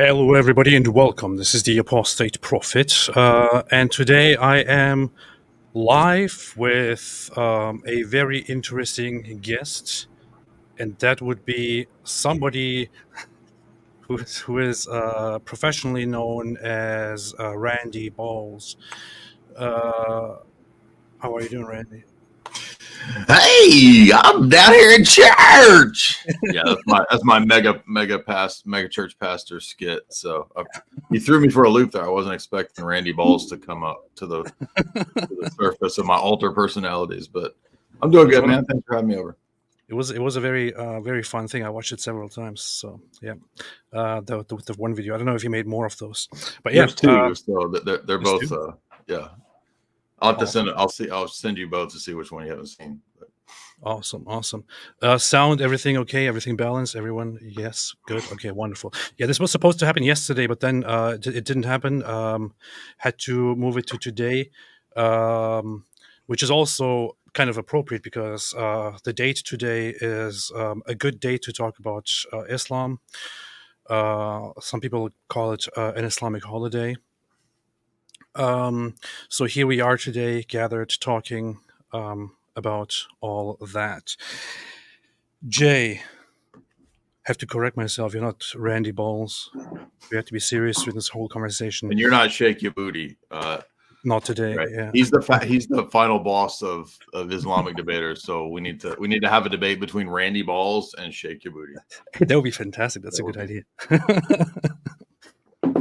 Hello, everybody, and welcome. This is the Apostate Prophet, and today I am live with a very interesting guest, and that would be somebody who is professionally known as Randy Balls. Uh, how are you doing, Randy? Hey, I'm down here in church. Yeah, that's my mega church pastor skit. So you threw me for a loop there. I wasn't expecting Randy Balls to come up to the surface of my alter personalities, but I'm doing good, man. Thanks for having me over. It was a very fun thing. I watched it several times. So yeah, the one video. I don't know if you made more of those, but yeah, There's two. So they're both. Yeah, I'll have to send it. I'll send you both to see which one you haven't seen. But. Awesome. Sound, everything okay? Everything balanced? Everyone? Yes, good. Okay, wonderful. Yeah, this was supposed to happen yesterday, but then it didn't happen. Had to move it to today, which is also kind of appropriate because the date today is a good day to talk about Islam. Some people call it an Islamic holiday. So here we are today, gathered, talking about all that. Jay, have to correct myself. You're not Randy Balls. We have to be serious with this whole conversation. And you're not Shake Your Booty. Not today. Right. Yeah. He's the final boss of Islamic debaters. So we need to have a debate between Randy Balls and Shake Your Booty. That would be fantastic. That's a good idea.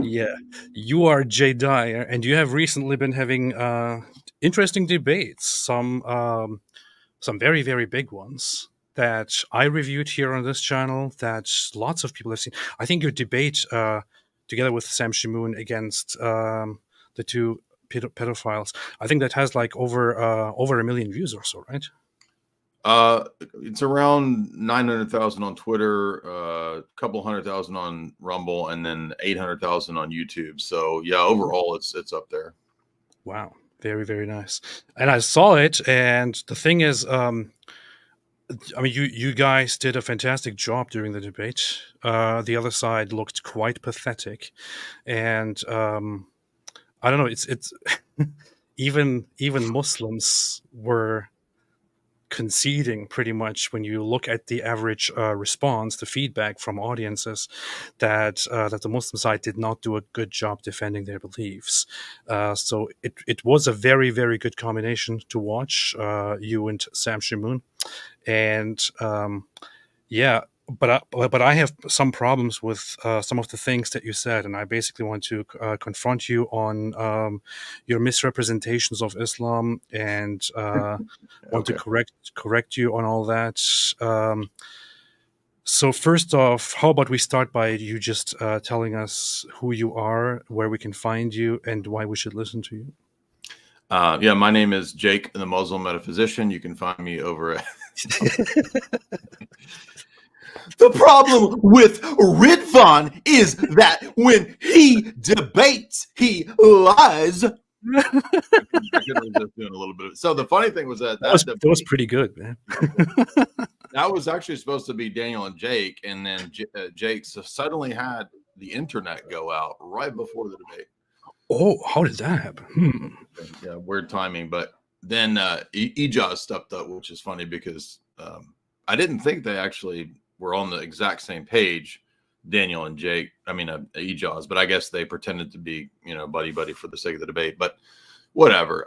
Yeah, you are Jay Dyer, and you have recently been having interesting debates. Some very, very big ones that I reviewed here on this channel. That lots of people have seen. I think your debate together with Sam Shimoon against the two pedophiles. I think that has like over 1 million views or so, right? It's around 900,000 on Twitter, a couple 100,000 on Rumble, and then 800,000 on YouTube. So yeah, overall it's up there. Wow, very, very nice. And I saw it, and the thing is, I mean, you guys did a fantastic job during the debate. The other side looked quite pathetic, and I don't know. It's even Muslims were conceding pretty much when you look at the average response, the feedback from audiences, that the Muslim side did not do a good job defending their beliefs. So it was a very, very good combination to watch, you and Sam Shimoon. And yeah, but I have some problems with some of the things that you said, and I basically want to confront you on your misrepresentations of Islam, and want to correct you on all that. So first off, how about we start by you just telling us who you are, where we can find you, and why we should listen to you. Yeah, my name is Jake, the Muslim metaphysician. You can find me over at. The problem with Ridvan is that when he debates, he lies. I could resist doing a little bit. So the funny thing was that was pretty good, man. That was actually supposed to be Daniel and Jake, and then Jake suddenly had the internet go out right before the debate. Oh, how did that happen? Yeah, weird timing. But then Ijaz stepped up, which is funny because I didn't think they actually were on the exact same page, Daniel and Jake. I mean, Ijaz, but I guess they pretended to be, buddy for the sake of the debate. But whatever.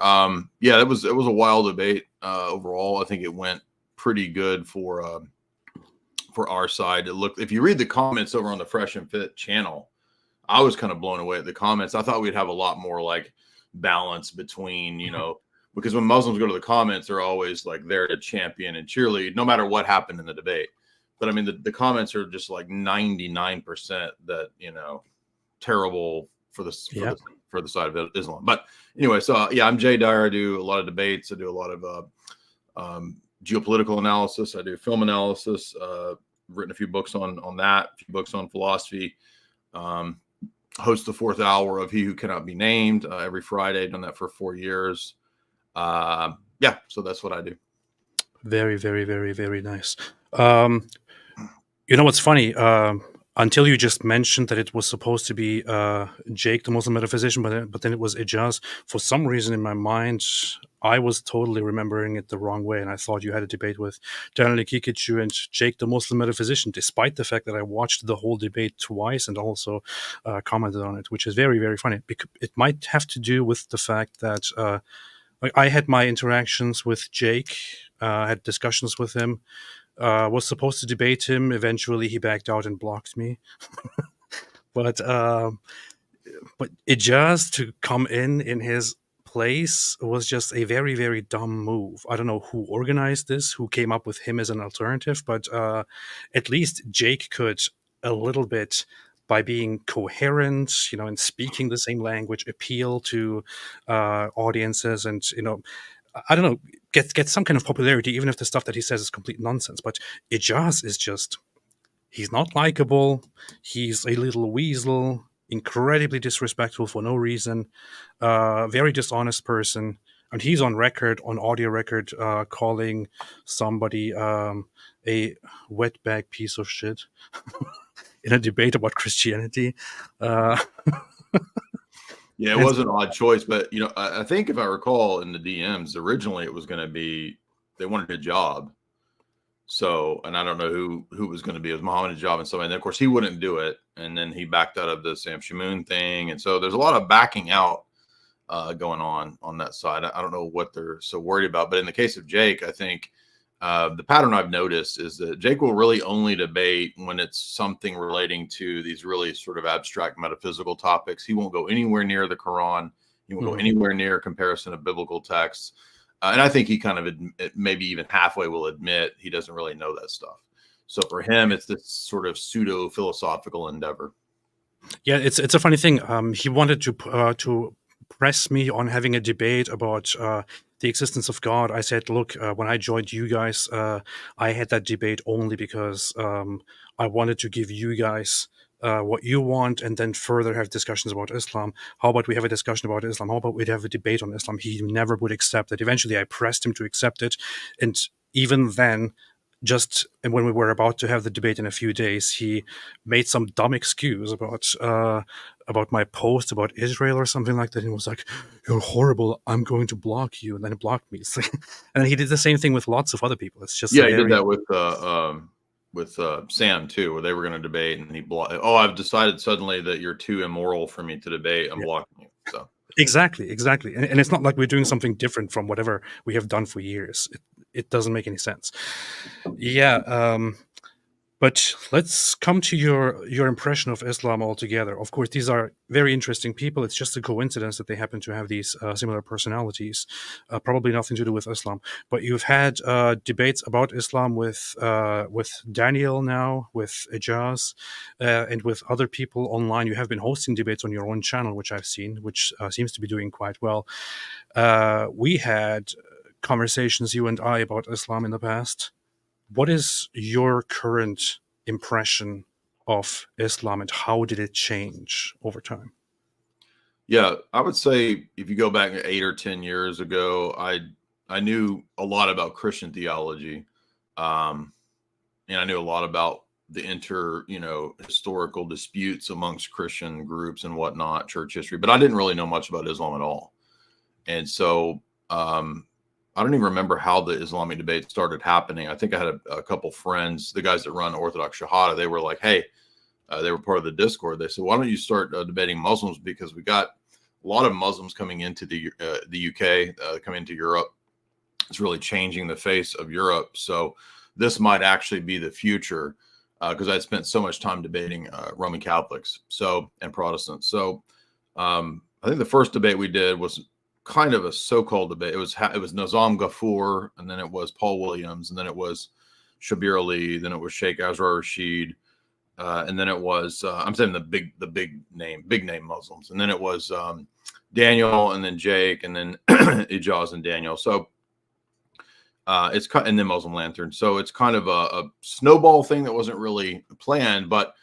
Yeah, it was a wild debate overall. I think it went pretty good for our side. If you read the comments over on the Fresh and Fit channel, I was kind of blown away at the comments. I thought we'd have a lot more like balance between, because when Muslims go to the comments, they're always like there to champion and cheerlead no matter what happened in the debate. But I mean, the comments are just like 99% that, terrible for the side of Islam. But anyway, so yeah, I'm Jay Dyer. I do a lot of debates. I do a lot of geopolitical analysis. I do film analysis. Written a few books on that, a few books on philosophy. Host the 4th hour of He Who Cannot Be Named every Friday. Done that for 4 years. Yeah, so that's what I do. Very, very, very, very nice. You know what's funny? I until you just mentioned that it was supposed to be Jake, the Muslim metaphysician, but then it was Ijaz. For some reason in my mind, I was totally remembering it the wrong way, and I thought you had a debate with Daniel Kikichu and Jake, the Muslim metaphysician, despite the fact that I watched the whole debate twice and also commented on it, which is very, very funny. It might have to do with the fact that I had my interactions with Jake, had discussions with him, was supposed to debate him. Eventually, he backed out and blocked me. But it just to come in his place was just a very, very dumb move. I don't know who organized this, who came up with him as an alternative, but at least Jake could a little bit, by being coherent, and speaking the same language, appeal to audiences, and I don't know, get some kind of popularity, even if the stuff that he says is complete nonsense. But Ijaz is just, he's not likable. He's a little weasel, incredibly disrespectful for no reason, very dishonest person. And he's on record, on audio record, calling somebody a wetbag piece of shit in a debate about Christianity. Yeah, it was an odd choice, but I think if I recall in the DMs, originally it was going to be they wanted a job. So, and I don't know who was going to be. It was Muhammad Hijab and somebody. And then, of course, he wouldn't do it, and then he backed out of the Sam Shamoon thing, and so there's a lot of backing out going on that side. I don't know what they're so worried about, but in the case of Jake, I think the pattern I've noticed is that Jake will really only debate when it's something relating to these really sort of abstract metaphysical topics. He won't go anywhere near the Quran. He won't go anywhere near comparison of biblical texts. And I think he kind of maybe even halfway will admit he doesn't really know that stuff. So for him, it's this sort of pseudo philosophical endeavor. Yeah, it's a funny thing. He wanted to press me on having a debate about the existence of God. I said, look, when I joined you guys, I had that debate only because I wanted to give you guys what you want, and then further have discussions about Islam. How about we have a discussion about Islam? How about we have a debate on Islam? He never would accept it. Eventually, I pressed him to accept it, and even then, and when we were about to have the debate in a few days, he made some dumb excuse about my post about Israel or something like that. He was like, "You're horrible. I'm going to block you," and then he blocked me. And he did the same thing with lots of other people. It's just he did that with Sam too, where they were going to debate, and he blocked. Oh, I've decided suddenly that you're too immoral for me to debate. I'm blocking you. So exactly, and it's not like we're doing something different from whatever we have done for years. It doesn't make any sense. Yeah. But let's come to your impression of Islam altogether. Of course, these are very interesting people. It's just a coincidence that they happen to have these similar personalities. Probably nothing to do with Islam. But you've had debates about Islam with Daniel now, with Ijaz, and with other people online. You have been hosting debates on your own channel, which I've seen, which seems to be doing quite well. We had conversations, you and I, about Islam in the past. What is your current impression of Islam, and how did it change over time? Yeah, I would say if you go back 8 or 10 years ago, I knew a lot about Christian theology, and I knew a lot about the historical disputes amongst Christian groups and whatnot, church history, but I didn't really know much about Islam at all. And so I don't even remember how the Islamic debate started happening. I think I had a couple friends, the guys that run Orthodox Shahada. They were like, hey, they were part of the Discord. They said, why don't you start debating Muslims? Because we got a lot of Muslims coming into the UK, coming into Europe. It's really changing the face of Europe. So this might actually be the future, because I'd spent so much time debating Roman Catholics and Protestants. So I think the first debate we did was kind of a so-called debate. It was Nizam Ghafoor, and then it was Paul Williams, and then it was Shabir Ali, then it was Sheikh Azrar Rashid, and then it was I'm saying the big name Muslims, and then it was Daniel, and then Jake, and then Ijaz and Daniel. So and then Muslim Lantern. So it's kind of a snowball thing that wasn't really planned, but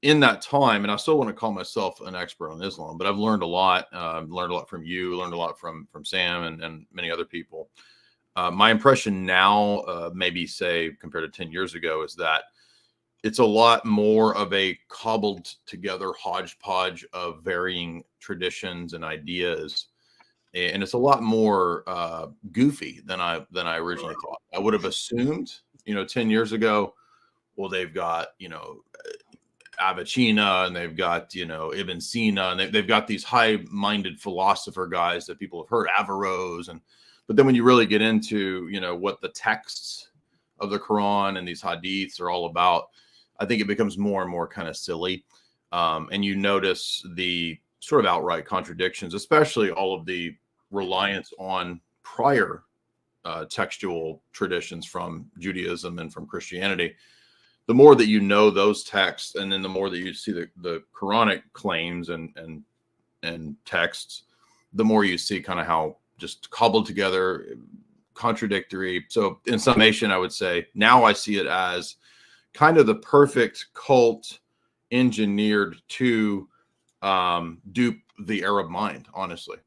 in that time, and I still want to call myself an expert on Islam, but I've learned a lot. Learned a lot from you, learned a lot from Sam and many other people. My impression now, maybe say compared to 10 years ago, is that it's a lot more of a cobbled together hodgepodge of varying traditions and ideas, and it's a lot more goofy than I originally thought. I would have assumed, 10 years ago, well, they've got, Avicina, and they've got, Ibn Sina, and they've got these high-minded philosopher guys that people have heard, Averroes, but then when you really get into, what the texts of the Quran and these hadiths are all about, I think it becomes more and more kind of silly. And you notice the sort of outright contradictions, especially all of the reliance on prior textual traditions from Judaism and from Christianity. The more that you know those texts, and then the more that you see the Quranic claims and texts, the more you see kind of how just cobbled together, contradictory. So in summation, I would say now I see it as kind of the perfect cult engineered to dupe the Arab mind, honestly.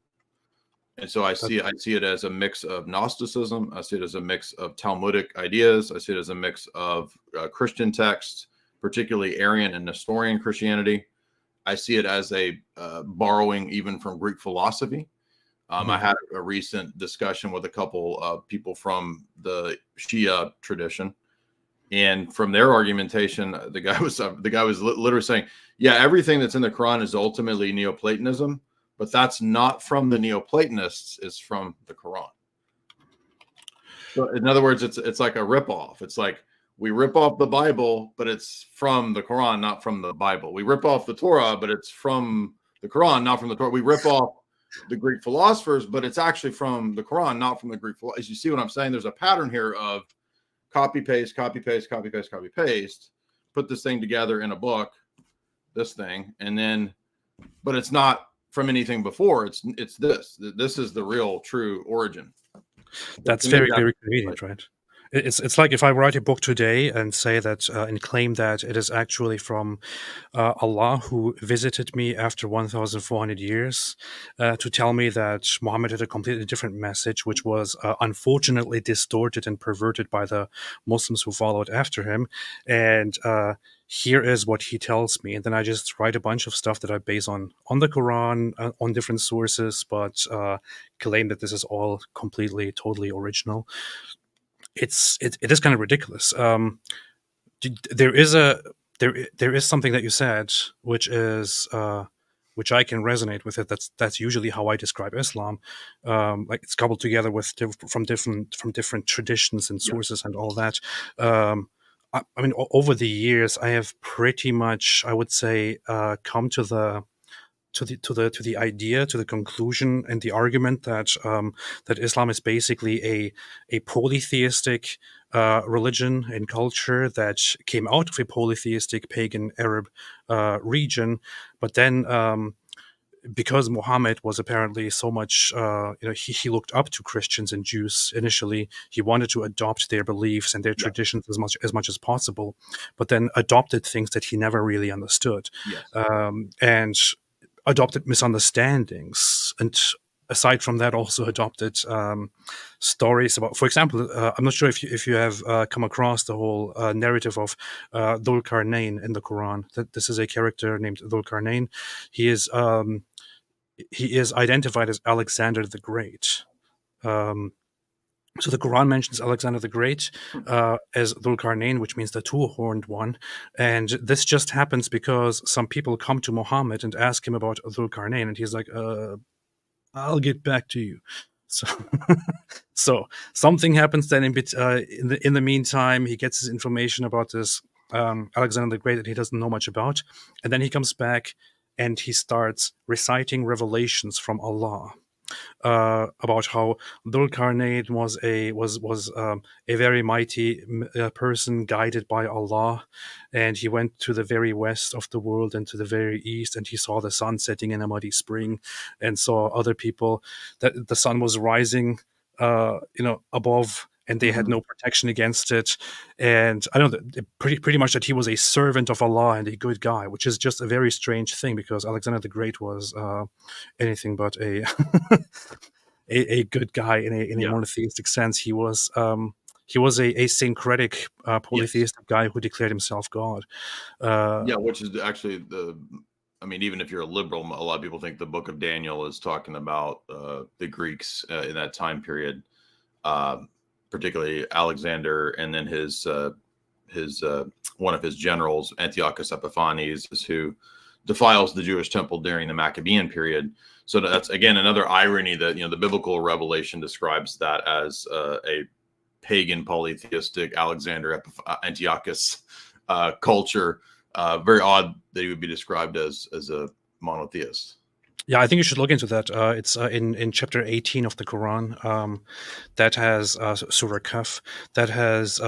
And so I see it as a mix of Gnosticism. I see it as a mix of Talmudic ideas. I see it as a mix of Christian texts, particularly Arian and Nestorian Christianity. I see it as a borrowing even from Greek philosophy. I had a recent discussion with a couple of people from the Shia tradition, and from their argumentation, the guy was literally saying, "Yeah, everything that's in the Quran is ultimately Neoplatonism, but that's not from the Neoplatonists; it's from the Quran." So, in other words, it's like a ripoff. It's like we rip off the Bible, but it's from the Quran, not from the Bible. We rip off the Torah, but it's from the Quran, not from the Torah. We rip off the Greek philosophers, but it's actually from the Quran, not from the Greek philosophers. You see what I'm saying? There's a pattern here of copy, paste, copy, paste, copy, paste, copy, paste, put this thing together in a book, this thing, and then, but it's not from anything before. It's this. This is the real true origin. That's very, very convenient, right? It's like if I write a book today and say that and claim that it is actually from Allah, who visited me after 1,400 years to tell me that Muhammad had a completely different message, which was unfortunately distorted and perverted by the Muslims who followed after him. And here is what he tells me. And then I just write a bunch of stuff that I base on the Quran, on different sources, but claim that this is all completely, totally original. It is kind of ridiculous. There is something that you said, which is which I can resonate with it. That's usually how I describe Islam. Like it's cobbled together with from different traditions and sources and all that. I mean, over the years, I have pretty much, I would say, come to the idea, to the conclusion, and the argument that that Islam is basically a polytheistic religion and culture that came out of a polytheistic pagan Arab region, but then because Muhammad was apparently so much, he looked up to Christians and Jews initially. He wanted to adopt their beliefs and their traditions as much as possible, but then adopted things that he never really understood, and adopted misunderstandings, and aside from that also adopted stories about, for example, I'm not sure if you have come across the whole narrative of Dhul Qarnayn in the Quran. That this is a character named Dhul Qarnayn. He is identified as Alexander the Great. So the Quran mentions Alexander the Great as Dhul Qarnayn, which means the two-horned one. And this just happens because some people come to Muhammad and ask him about Dhul Qarnayn, and he's like, I'll get back to you. So, so something happens then in the meantime. He gets his information about this Alexander the Great that he doesn't know much about, and then he comes back and he starts reciting revelations from Allah. About how Dhul Qarnayn was a very mighty person guided by Allah, and he went to the very west of the world and to the very east, and he saw the sun setting in a muddy spring, and saw other people that the sun was rising, above, and they had no protection against it. And I don't know, pretty much that he was a servant of Allah and a good guy, which is just a very strange thing because Alexander the Great was anything but a a good guy in a monotheistic sense. He he was a syncretic Yes. polytheistic guy who declared himself God. Yeah, which is actually I mean, even if you're a liberal, a lot of people think the book of Daniel is talking about the Greeks in that time period, um, particularly Alexander, and then his one of his generals, Antiochus Epiphanes, is who defiles the Jewish temple during the Maccabean period. So that's again another irony that the biblical revelation describes that as a pagan polytheistic Antiochus culture. Very odd that he would be described as a monotheist. Yeah, I think you should look into that. It's in chapter 18 of the Quran. That has Surah Kaf. That has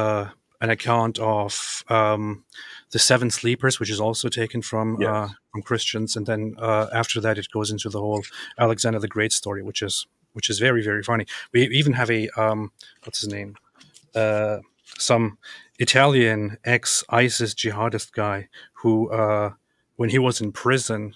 an account of the seven sleepers, which is also taken Yes. from Christians. And then after that, it goes into the whole Alexander the Great story, which is very, very funny. We even have a what's his name? Some Italian ex-ISIS jihadist guy who, when he was in prison,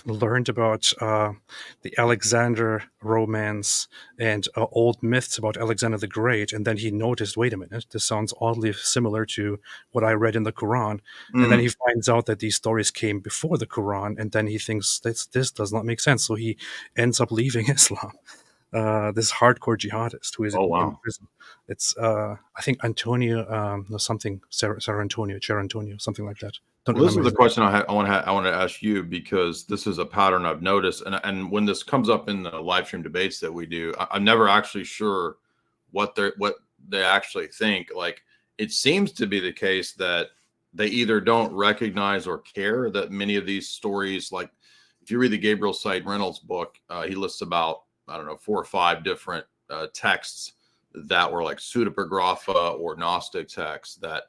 learned about the Alexander romance and old myths about Alexander the Great, and then he noticed, wait a minute, this sounds oddly similar to what I read in the Quran. And then he finds out that these stories came before the Quran, and then he thinks this does not make sense. So he ends up leaving Islam. This hardcore jihadist who is Oh in wow. prison. It's I think Antonio, no, something Sarah Antonio, Cher Antonio, something like that. Don't Well, this remember is the his name. question I want to ask you, because this is a pattern I've noticed, and when this comes up in the live stream debates that we do, I'm never actually sure what they actually think. Like, it seems to be the case that they either don't recognize or care that many of these stories, like if you read the Gabriel Sight Reynolds book, he lists about, I don't know, 4 or 5 different texts that were like pseudepigrapha or Gnostic texts that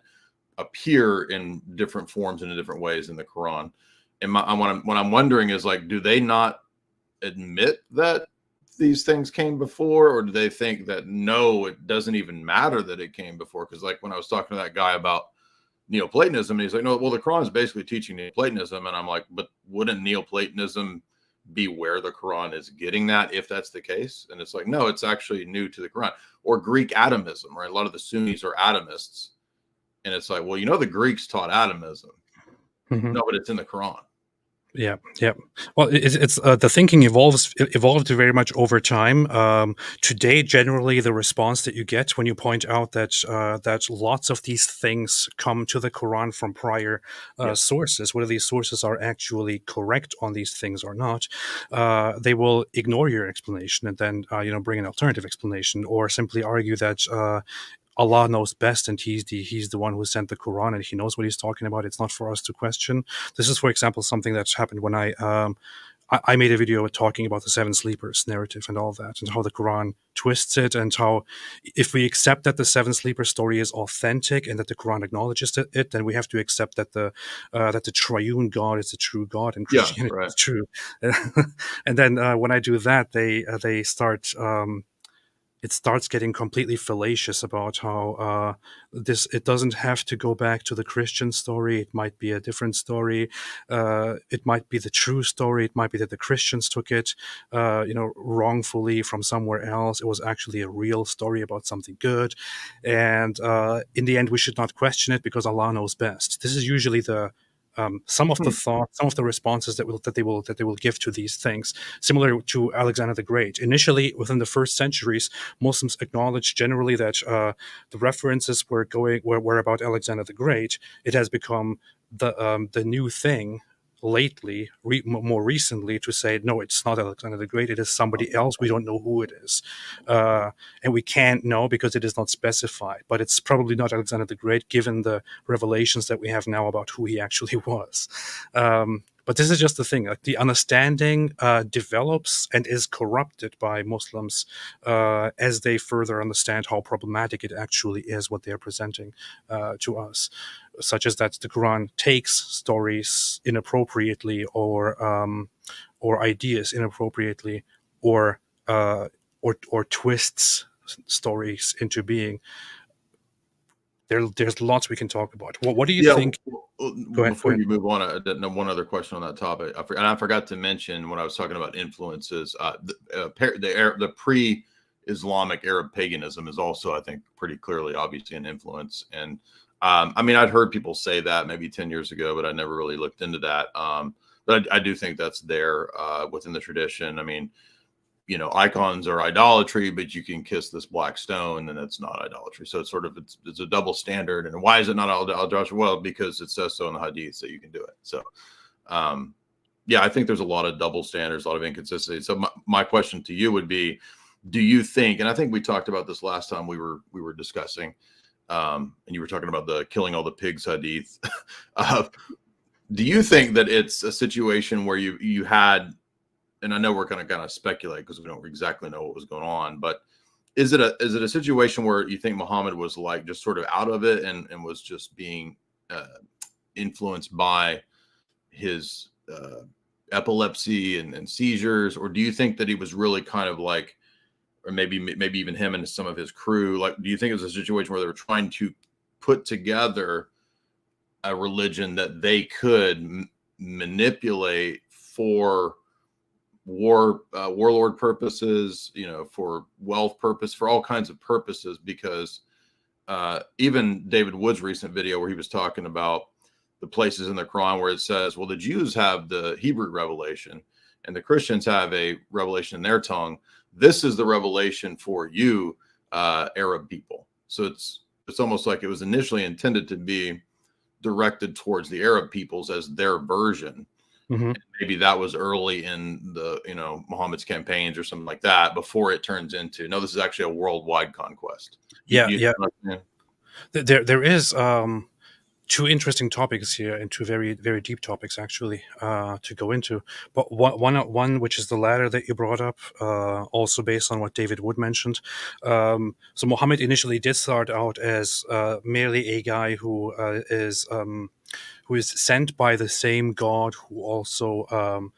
appear in different forms and in different ways in the Quran. And what I'm wondering is, like, do they not admit that these things came before, or do they think that no, it doesn't even matter that it came before? Because like when I was talking to that guy about Neoplatonism, and he's like, no, well, the Quran is basically teaching Neoplatonism, and I'm like, but wouldn't Neoplatonism be where the Quran is getting that if that's the case? And it's like, no, it's actually new to the Quran. Or Greek atomism, right? A lot of the Sunnis are atomists. And it's like, well, the Greeks taught atomism. Mhm. No, but it's in the Quran. Yeah, yeah. Well, it's the thinking evolved very much over time. Today, generally, the response that you get when you point out that lots of these things come to the Quran from prior Yes. sources, whether these sources are actually correct on these things or not, they will ignore your explanation and then bring an alternative explanation, or simply argue that Allah knows best, and he's the one who sent the Quran, and he knows what he's talking about. It's not for us to question. This is, for example, something that's happened when I made a video talking about the seven sleepers narrative and all that, and how the Quran twists it, and how if we accept that the seven sleepers story is authentic and that the Quran acknowledges it, then we have to accept that the triune God is the true God and Yeah. Christianity Right. is true. And then when I do that, they start. It starts getting completely fallacious about how it doesn't have to go back to the Christian story. It might be a different story. It might be the true story. It might be that the Christians took it, wrongfully from somewhere else. It was actually a real story about something good, and in the end, we should not question it because Allah knows best. This is usually some of the thoughts, some of the responses that they will give to these things, similar to Alexander the Great. Initially, within the first centuries, Muslims acknowledged generally that the references were about Alexander the Great. It has become the new thing lately, more recently, to say no, it's not Alexander the Great. It is somebody else. We don't know who it is, and we can't know because it is not specified. But it's probably not Alexander the Great, given the revelations that we have now about who he actually was. But this is just the thing. Like, the understanding develops and is corrupted by Muslims as they further understand how problematic it actually is what they are presenting to us, such as that the Quran takes stories inappropriately, or ideas inappropriately, or or twists stories into being. There's lots we can talk about. What do you Yeah. think? Go ahead. Go Before ahead. you move on, I did know one other question on that topic. And I forgot to mention when I was talking about influences, the Islamic Arab paganism is also, I think, pretty clearly, obviously, an influence. And I mean, I'd heard people say that maybe 10 years ago, but I never really looked into that. But I do think that's there within the tradition. I mean, you know, icons are idolatry, but you can kiss this black stone and it's not idolatry. So it's sort of, it's a double standard. And why is it not idolatry? Well, because it says so in the hadith that you can do it. So, yeah, I think there's a lot of double standards, a lot of inconsistency. So my question to you would be, do you think, and I think we talked about this last time we were discussing, and you were talking about the killing all the pigs hadith. Do you think that it's a situation where you had, and I know we're going to kind of speculate because we don't exactly know what was going on, but is it a situation where you think Muhammad was like just sort of out of it and was just being influenced by his epilepsy and seizures, or do you think that he was really kind of like, or maybe even him and some of his crew, like, do you think it was a situation where they were trying to put together a religion that they could manipulate for warlord purposes, you know, for wealth purpose, for all kinds of purposes? Because even David Wood's recent video where he was talking about the places in the Quran where it says, well, the Jews have the Hebrew revelation and the Christians have a revelation in their tongue. This is the revelation for you, Arab people. So it's almost like it was initially intended to be directed towards the Arab peoples as their version. Mm-hmm. Maybe that was early in the, you know, Muhammad's campaigns or something like that before it turns into, no, this is actually a worldwide conquest. Yeah. There is two interesting topics here, and two very, very deep topics actually to go into. But one which is the latter that you brought up, also based on what David Wood mentioned. So Muhammad initially did start out as merely a guy who is sent by the same God who also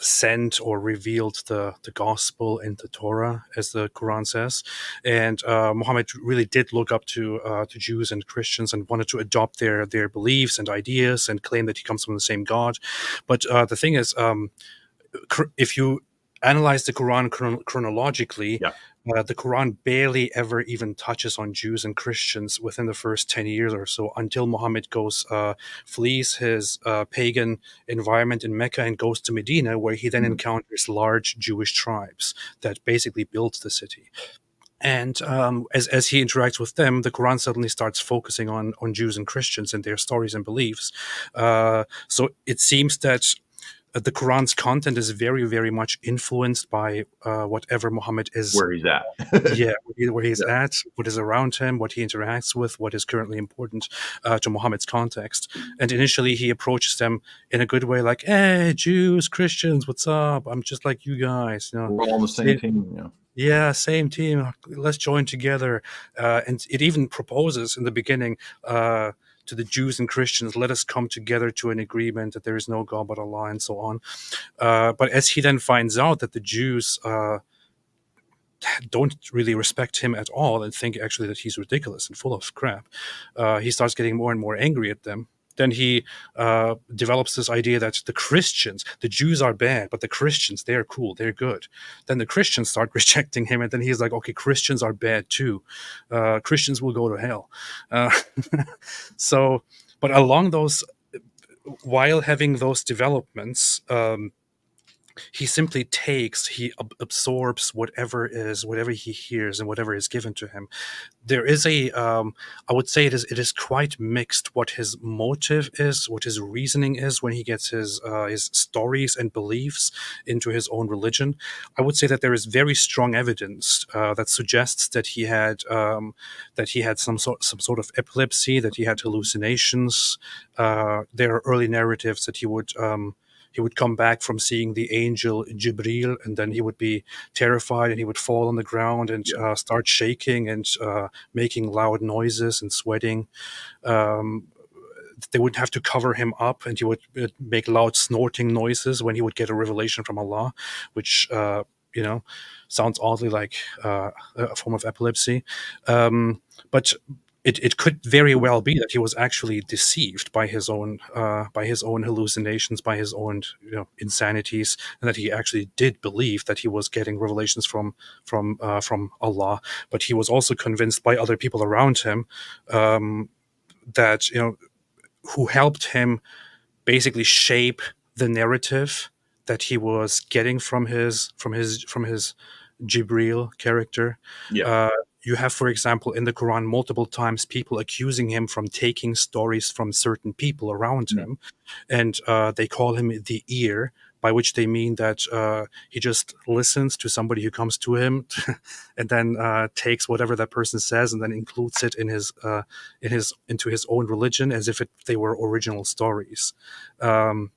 sent or revealed the gospel and the Torah, as the Quran says. And Muhammad really did look up to Jews and Christians and wanted to adopt their beliefs and ideas and claim that he comes from the same God. But the thing is, if you analyze the Quran chronologically, the Quran barely ever even touches on Jews and Christians within the first 10 years or so, until Muhammad flees his pagan environment in Mecca and goes to Medina, where he then encounters large Jewish tribes that basically built the city. And as he interacts with them, the Quran suddenly starts focusing on Jews and Christians and their stories and beliefs. So it seems that the Quran's content is very, very much influenced by whatever Muhammad is. Where he's at. Where he's at, what is around him, what he interacts with, what is currently important to Muhammad's context. And initially he approaches them in a good way, like, hey, Jews, Christians, what's up? I'm just like you guys. You know, we're all on the same team. Yeah, same team. Let's join together. And it even proposes in the beginning to the Jews and Christians, let us come together to an agreement that there is no God but Allah, and so on. But as he then finds out that the Jews don't really respect him at all and think actually that he's ridiculous and full of crap, he starts getting more and more angry at them. Then he develops this idea that the Jews are bad, but the Christians, they're cool, they're good. Then the Christians start rejecting him, and then he's like, okay, Christians are bad too. Christians will go to hell. So, but along those, while having those developments, he simply he absorbs whatever he hears and whatever is given to him. There is I would say it is quite mixed what his motive is, what his reasoning is when he gets his stories and beliefs into his own religion. I would say that there is very strong evidence that suggests that he had some sort of epilepsy, that he had hallucinations. There are early narratives that he would come back from seeing the angel Jibril, and then he would be terrified and he would fall on the ground and start shaking and making loud noises and sweating. They would have to cover him up, and he would make loud snorting noises when he would get a revelation from Allah, which sounds oddly like a form of epilepsy. But it could very well be that he was actually deceived by his own hallucinations, by his own insanities, and that he actually did believe that he was getting revelations from Allah. But he was also convinced by other people around him, that who helped him basically shape the narrative that he was getting from his Jibril character. Yeah. Uh, you have, for example, in the Quran, multiple times people accusing him from taking stories from certain people around Mhm. him, and they call him the ear, by which they mean that he just listens to somebody who comes to him, and then takes whatever that person says and then includes it into his own religion as if they were original stories. Um,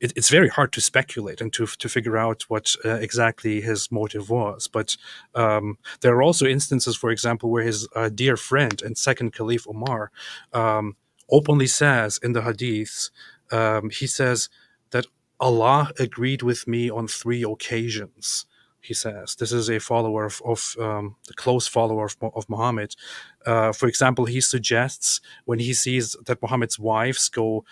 it's very hard to speculate and to figure out what exactly his motive was. But there are also instances, for example, where his dear friend and second Caliph Omar um, openly says in the Hadiths, he says that Allah agreed with me on 3 occasions. He says this is a follower of the close follower of Muhammad. For example, he suggests when he sees that Muhammad's wives go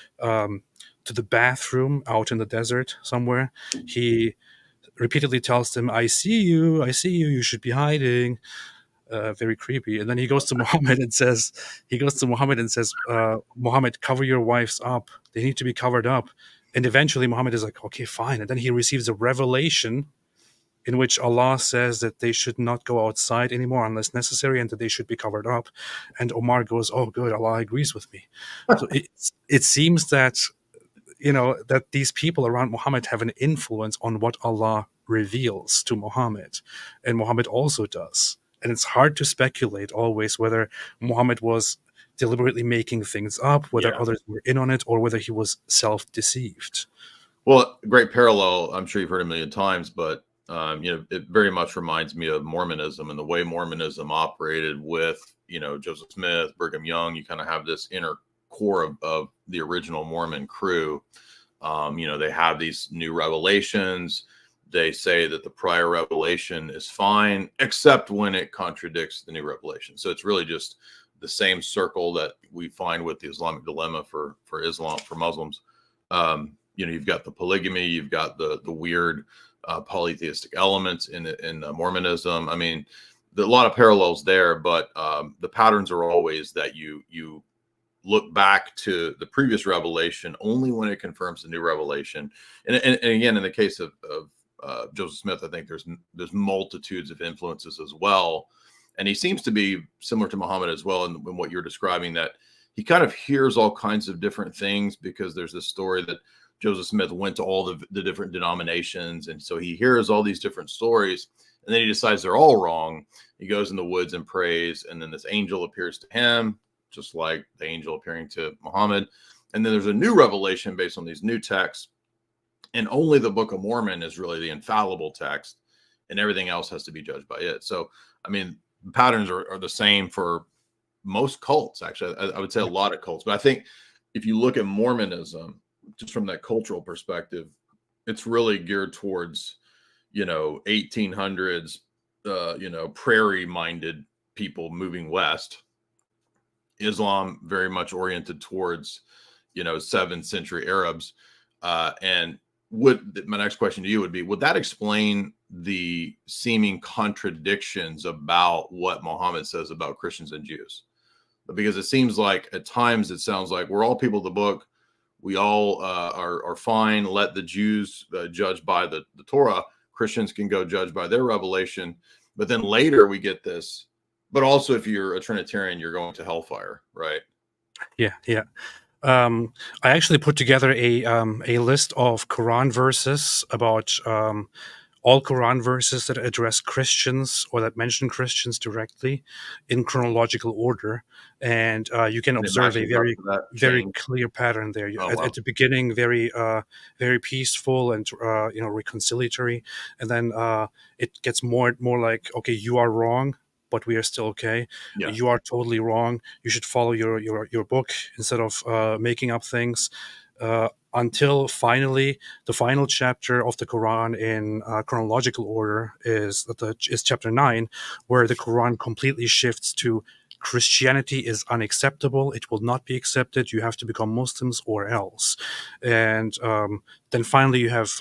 to the bathroom out in the desert somewhere, he repeatedly tells them, I see you, you should be hiding." Very creepy. And then he goes to Muhammad and says, Muhammad, cover your wives up. They need to be covered up. And eventually Muhammad is like, okay, fine. And then he receives a revelation in which Allah says that they should not go outside anymore unless necessary and that they should be covered up. And Omar goes, oh, good, Allah agrees with me. So it seems that that these people around Muhammad have an influence on what Allah reveals to Muhammad, and Muhammad also does. And it's hard to speculate always whether Muhammad was deliberately making things up, whether Yeah. others were in on it, or whether he was self-deceived. Well, great parallel. I'm sure you've heard a million times, but it very much reminds me of Mormonism and the way Mormonism operated with, Joseph Smith, Brigham Young. You kind of have this inner core of the original Mormon crew. They have these new revelations. They say that the prior revelation is fine, except when it contradicts the new revelation. So it's really just the same circle that we find with the Islamic dilemma for Islam, for Muslims. You've got the polygamy, you've got the weird polytheistic elements in Mormonism. I mean, there are a lot of parallels there, but the patterns are always that you look back to the previous revelation only when it confirms the new revelation. And again, in the case of Joseph Smith, I think there's multitudes of influences as well. And he seems to be similar to Muhammad as well in what you're describing, that he kind of hears all kinds of different things, because there's this story that Joseph Smith went to all the different denominations. And so he hears all these different stories, and then he decides they're all wrong. He goes in the woods and prays, and then this angel appears to him, just like the angel appearing to Muhammad. And then there's a new revelation based on these new texts. And only the Book of Mormon is really the infallible text, and everything else has to be judged by it. So, I mean, the patterns are the same for most cults, actually. I would say a lot of cults. But I think if you look at Mormonism, just from that cultural perspective, it's really geared towards, 1800s, prairie-minded people moving west. Islam very much oriented towards, 7th century Arabs. And my next question to you would be, would that explain the seeming contradictions about what Muhammad says about Christians and Jews? Because it seems like at times it sounds like we're all people of the book. We all are fine. Let the Jews judge by the Torah. Christians can go judge by their revelation. But then later we get this. But also, if you're a Trinitarian, you're going to hellfire, right? Yeah, yeah. I actually put together a list of Quran verses about all Quran verses that address Christians or that mention Christians directly in chronological order, and you can And it observe a matches up very to that very chain. clear pattern there. Oh, At wow. the beginning, very peaceful and reconciliatory, and then it gets more and more like, okay, you are wrong, but we are still okay. Yeah. You are totally wrong. You should follow your book instead of making up things. Until finally, the final chapter of the Quran in chronological order is chapter 9, where the Quran completely shifts to Christianity is unacceptable. It will not be accepted. You have to become Muslims or else. And then finally, you have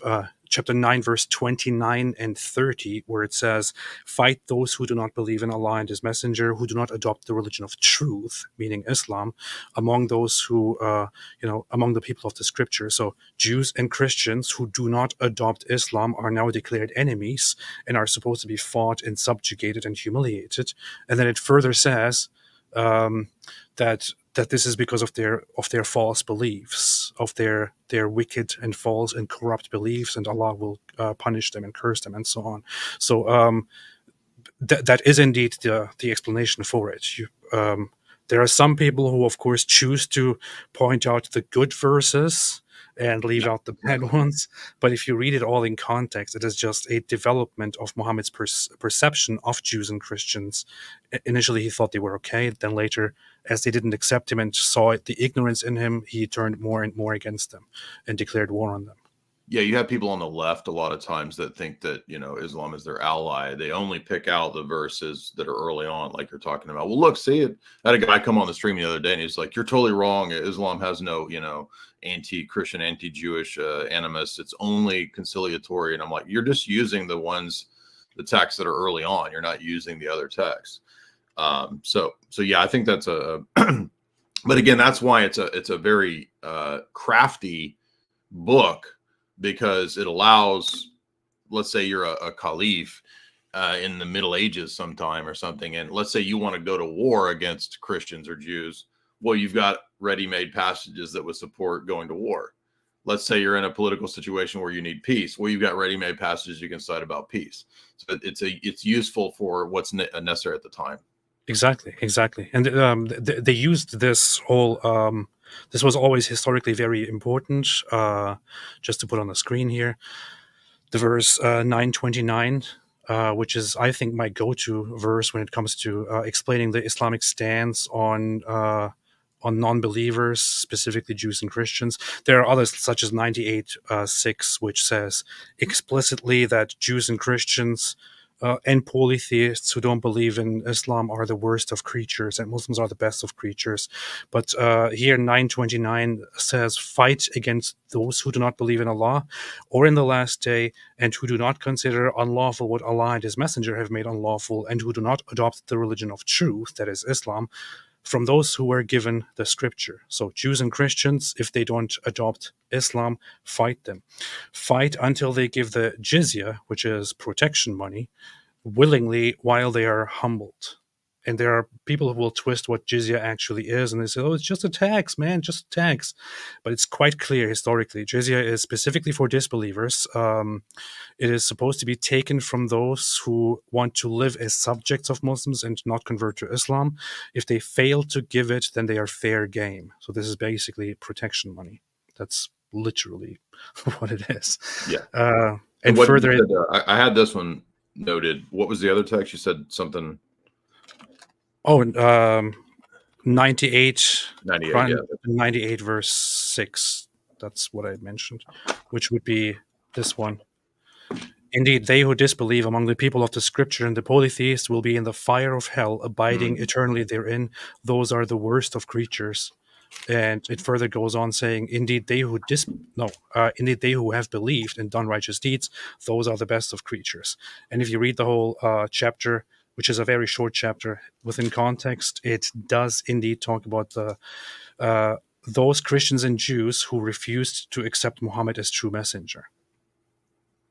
chapter 9, verse 29 and 30, where it says, fight those who do not believe in Allah and his messenger, who do not adopt the religion of truth, meaning Islam, among those who, among the people of the scripture. So Jews and Christians who do not adopt Islam are now declared enemies and are supposed to be fought and subjugated and humiliated. And then it further says that this is because of their false beliefs, of their wicked and false and corrupt beliefs, and Allah will punish them and curse them and so on. So that is indeed the explanation for it. There are some people who, of course, choose to point out the good verses and leave out the bad ones. But if you read it all in context, it is just a development of Muhammad's perception of Jews and Christians. Initially, he thought they were okay. Then later, as they didn't accept him and saw the ignorance in him, he turned more and more against them and declared war on them. Yeah, you have people on the left a lot of times that think that, Islam is their ally. They only pick out the verses that are early on, like you're talking about. Well, look, see it. I had a guy come on the stream the other day and he's like, you're totally wrong. Islam has no, anti-Christian, anti-Jewish animus. It's only conciliatory. And I'm like, you're just using the texts that are early on. You're not using the other texts. So yeah, I think that's but again, that's why it's a very crafty book, because it allows, let's say you're a caliph in the Middle Ages sometime or something, and let's say you want to go to war against Christians or Jews. Well, you've got ready-made passages that would support going to war. Let's say you're in a political situation where you need peace. Well, you've got ready-made passages you can cite about peace. So it's useful for what's necessary at the time. Exactly. And they used this whole. This was always historically very important. Just to put on the screen here, the verse 929, which is, I think, my go-to verse when it comes to explaining the Islamic stance on non-believers, specifically Jews and Christians. There are others, such as 98:6, which says explicitly that Jews and Christians and polytheists who don't believe in Islam are the worst of creatures and Muslims are the best of creatures. But here 929 says, fight against those who do not believe in Allah or in the last day, and who do not consider unlawful what Allah and his messenger have made unlawful, and who do not adopt the religion of truth, that is Islam, from those who were given the scripture. So Jews and Christians, if they don't adopt Islam, fight them. Fight until they give the jizya, which is protection money, willingly while they are humbled. And there are people who will twist what jizya actually is, and they say, oh, it's just a tax, man, just a tax. But it's quite clear historically. Jizya is specifically for disbelievers. It is supposed to be taken from those who want to live as subjects of Muslims and not convert to Islam. If they fail to give it, then they are fair game. So this is basically protection money. That's literally what it is. Yeah. And further, I had this one noted. What was the other text? You said something. Oh, 98, 98 verse 6. That's what I mentioned, which would be this one. Indeed, they who disbelieve among the people of the scripture and the polytheists will be in the fire of hell, abiding eternally therein. Those are the worst of creatures. And it further goes on saying, indeed they who have believed and done righteous deeds, those are the best of creatures. And if you read the whole chapter, which is a very short chapter, within context, it does indeed talk about those Christians and Jews who refused to accept Muhammad as true messenger.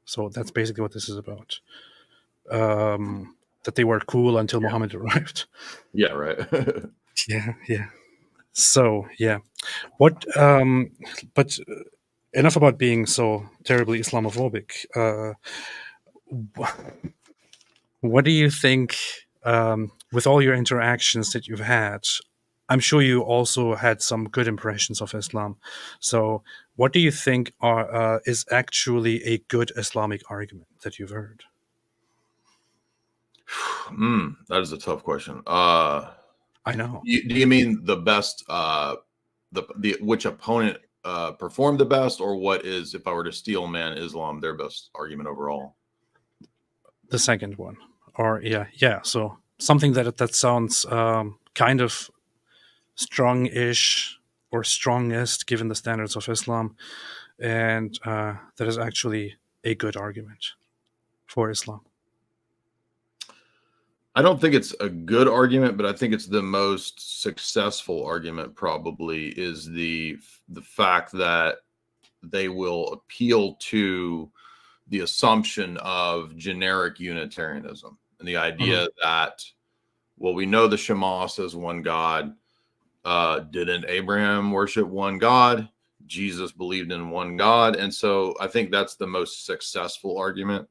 So that's basically what this is about. That they were cool until Muhammad arrived. Yeah, right. Yeah. So, yeah. But enough about being so terribly Islamophobic. What do you think, with all your interactions that you've had, I'm sure you also had some good impressions of Islam. So what do you think is actually a good Islamic argument that you've heard? That is a tough question. I know. Do you mean the best, which opponent performed the best, or what is, if I were to steel man Islam, their best argument overall? The second one. Or yeah. So something that sounds kind of strong-ish or strongest given the standards of Islam, and that is actually a good argument for Islam. I don't think it's a good argument, but I think it's the most successful argument. Probably is the fact that they will appeal to the assumption of generic Unitarianism and the idea that, well, we know the Shema says one God. Didn't Abraham worship one God? Jesus believed in one God. And so I think that's the most successful argument.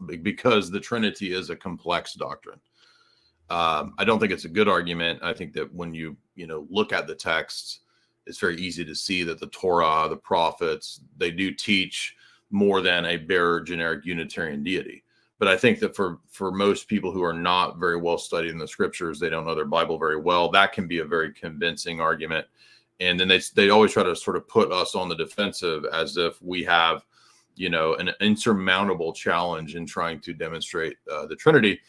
Because the Trinity is a complex doctrine. I don't think it's a good argument. I think that when you look at the texts, it's very easy to see that the Torah, the prophets, they do teach more than a bare generic Unitarian deity. But I think that for most people who are not very well studied in the scriptures, they don't know their Bible very well, that can be a very convincing argument. And then they always try to sort of put us on the defensive as if we have, an insurmountable challenge in trying to demonstrate the Trinity.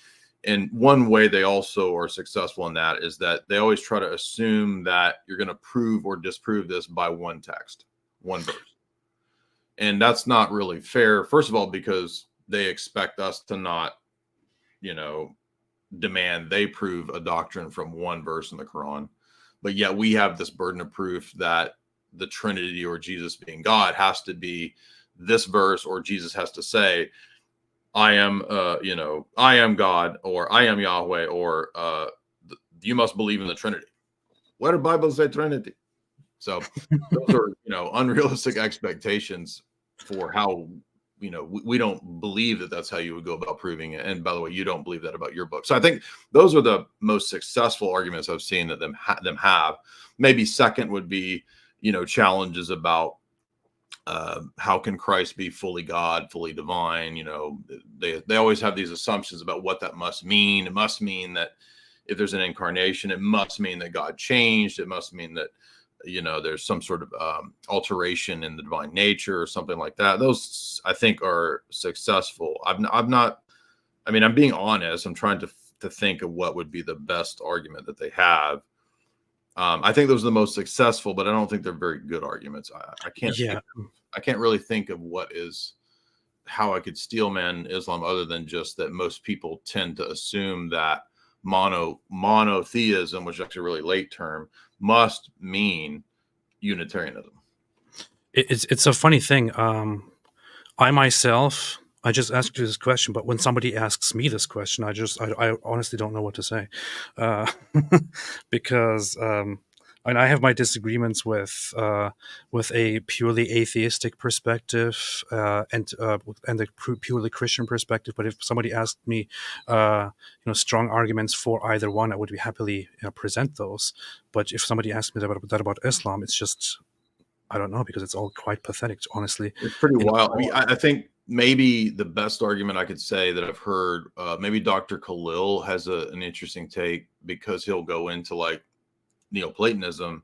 And one way they also are successful in that is that they always try to assume that you're going to prove or disprove this by one text, one verse. And that's not really fair. First of all, because they expect us to not, demand they prove a doctrine from one verse in the Quran. But yet we have this burden of proof that the Trinity or Jesus being God has to be this verse, or Jesus has to say, I am God, or I am Yahweh, or you must believe in the Trinity. Where the Bible say Trinity? So those are, unrealistic expectations for how, we don't believe that that's how you would go about proving it. And by the way, you don't believe that about your book. So I think those are the most successful arguments I've seen that them have. Maybe second would be, challenges about how can Christ be fully God, fully divine? They always have these assumptions about what that must mean. It must mean that if there's an incarnation, it must mean that God changed. It must mean that, there's some sort of alteration in the divine nature or something like that. Those, I think, are successful. I'm being honest. I'm trying to think of what would be the best argument that they have. I think those are the most successful, but I don't think they're very good arguments. I can't. Yeah. I can't really think of how I could steelman Islam other than just that most people tend to assume that monotheism, which is actually a really late term, must mean Unitarianism. It's a funny thing. I just asked you this question, but when somebody asks me this question, I honestly don't know what to say, because and I have my disagreements with a purely atheistic perspective and a purely Christian perspective. But if somebody asked me, strong arguments for either one, I would be happily present those. But if somebody asked me about Islam, it's just, I don't know, because it's all quite pathetic, honestly. It's pretty wild. I think maybe the best argument I could say that I've heard, maybe Dr. Khalil has an interesting take, because he'll go into like Neoplatonism.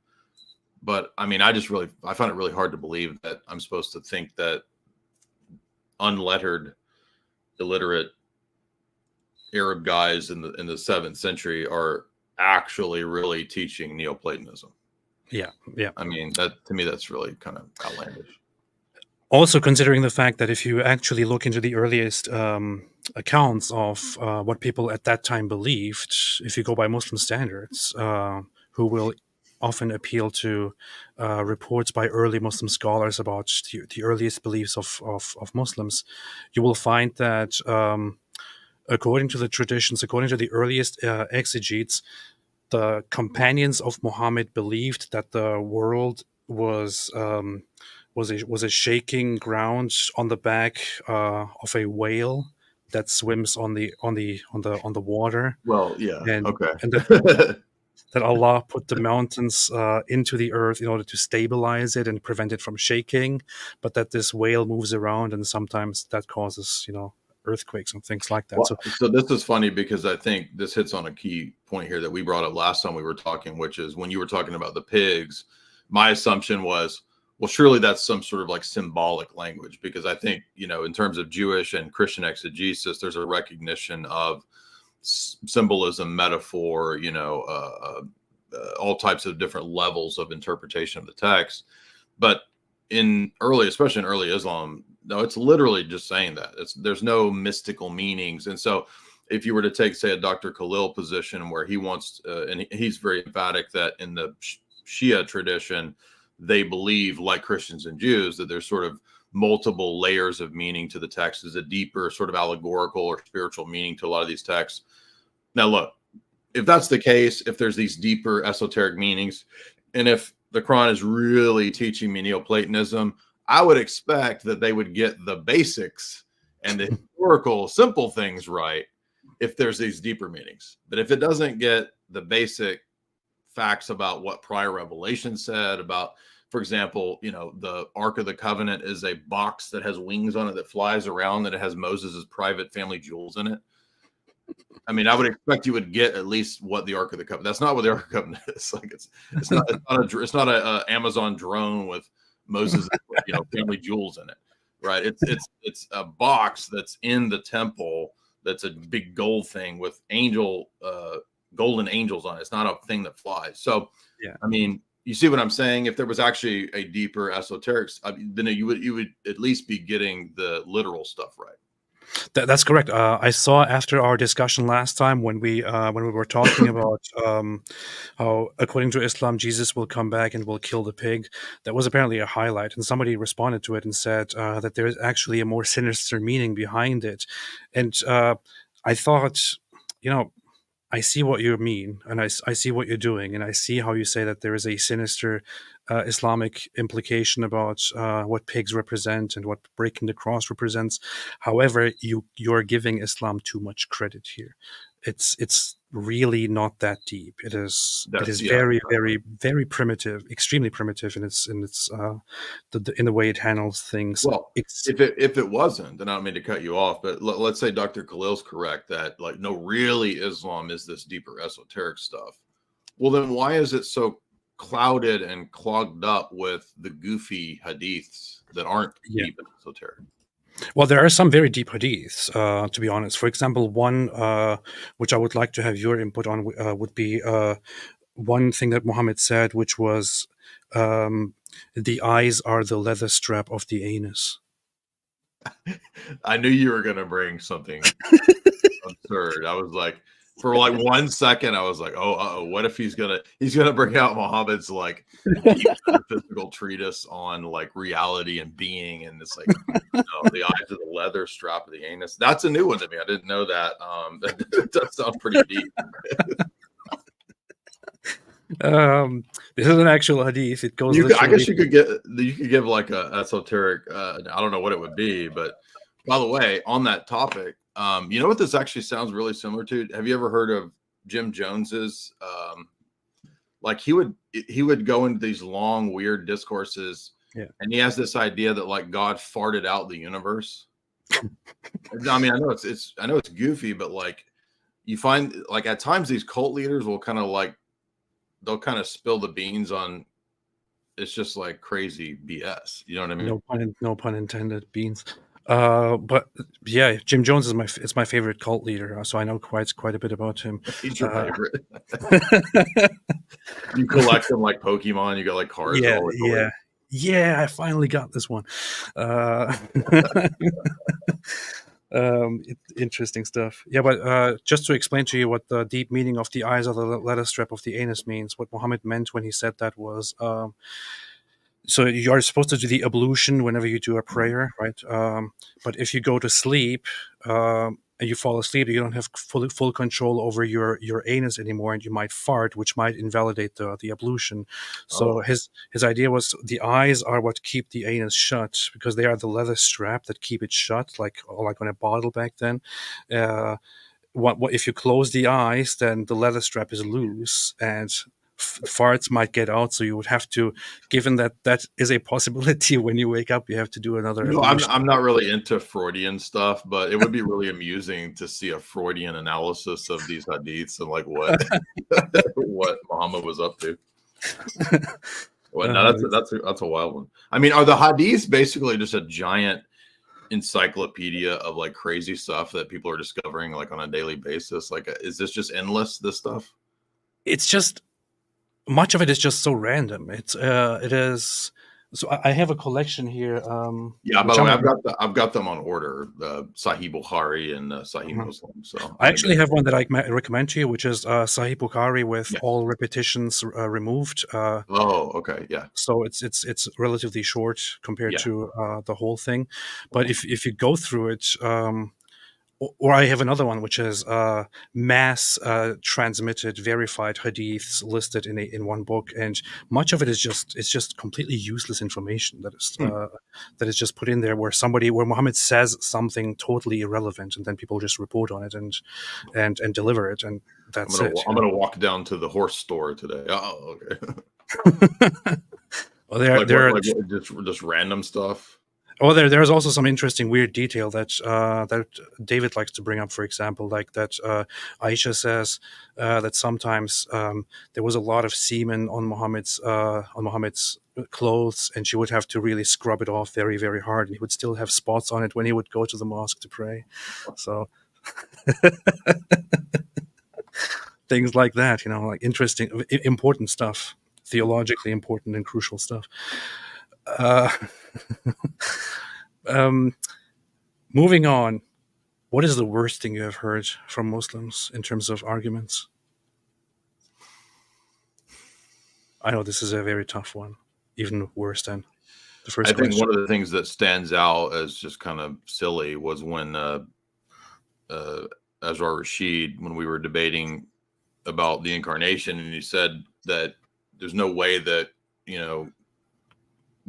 But I mean, I find it really hard to believe that I'm supposed to think that unlettered, illiterate Arab guys in the 7th century are actually really teaching Neoplatonism. Yeah. I mean, that to me, that's really kind of outlandish. Also, considering the fact that if you actually look into the earliest accounts of what people at that time believed, if you go by Muslim standards, who will often appeal to reports by early Muslim scholars about the earliest beliefs of Muslims, you will find that according to the traditions, according to the earliest exegetes, the companions of Muhammad believed that the world was a shaking ground on the back of a whale that swims on the water. Well, yeah, and, okay. And that Allah put the mountains into the earth in order to stabilize it and prevent it from shaking, but that this whale moves around and sometimes that causes earthquakes and things like that. Well, so this is funny because I think this hits on a key point here that we brought up last time we were talking, which is when you were talking about the pigs, my assumption was, well, surely that's some sort of like symbolic language, because I think, in terms of Jewish and Christian exegesis, there's a recognition of symbolism, metaphor, all types of different levels of interpretation of the text. But especially in early Islam, no, it's literally just saying that there's no mystical meanings. And so if you were to take, say, a Dr. Khalil position where he wants, and he's very emphatic that in the Shia tradition, they believe, like Christians and Jews, that there's sort of multiple layers of meaning to the text. There's a deeper sort of allegorical or spiritual meaning to a lot of these texts. Now, look, if that's the case, if there's these deeper esoteric meanings, and if the Quran is really teaching me Neoplatonism, I would expect that they would get the basics and the historical simple things right if there's these deeper meanings. But if it doesn't get the basic facts about what prior revelation said about, for example, the Ark of the Covenant is a box that has wings on it that flies around, that it has Moses' private family jewels in it. I mean, I would expect you would get at least what the Ark of the Covenant. That's not what the Ark of the Covenant is. Like it's not a Amazon drone with Moses' family jewels in it, right? It's a box that's in the temple. That's a big gold thing with golden angels on it. It's not a thing that flies. So, yeah, I mean, you see what I'm saying? If there was actually a deeper esoteric, then you would at least be getting the literal stuff right. That's correct. I saw after our discussion last time when we were talking about how, according to Islam, Jesus will come back and will kill the pig. That was apparently a highlight, and somebody responded to it and said that there is actually a more sinister meaning behind it. And I thought, I see what you mean, and I see what you're doing, and I see how you say that there is a sinister Islamic implication about what pigs represent and what breaking the cross represents. However, you're giving Islam too much credit here. It's really not that deep. It is very, very, very primitive, extremely primitive in its in the way it handles things. Well, if it wasn't, and I don't mean to cut you off, but let's say Dr. Khalil's correct that really Islam is this deeper esoteric stuff. Well, then why is it so clouded and clogged up with the goofy hadiths that aren't deep and esoteric? Well, there are some very deep hadiths, to be honest. For example, one which I would like to have your input on would be one thing that Muhammad said, which was, the eyes are the leather strap of the anus. I knew you were going to bring something absurd. I was like, for 1 second, I was like, oh, what if he's gonna bring out Muhammad's physical treatise on reality and being, and it's the eyes of the leather strap of the anus. That's a new one to me. I didn't know that. That does sound pretty deep. This is an actual hadith. It goes. I guess you could give a esoteric. I don't know what it would be, but by the way, on that topic. You know what this actually sounds really similar to? Have you ever heard of Jim Jones's? He would go into these long, weird discourses, and he has this idea that God farted out the universe. I mean, I know it's goofy, but you find at times these cult leaders will kind of they'll kind of spill the beans on. It's just crazy BS. You know what I mean? No pun intended. Beans. But yeah, Jim Jones is my favorite cult leader, so I know quite a bit about him. He's your favorite. You collect them like Pokemon. You got cards. Yeah. I finally got this one. Interesting stuff. Yeah, but just to explain to you what the deep meaning of the eyes of the leather strap of the anus means, what Muhammad meant when he said that was. So you are supposed to do the ablution whenever you do a prayer, right? But if you go to sleep and you fall asleep, you don't have full control over your anus anymore, and you might fart, which might invalidate the ablution. So his idea was the eyes are what keep the anus shut, because they are the leather strap that keep it shut, like on a bottle back then. What if you close the eyes, then the leather strap is loose and farts might get out, so you would have to, given that is a possibility when you wake up, you have to do another. I'm not really into Freudian stuff, but it would be really amusing to see a Freudian analysis of these hadiths and what Muhammad was up to. Well, no, that's a wild one. I mean, are the hadiths basically just a giant encyclopedia of like crazy stuff that people are discovering like on a daily basis? Like, is this just endless, this stuff? It's just, much of it is just so random. It is. So I have a collection here, Yeah, by which the I'm way, gonna. I've got them on order, Sahih Bukhari and Sahih Mhm. Muslim. So I I need to. actually have one that I recommend to you, which is Sahih Bukhari with Yeah. all repetitions removed. Oh, okay. Yeah. So it's relatively short compared Yeah. to the whole thing. But if you go through it, or I have another one which is mass transmitted verified hadiths listed in one book, and much of it is just completely useless information Hmm. that is just put in there where Muhammad says something totally irrelevant, and then people just report on it and deliver it, and that's it. I'm gonna walk down to the horse store today. Oh, okay. Well, there Like there what? are Like just random stuff. Oh, there's also some interesting weird detail that David likes to bring up. For example, like that Aisha says that sometimes there was a lot of semen on Muhammad's clothes, and she would have to really scrub it off very very hard, and he would still have spots on it when he would go to the mosque to pray. So things like that, like interesting, important stuff, theologically important and crucial stuff. Uh, um, moving on. What is the worst thing you have heard from Muslims in terms of arguments? I know this is a very tough one, even worse than the I first think question. one of the things that stands out as just kind of silly was when uh, Azrar Rashid, when we were debating about the incarnation, and he said that there's no way that you know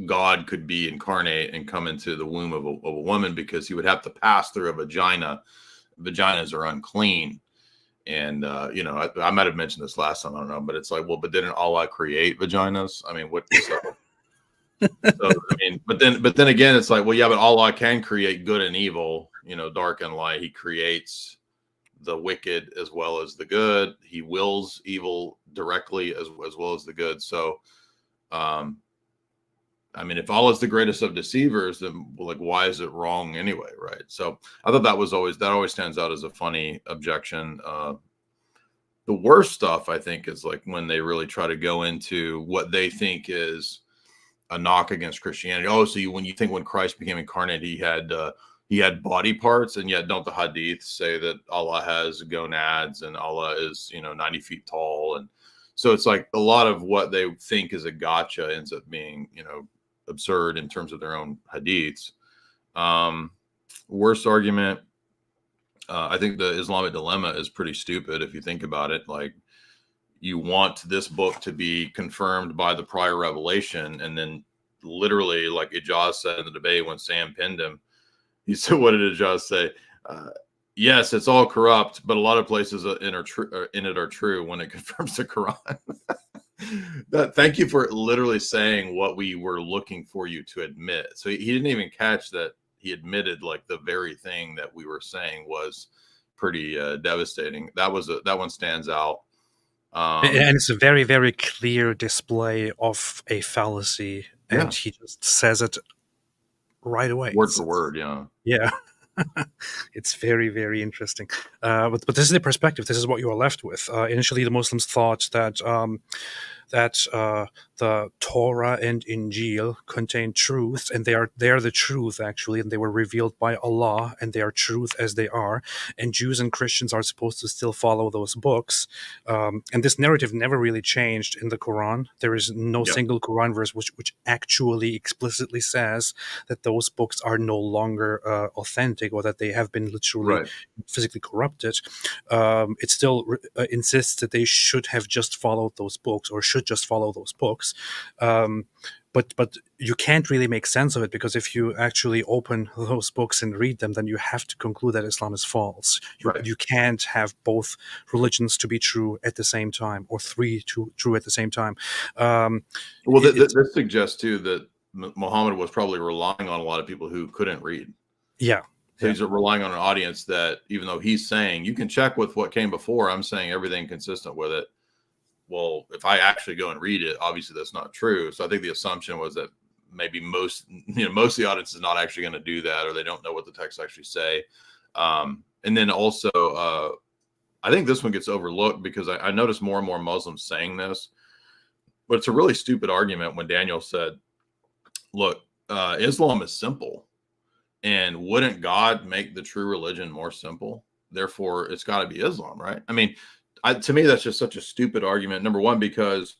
God could be incarnate and come into the womb of a woman because he would have to pass through a vagina. Vaginas are unclean. And I might have mentioned this last time, I don't know, but it's like, well, but didn't Allah create vaginas? I mean, what? So I mean, but then again, it's like, well, yeah, but Allah can create good and evil, dark and light. He creates the wicked as well as the good. He wills evil directly as well as the good. So, um, I mean, if Allah is the greatest of deceivers, then like, why is it wrong anyway, right? So I thought that always stands out as a funny objection. The worst stuff, I think, is like when they really try to go into what they think is a knock against Christianity. Oh, so when you think when Christ became incarnate, he had body parts, and yet don't the hadiths say that Allah has gonads and Allah is 90 feet tall, and so it's like a lot of what they think is a gotcha ends up being absurd in terms of their own hadiths. Um, Worst argument, I think the Islamic dilemma is pretty stupid if you think about it. Like, you want this book to be confirmed by the prior revelation, and then literally, like Ijaz said in the debate when Sam pinned him, he said, "What did Ijaz say? Uh, yes, it's all corrupt, but a lot of places in it are true when it confirms the Quran." Thank you for literally saying what we were looking for you to admit. So he didn't even catch that he admitted like the very thing that we were saying was pretty devastating. That one stands out. And it's a very, very clear display of a fallacy, and Yeah, he just says it right away. word for word. Yeah, Yeah, it's very, very interesting. But this is the perspective. This is what you are left with. Initially, the Muslims thought that the Torah and Injil contain truth, and they are the truth actually, and they were revealed by Allah, and they are truth as they are. And Jews and Christians are supposed to still follow those books. And this narrative never really changed in the Quran. There is no yeah, single Quran verse which actually explicitly says that those books are no longer authentic, or that they have been literally right. physically corrupted. It still insists that they should have just followed those books, or should just follow those books. But you can't really make sense of it, because if you actually open those books and read them, then you have to conclude that Islam is false. Right. You can't have both religions to be true at the same time, or three true at the same time. Well, It's this suggests too that Muhammad was probably relying on a lot of people who couldn't read. yeah. So Yeah. he's relying on an audience that, even though he's saying you can check with what came before, I'm saying everything consistent with it. Well, if I actually go and read it, obviously that's not true. So I think the assumption was that maybe most of the audience is not actually going to do that, or they don't know what the texts actually say. And then also, I think this one gets overlooked because I notice more and more Muslims saying this, but it's a really stupid argument when Daniel said, look, Islam is simple, and wouldn't God make the true religion more simple? Therefore, it's got to be Islam, right? I mean, to me, that's just such a stupid argument. Number one, because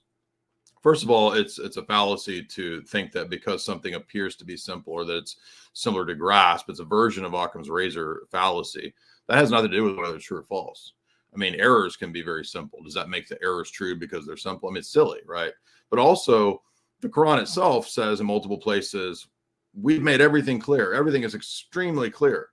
first of all, it's a fallacy to think that because something appears to be simple or that it's similar to grasp, it's a version of Occam's razor fallacy. That has nothing to do with whether it's true or false. I mean, errors can be very simple. Does that make the errors true because they're simple? I mean, it's silly, right? But also, the Quran itself says in multiple places, we've made everything clear. Everything is extremely clear,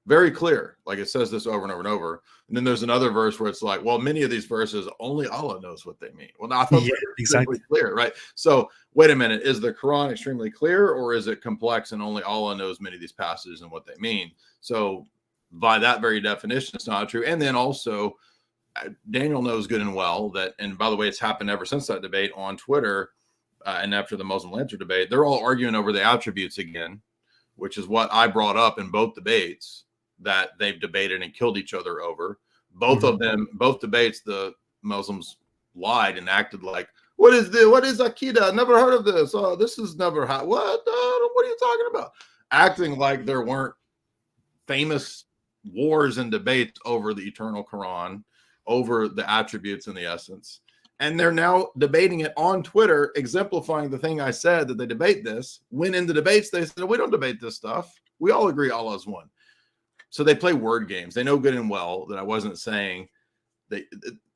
very clear. Like it says this over and over and over. And then there's another verse where it's like, well, many of these verses, only Allah knows what they mean. Well, now I thought Yeah, exactly. clear, right? So wait a minute, is the Quran extremely clear, or is it complex and only Allah knows many of these passages and what they mean? So by that very definition, it's not true. And then also, Daniel knows good and well that, and by the way, it's happened ever since that debate on Twitter, and after the Muslim Lantern debate, they're all arguing over the attributes again, which is what I brought up in both debates that they've debated and killed each other over. Both of them, both debates, the Muslims lied and acted like, what is Akida? Never heard of this. Oh, this is never what? What are you talking about? Acting like there weren't famous wars and debates over the eternal Quran, over the attributes and the essence. And they're now debating it on Twitter, exemplifying the thing I said, that they debate this. When in the debates, they said, we don't debate this stuff. We all agree Allah is one. So they play word games. They know good and well that I wasn't saying that,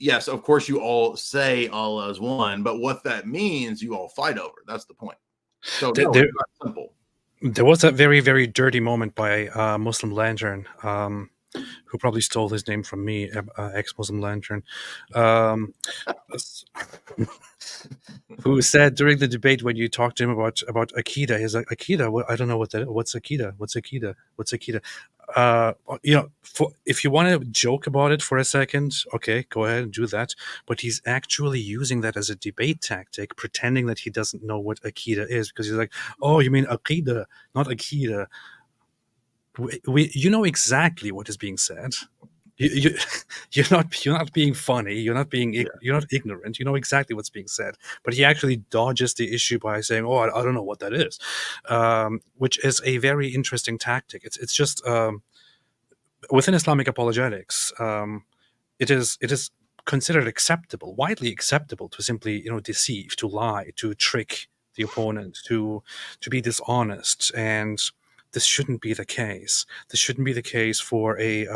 yes, of course, you all say Allah is one, but what that means, you all fight over. That's the point. So no, it's not simple. There was a very, very dirty moment by Muslim Lantern, who probably stole his name from me, ex-Muslim Lantern, who said during the debate when you talked to him about Akida, he's like, Akida, I don't know what that is. What's Akida? What's Akida? What's Akida? If you want to joke about it for a second, okay, go ahead and do that. But he's actually using that as a debate tactic, pretending that he doesn't know what Akida is, because he's like, oh, you mean Akida, not Akida. You know exactly what is being said. You're not being funny. You're not ignorant. You know exactly what's being said. But he actually dodges the issue by saying, "Oh, I don't know what that is," which is a very interesting tactic. It's just within Islamic apologetics, it is considered acceptable, widely acceptable, to simply deceive, to lie, to trick the opponent, to be dishonest. And this shouldn't be the case. This shouldn't be the case for a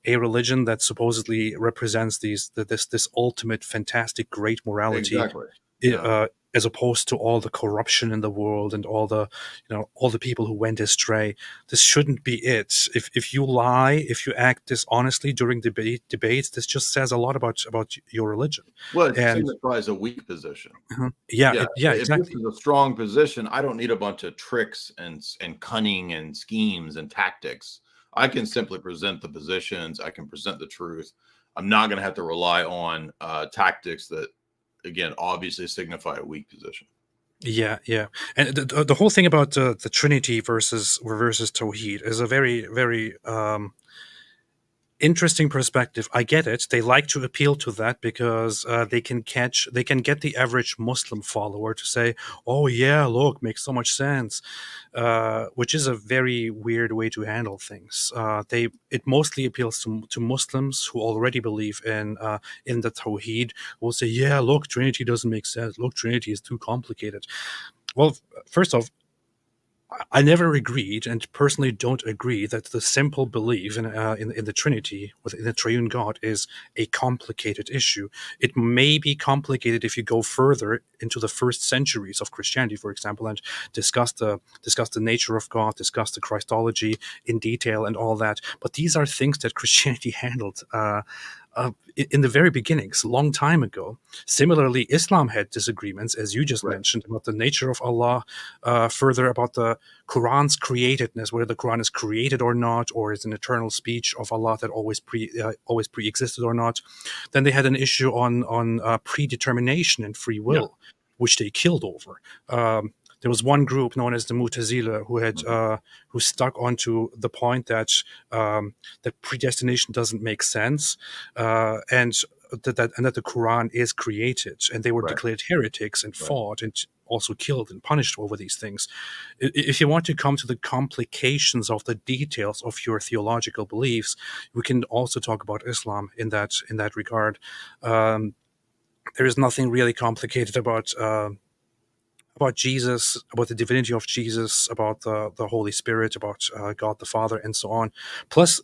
religion that supposedly represents this ultimate, fantastic, great morality, Exactly. Yeah. As opposed to all the corruption in the world and all the people who went astray. This shouldn't be it. If you lie, if you act dishonestly during debates, this just says a lot about your religion. Well, it signifies a weak position. Yeah, If exactly. this is a strong position, I don't need a bunch of tricks and cunning and schemes and tactics. I can simply present the positions. I can present the truth. I'm not going to have to rely on tactics that, again, obviously signify a weak position. Yeah. And the whole thing about the Trinity versus Tawheed is a very, very interesting perspective. I get it. They like to appeal to that because they can get the average Muslim follower to say, "Oh yeah, look, makes so much sense," which is a very weird way to handle things. It mostly appeals to Muslims who already believe in the Tawheed. Will say, "Yeah, look, Trinity doesn't make sense. Look, Trinity is too complicated." Well, first off, I never agreed, and personally don't agree, that the simple belief in the Trinity, within the Triune God, is a complicated issue. It may be complicated if you go further into the first centuries of Christianity, for example, and discuss the nature of God, discuss the Christology in detail, and all that. But these are things that Christianity handled in the very beginnings, a long time ago. Similarly, Islam had disagreements, as you just mentioned, about the nature of Allah, further about the Quran's createdness, whether the Quran is created or not, or is an eternal speech of Allah that always pre-existed or not. Then they had an issue on predetermination and free will, which they killed over. there was one group known as the Mutazila who had Mhm. who stuck onto the point that predestination doesn't make sense, and that the Quran is created, and they were Right. declared heretics and Right. fought and also killed and punished over these things. If you want to come to the complications of the details of your theological beliefs, we can also talk about Islam in that regard. Um, there is nothing really complicated about Jesus, about the divinity of Jesus, about the Holy Spirit, about God the Father, and so on. Plus,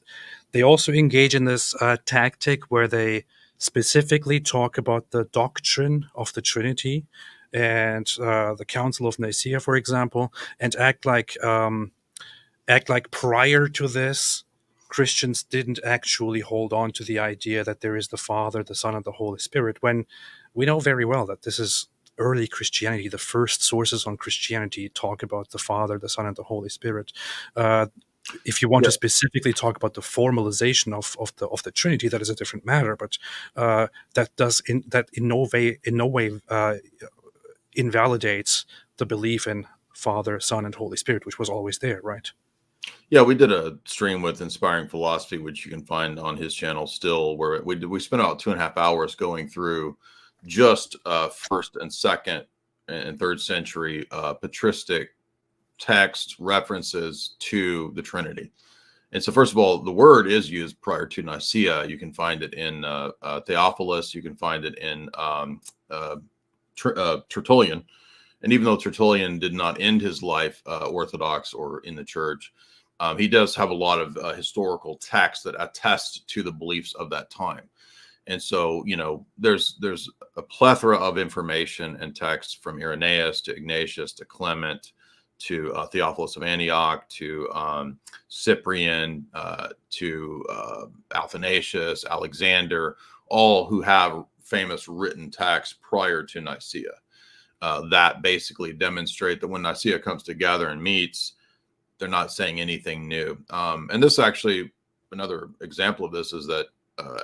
they also engage in this tactic where they specifically talk about the doctrine of the Trinity and the Council of Nicaea, for example, and act like prior to this, Christians didn't actually hold on to the idea that there is the Father, the Son, and the Holy Spirit, when we know very well that this is early Christianity. The first sources on Christianity talk about the Father, the Son, and the Holy Spirit. Uh, if you want Yeah. to specifically talk about the formalization of the Trinity, that is a different matter. But that in no way invalidates the belief in Father, Son, and Holy Spirit, which was always there, right? Yeah, we did a stream with Inspiring Philosophy, which you can find on his channel still, where we spent about 2.5 hours going through just first and second and third century patristic text references to the Trinity. And so, first of all, the word is used prior to Nicaea. You can find it in Theophilus. You can find it in Tertullian. And even though Tertullian did not end his life Orthodox or in the church, he does have a lot of historical texts that attest to the beliefs of that time. And so, there's a plethora of information and texts from Irenaeus to Ignatius to Clement to Theophilus of Antioch to Cyprian to Athanasius, Alexander, all who have famous written texts prior to Nicaea that basically demonstrate that when Nicaea comes together and meets, they're not saying anything new. And this actually, another example of this is that,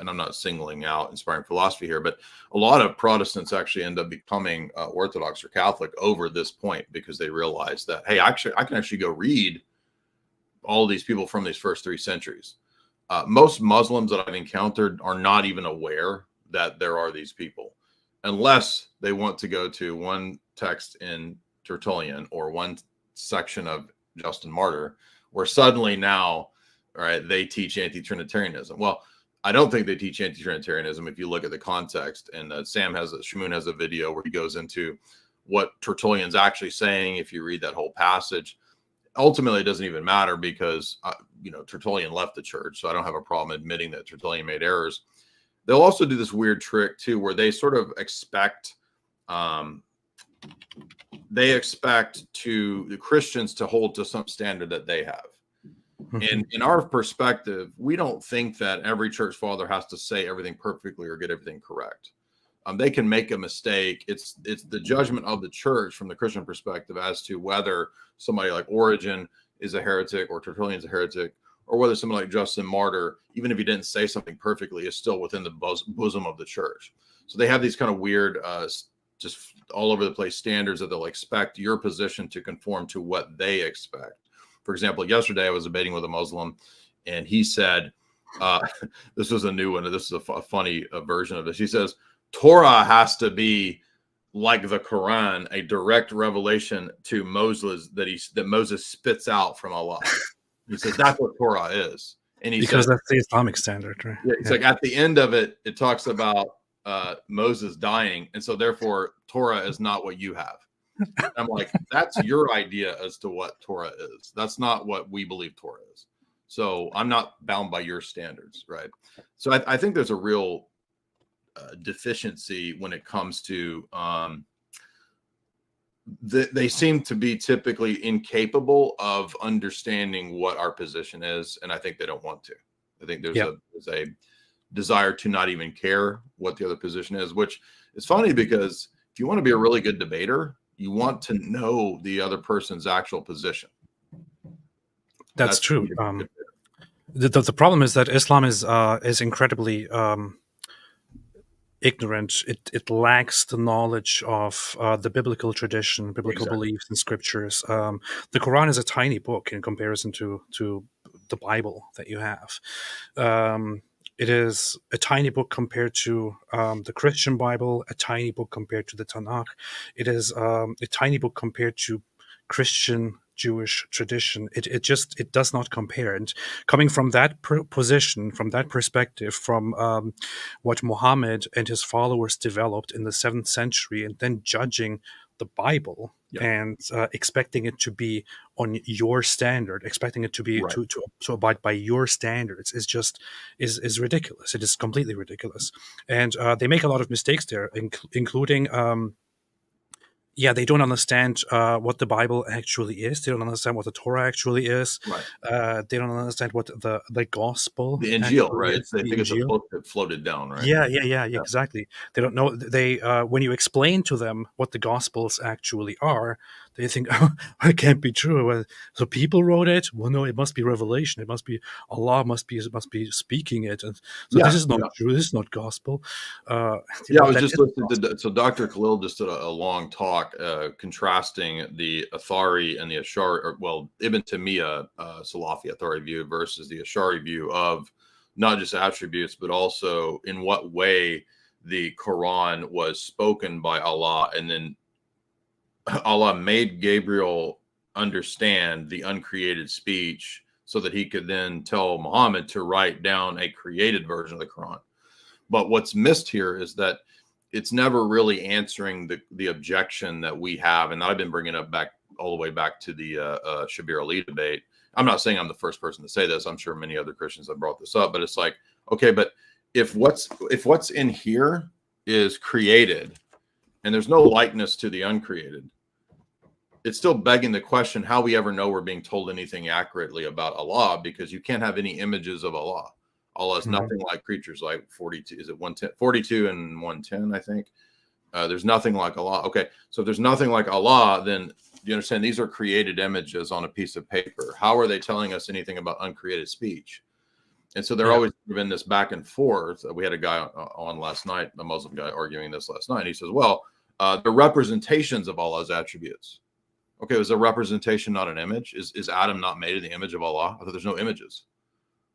and I'm not singling out Inspiring Philosophy here, but a lot of Protestants actually end up becoming Orthodox or Catholic over this point because they realize that, hey, actually, I can actually go read all these people from these first 3 centuries. Most Muslims that I've encountered are not even aware that there are these people, unless they want to go to one text in Tertullian or one section of Justin Martyr, where suddenly now, right, they teach anti-Trinitarianism. Well, I don't think they teach anti-Trinitarianism if you look at the context. And Shimon has a video where he goes into what Tertullian's actually saying. If you read that whole passage, ultimately it doesn't even matter because Tertullian left the church, so I don't have a problem admitting that Tertullian made errors. They'll also do this weird trick too, where they sort of expect the Christians to hold to some standard that they have. And in our perspective, we don't think that every church father has to say everything perfectly or get everything correct. They can make a mistake. It's the judgment of the church from the Christian perspective as to whether somebody like Origen is a heretic or Tertullian's a heretic, or whether somebody like Justin Martyr, even if he didn't say something perfectly, is still within the bosom of the church. So they have these kind of weird, just all over the place standards that they'll expect your position to conform to what they expect. For example, yesterday I was debating with a Muslim, and he said, this was a new one. This is a funny version of this. He says, Torah has to be like the Quran, a direct revelation to Moses that Moses spits out from Allah. He says that's what Torah is, and he Because says, that's the Islamic standard, right? yeah, it's like at the end of it, it talks about Moses dying, and so therefore Torah is not what you have. I'm like, that's your idea as to what Torah is. That's not what we believe Torah is. So I'm not bound by your standards, right? So I think there's a real deficiency when it comes to they seem to be typically incapable of understanding what our position is, and I think they don't want to. I think there's a desire to not even care what the other position is, which is funny because if you want to be a really good debater, you want to know the other person's actual position. That's true. The problem is that Islam is incredibly ignorant. It lacks the knowledge of the biblical tradition, biblical Exactly. beliefs and scriptures. The Quran is a tiny book in comparison to the Bible that you have. Um, it is a tiny book compared to the Christian Bible, a tiny book compared to the Tanakh. It is a tiny book compared to Christian Jewish tradition. It does not compare. And coming from that position, from that perspective, from what Muhammad and his followers developed in the 7th century, and then judging the Bible and expecting it to be on your standard, expecting it to be Right. to abide by your standards is ridiculous. It is completely ridiculous, and they make a lot of mistakes there, including. They don't understand what the Bible actually is. They don't understand what the Torah actually is. Right. They don't understand what the gospel The Injil, actually right? is. They The think it's a Injil. book that floated down, right? Yeah, exactly. They don't know. They when you explain to them what the Gospels actually are, they think, "Oh, it can't be true." Well, so people wrote it. Well, no, it must be revelation. It must be Allah. Must be speaking it. And so this Yeah. is not true. This is not gospel. Yeah, I But was that just is listening gospel. to so Dr. Khalil just did a long talk contrasting the Athari and the Ashari, or well, Ibn Taymiyyah Salafi Athari view versus the Ashari view of not just attributes, but also in what way the Quran was spoken by Allah, and then Allah made Gabriel understand the uncreated speech so that he could then tell Muhammad to write down a created version of the Quran. But what's missed here is that it's never really answering the objection that we have, and I've been bringing up back all the way back to the Shabir Ali debate. I'm not saying I'm the first person to say this. I'm sure many other Christians have brought this up, but it's like, okay, but if what's in here is created, and there's no likeness to the uncreated, it's still begging the question how we ever know we're being told anything accurately about Allah, because you can't have any images of Allah. Allah is nothing like creatures like 42. Is it 110? 42 and 110, I think. There's nothing like Allah. Okay, so if there's nothing like Allah, then you understand these are created images on a piece of paper. How are they telling us anything about uncreated speech? And so they're always been this back and forth. We had a guy on last night, a Muslim guy, arguing this last night. And he says, well, the representations of Allah's attributes. Okay, is a representation not an image? Is Adam not made in the image of Allah? I thought there's no images.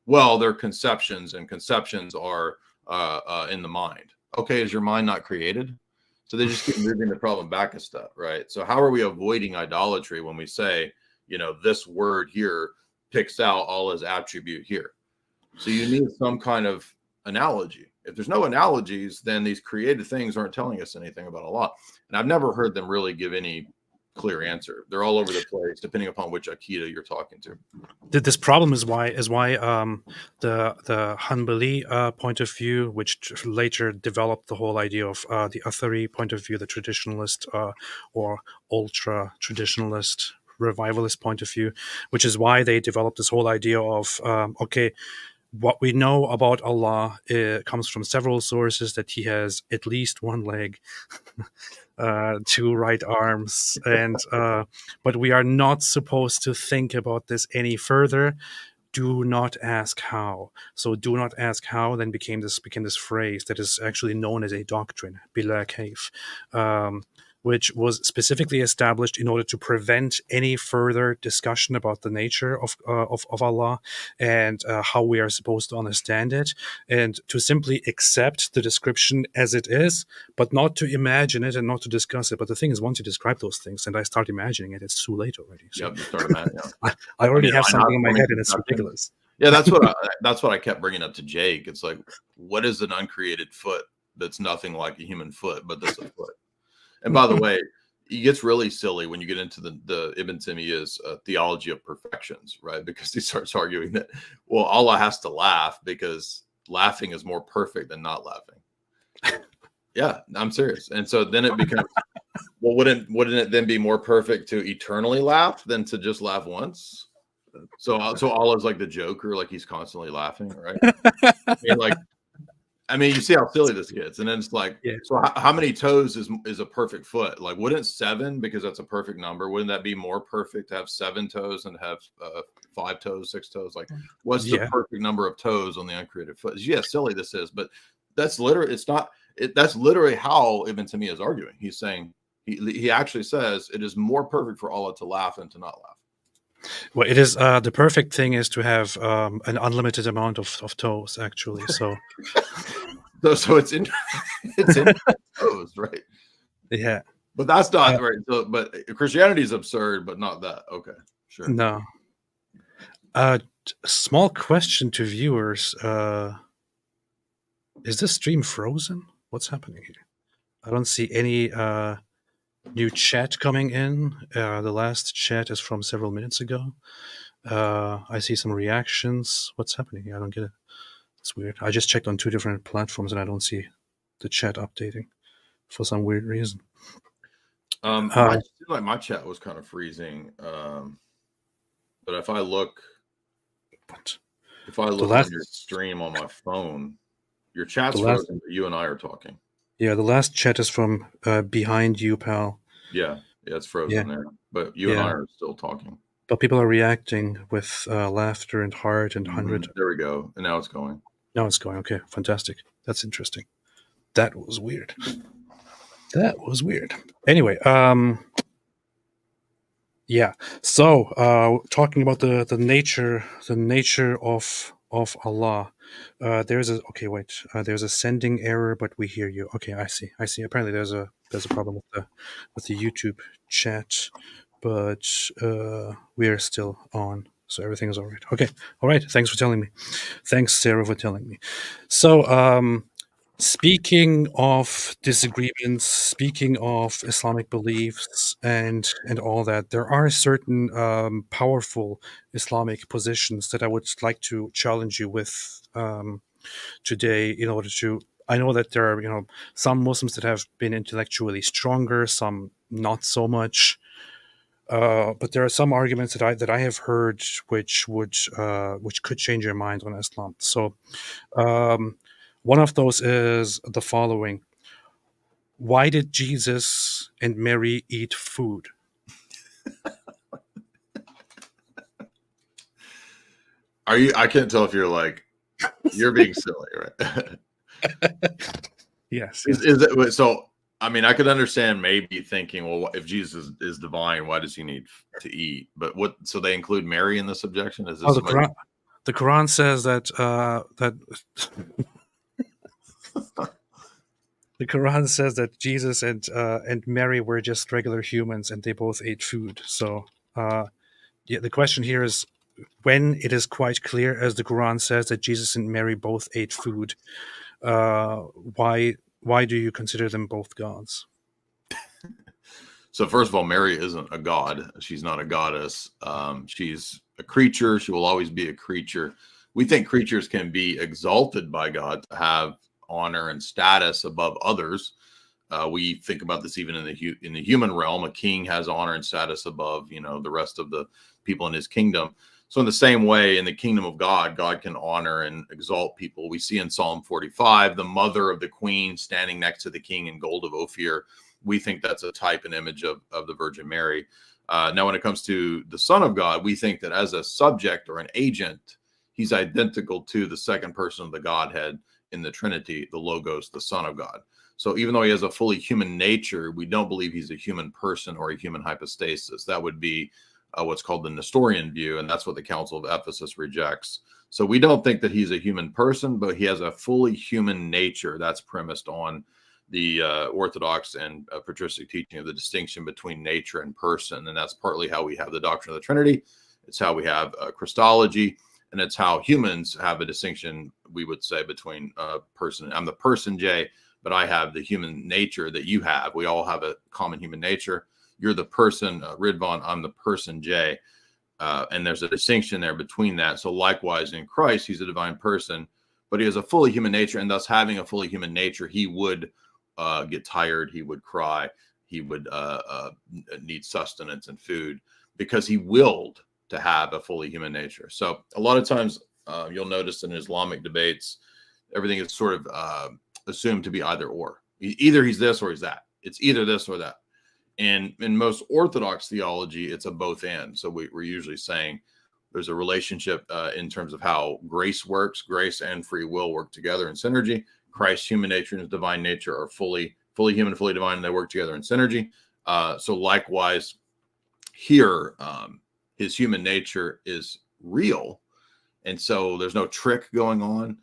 Well, they're conceptions, and conceptions are in the mind. Okay, is your mind not created? So they just keep moving the problem back a step, right? So how are we avoiding idolatry when we say, this word here picks out Allah's attribute here? So you need some kind of analogy. If there's no analogies, then these created things aren't telling us anything about Allah. And I've never heard them really give any clear answer. They're all over the place, depending upon which Akida you're talking to. This problem is why the Hanbali point of view, which later developed the whole idea of the Athari point of view, the traditionalist or ultra traditionalist revivalist point of view, which is why they developed this whole idea of what we know about Allah comes from several sources: that he has at least one leg, 2 right arms, and but we are not supposed to think about this any further. Do not ask how. So do not ask how then became this phrase that is actually known as a doctrine, bila kayf, which was specifically established in order to prevent any further discussion about the nature of Allah and how we are supposed to understand it, and to simply accept the description as it is, but not to imagine it and not to discuss it. But the thing is, once you describe those things and I start imagining it, it's too late already. So Yep, you start imagining. I already have something in my head and it's ridiculous. Yeah, that's what I kept bringing up to Jake. It's like, what is an uncreated foot that's nothing like a human foot, but that's a foot? And by the way, he gets really silly when you get into the Ibn Taymiyyah's theology of perfections, right? Because he starts arguing that, well, Allah has to laugh because laughing is more perfect than not laughing. Yeah, I'm serious. And so then it becomes, well, wouldn't it then be more perfect to eternally laugh than to just laugh once? So Allah's like the Joker, like he's constantly laughing, right? You see how silly this gets, and then it's like, so how many toes is a perfect foot? Like, wouldn't 7, because that's a perfect number, wouldn't that be more perfect to have 7 toes and have 5 toes, 6 toes? Like, what's the perfect number of toes on the uncreated foot? Yeah, silly this is, but that's literally, it's not. That's literally how Ibn Taymiyyah is arguing. He's saying, he actually says it is more perfect for Allah to laugh than to not laugh. Well, it is the perfect thing is to have an unlimited amount of toes, actually. So So it's in toes, right? yeah. But that's not right. So, but Christianity is absurd, but not that. Okay, sure. No. Small question to viewers: is this stream frozen? What's happening here? I don't see any new chat coming in. The last chat is from several minutes ago. I see some reactions. What's happening here? I don't get it. It's weird. I just checked on 2 different platforms and I don't see the chat updating for some weird reason. I just feel like my chat was kind of freezing. But if I look on your stream on my phone, your chat's frozen, but you and I are talking. Yeah, the last chat is from behind you, pal. Yeah, it's frozen there. But you and I are still talking. But people are reacting with laughter and heart and 100. There we go. And now it's going. Now it's going. Okay, fantastic. That's interesting. That was weird. That was weird. Anyway, yeah. So, talking about the nature of Allah. There's a sending error, but we hear you. Okay, I see. Apparently, there's a problem with the YouTube chat, but we are still on, so everything is all right. Okay, all right. Thanks for telling me. Thanks, Sarah, for telling me. So, speaking of disagreements, speaking of Islamic beliefs and all that, there are certain powerful Islamic positions that I would like to challenge you with today. In order to, I know that there are some Muslims that have been intellectually stronger, some not so much. But there are some arguments that I have heard which could change your mind on Islam. So. One of those is the following. Why did Jesus and Mary eat food? I can't tell if you're being silly, right? Yes. Is it so? I mean, I could understand maybe thinking, well, if Jesus is divine, why does he need to eat? But so they include Mary in this objection? Is this the Quran says that the Quran says that Jesus and Mary were just regular humans and they both ate food. So, the question here is, when it is quite clear, as the Quran says, that Jesus and Mary both ate food, why do you consider them both gods? So first of all, Mary isn't a god. She's not a goddess. She's a creature. She will always be a creature. We think creatures can be exalted by God to have honor and status above others. We think about this even in the human realm. A king has honor and status above, the rest of the people in his kingdom. So in the same way, in the kingdom of God, God can honor and exalt people. We see in Psalm 45, the mother of the queen standing next to the king in gold of Ophir. We think that's a type and image of the Virgin Mary. Now, when it comes to the Son of God, we think that as a subject or an agent, he's identical to the second person of the Godhead in the Trinity, the Logos, the Son of God. So even though he has a fully human nature, we don't believe he's a human person or a human hypostasis. That would be what's called the Nestorian view, and that's what the Council of Ephesus rejects. So we don't think that he's a human person, but he has a fully human nature. That's premised on the Orthodox and patristic teaching of the distinction between nature and person. And that's partly how we have the doctrine of the Trinity. It's how we have Christology. And it's how humans have a distinction, we would say, between person. I'm the person, Jay, but I have the human nature that you have. We all have a common human nature. You're the person, Ridvan. I'm the person, Jay. And there's a distinction there between that. So likewise, in Christ, he's a divine person, but he has a fully human nature. And thus, having a fully human nature, he would get tired. He would cry. He would need sustenance and food because he willed to have a fully human nature. So a lot of times you'll notice in Islamic debates, everything is sort of assumed to be either or. Either he's this or he's that. It's either this or that. And in most Orthodox theology, it's a both and. So we're usually saying there's a relationship in terms of how grace works. Grace and free will work together in synergy. Christ's human nature and his divine nature are fully human, fully divine, and they work together in synergy. So likewise, here, his human nature is real, and so there's no trick going on.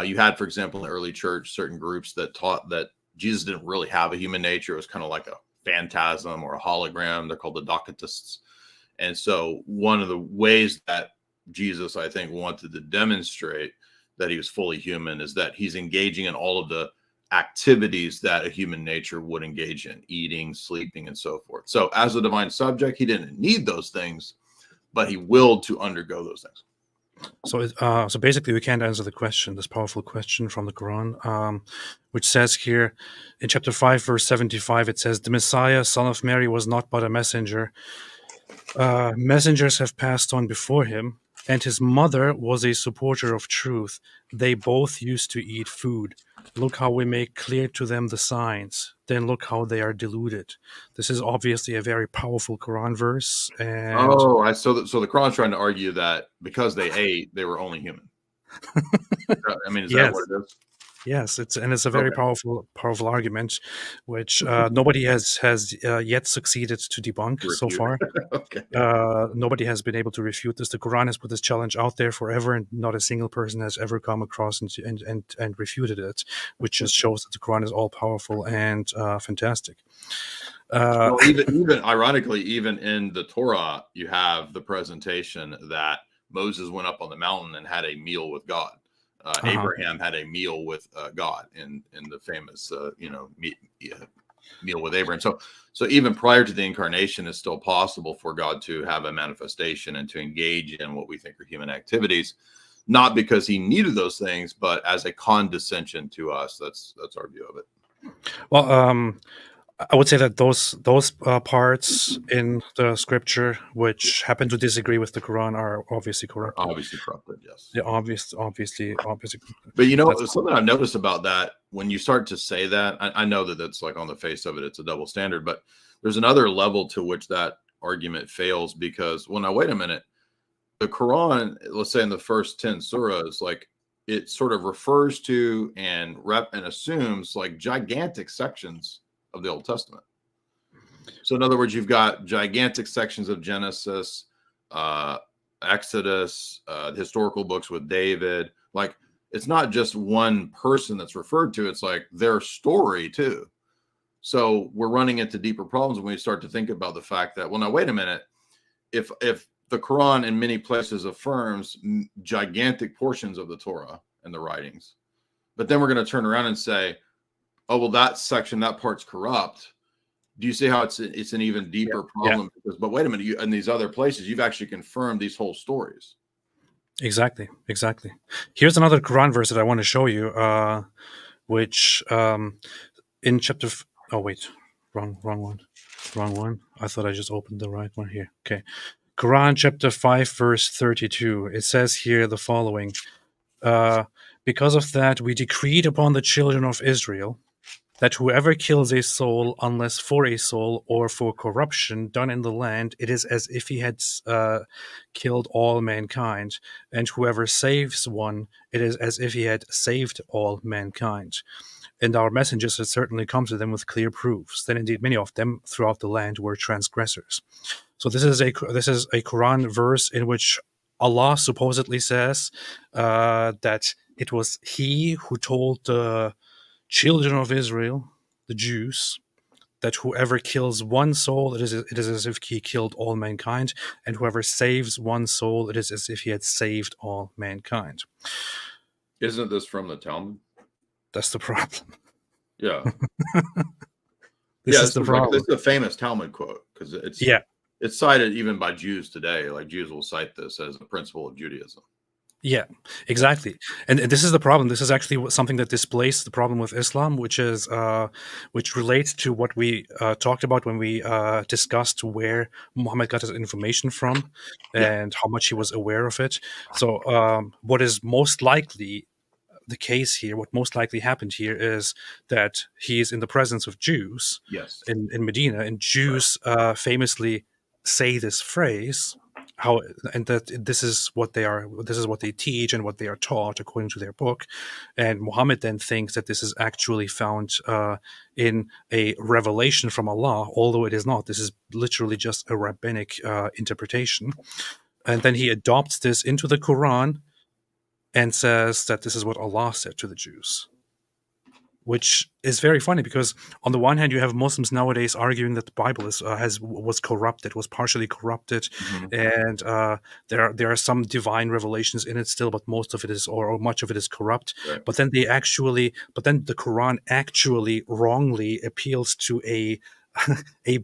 You had, for example, in the early church, certain groups that taught that Jesus didn't really have a human nature. It was kind of like a phantasm or a hologram. They're called the Docetists. And so one of the ways that Jesus, I think, wanted to demonstrate that he was fully human is that he's engaging in all of the activities that a human nature would engage in: eating, sleeping, and so forth. So as a divine subject, he didn't need those things, but he willed to undergo those things. So basically, we can't answer the question, this powerful question from the Quran, which says here in chapter 5, verse 75, it says, "The Messiah, son of Mary, was not but a messenger. Messengers have passed on before him, and his mother was a supporter of truth. They both used to eat food. Look how we make clear to them the signs. Then look how they are deluded." This is obviously a very powerful Quran verse. And So the Quran's trying to argue that because they ate, they were only human. I mean, is that yes, what it is? yes, it's a very Okay. powerful argument, which nobody has yet succeeded to debunk so Refute. far. Okay. Nobody has been able to refute this. The Quran has put this challenge out there forever, and not a single person has ever come across and refuted it, which just shows that the Quran is all powerful and fantastic. Well, even ironically, even in the Torah, you have the presentation that Moses went up on the mountain and had a meal with God. Abraham had a meal with God in the famous meal with Abraham. So even prior to the incarnation, it's still possible for God to have a manifestation and to engage in what we think are human activities, not because he needed those things, but as a condescension to us. That's our view of it. Well, I would say that those parts in the scripture which happen to disagree with the Quran are obviously corrupted. Obviously corrupted, yes. Yeah, obviously. But That's something I've noticed about that, when you start to say that, I know that that's like on the face of it, it's a double standard, but there's another level to which that argument fails, because well, now wait a minute, the Quran, let's say in the first 10 surahs, like it sort of refers to and assumes like gigantic sections of the Old Testament. So in other words, you've got gigantic sections of Genesis, Exodus, historical books with David. Like it's not just one person that's referred to, it's like their story too. So we're running into deeper problems when we start to think about the fact that, well, now wait a minute, if the Quran in many places affirms gigantic portions of the Torah and the writings, but then we're going to turn around and say, oh, well, that section, that part's corrupt. Do you see how it's an even deeper problem? Yeah. Because, but wait a minute, in these other places, you've actually confirmed these whole stories. Exactly. Here's another Quran verse that I want to show you, which in chapter. Oh wait, wrong one. I thought I just opened the right one here. Okay, Quran chapter 5 verse 32. It says here the following: because of that, we decreed upon the children of Israel that whoever kills a soul, unless for a soul or for corruption done in the land, it is as if he had killed all mankind. And whoever saves one, it is as if he had saved all mankind. And our messengers had certainly come to them with clear proofs. Then indeed many of them throughout the land were transgressors. So this is a Quran verse in which Allah supposedly says that it was He who told the children of Israel, the Jews, that whoever kills one soul, it is as if he killed all mankind, and whoever saves one soul, it is as if he had saved all mankind. Isn't this from the Talmud? That's the problem. Yeah. This is the problem. This is a famous Talmud quote, because it's cited even by Jews today. Like Jews will cite this as a principle of Judaism. Yeah, exactly. And this is the problem. This is actually something that displays the problem with Islam, which relates to what we talked about when we discussed where Muhammad got his information from and how much he was aware of it. So what is most likely the case here, what most likely happened here, is that he is in the presence of Jews in Medina, and Jews famously say this phrase, how, and that this is what they teach and what they are taught according to their book. And Muhammad then thinks that this is actually found in a revelation from Allah, although it is not. This is literally just a rabbinic interpretation. And then he adopts this into the Quran and says that this is what Allah said to the Jews, which is very funny because on the one hand you have Muslims nowadays arguing that the Bible was corrupted, was partially corrupted, and there are some divine revelations in it still, but most of it is, or much of it is corrupt. Right. But then the Quran actually wrongly appeals to a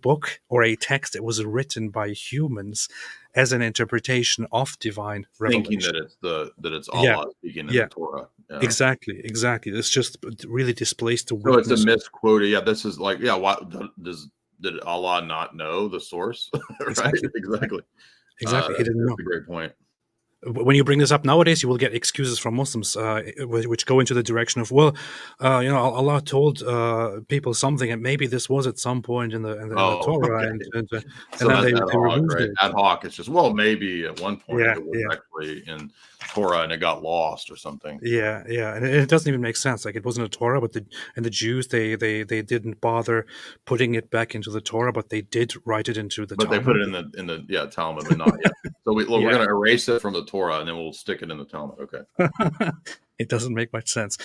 book or a text that was written by humans as an interpretation of divine Thinking revelation. that it's Yeah, Allah speaking in yeah. the Torah. Yeah. Exactly. This just really displays the So it's a weakness. misquoted. Yeah, this is like, yeah. Why did Allah not know the source? Right? Exactly. Exactly. Exactly. He didn't know. That's a great point. When you bring this up nowadays, you will get excuses from Muslims, which go into the direction of, well, Allah told people something, and maybe this was at some point in the Oh, Torah, okay. and So then that's ad they hoc, removed right? it. Ad hoc. It's just, well, maybe at one point Yeah, it was yeah. actually in Torah and it got lost or something. Yeah, yeah, and it doesn't even make sense. Like, it wasn't a Torah, but the Jews, they didn't bother putting it back into the Torah, but they did write it into the But they put Talmud. it in the Talmud, but not yet. So we're Yeah. going to erase it from the Torah and then we'll stick it in the Talmud. Okay. It doesn't make much sense.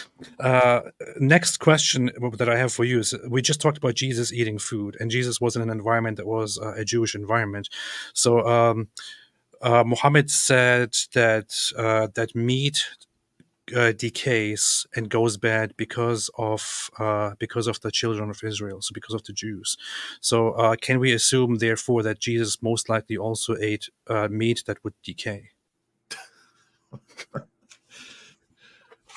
Next question that I have for you is: we just talked about Jesus eating food, and Jesus was in an environment that was a Jewish environment. So Muhammad said that meat decays and goes bad because of the children of Israel, so because of the Jews. So can we assume, therefore, that Jesus most likely also ate meat that would decay?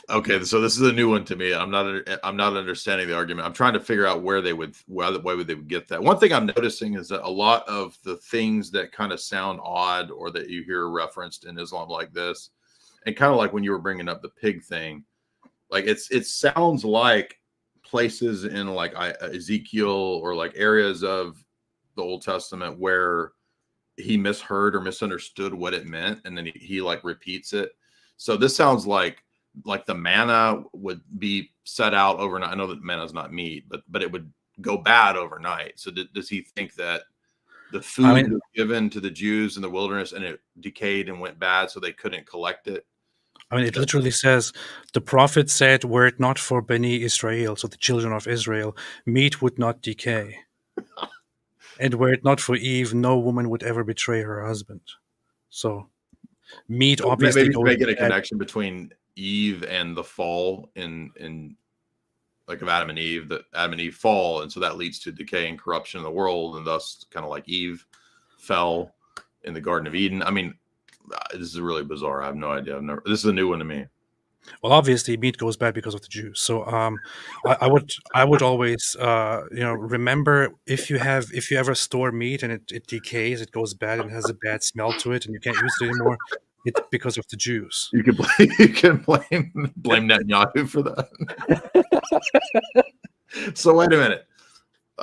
Okay, so this is a new one to me. I'm not understanding the argument. I'm trying to figure out why would they get that. One thing I'm noticing is that a lot of the things that kind of sound odd or that you hear referenced in Islam like this, and kind of like when you were bringing up the pig thing, like it sounds like places in like Ezekiel or like areas of the Old Testament where he misheard or misunderstood what it meant, and then he like repeats it. So this sounds like the manna would be set out overnight. I know that manna is not meat, but it would go bad overnight. So does he think that the food was given to the Jews in the wilderness and it decayed and went bad, so they couldn't collect it? I mean, it literally says, the prophet said, were it not for Bani Israel, so the children of Israel, meat would not decay. And were it not for Eve, no woman would ever betray her husband. So meat So obviously maybe goes making a bad. connection between Eve and the fall in like of Adam and Eve, that Adam and Eve fall, and so that leads to decay and corruption in the world, and thus kind of like Eve fell in the Garden of Eden. I mean, this is really bizarre. I have no idea. This is a new one to me. Well, obviously, meat goes bad because of the Jews. So, I would always, remember, if you ever store meat and it decays, it goes bad and has a bad smell to it, and you can't use it anymore, it's because of the Jews. You can blame Netanyahu for that. So wait a minute.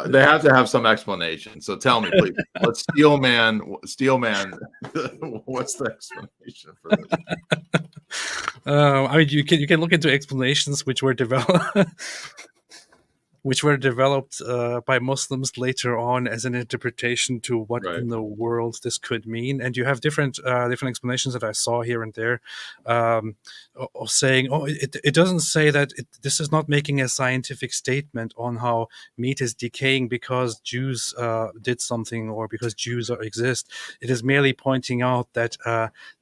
They have to have some explanation. So tell me, please. Let's Steel Man. What's the explanation for this? I mean, you can look into explanations which were developed by Muslims later on as an interpretation to what in the world this could mean, and you have different explanations that I saw here and there, of saying, oh, it doesn't say that this is not making a scientific statement on how meat is decaying because Jews did something or because Jews exist. It is merely pointing out that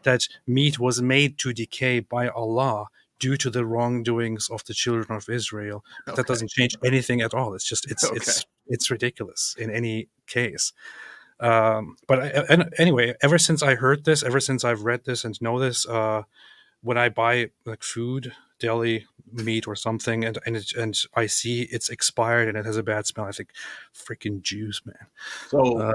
that meat was made to decay by Allah due to the wrongdoings of the children of Israel. But that doesn't change anything at all. It's just it's ridiculous in any case. Anyway, ever since I heard this, ever since I've read this and know this, when I buy like food, deli meat or something, and I see it's expired and it has a bad smell, I think, freaking Jews, man. So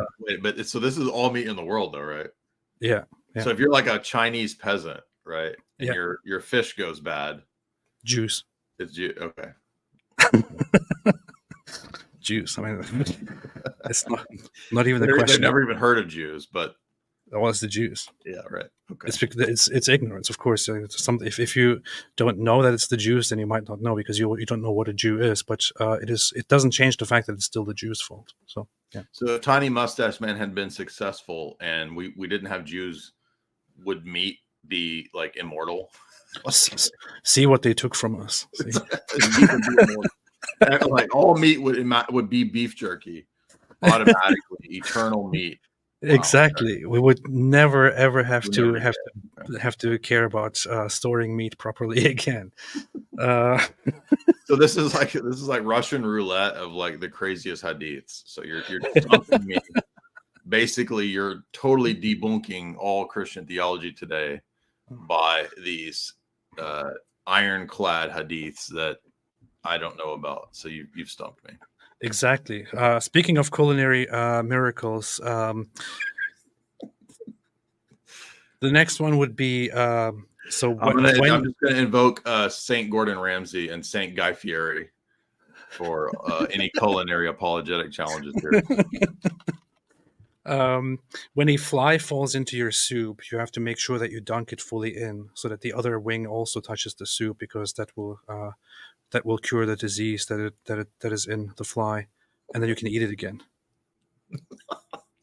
so this is all meat in the world, though, right? Yeah. So if you're like a Chinese peasant, right, and Yeah. your fish goes bad, Jews. It's okay. Jews. I mean, it's not even a question. I've never even heard of Jews, but Well, it's the Jews. Yeah, right. Okay. It's ignorance, of course. If you don't know that it's the Jews, then you might not know because you don't know what a Jew is. But it doesn't change the fact that it's still the Jews' fault. So yeah. So if Tiny Mustache Man had been successful and we didn't have Jews, would meat be like immortal? See what they took from us. Like all meat would be beef jerky, automatically eternal meat. Wow. Exactly. We would never ever have to care about storing meat properly again. So this is like Russian roulette of like the craziest hadiths. So you're stumping me. Basically, you're totally debunking all Christian theology today by these ironclad hadiths that I don't know about. So you've stumped me. Exactly. Speaking of culinary miracles, the next one would be I'm just going to invoke Saint Gordon Ramsay and Saint Guy Fieri for any culinary apologetic challenges here. When a fly falls into your soup, you have to make sure that you dunk it fully in, so that the other wing also touches the soup, because that will cure the disease that is in the fly, and then you can eat it again.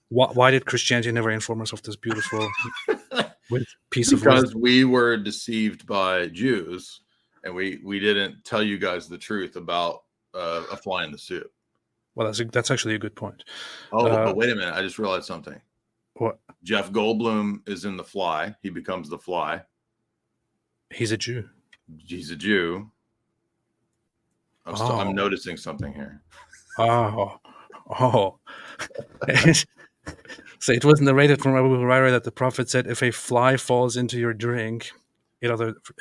Why did Christianity never inform us of this beautiful piece of wisdom? Because we were deceived by Jews, and we didn't tell you guys the truth about a fly in the soup. Well, that's actually a good point. Oh, but wait a minute! I just realized something. What? Jeff Goldblum is in The Fly. He becomes the Fly. He's a Jew. He's a Jew. I'm noticing something here. Oh. So it was narrated from Abu Hurairah that the Prophet said, if a fly falls into your drink, in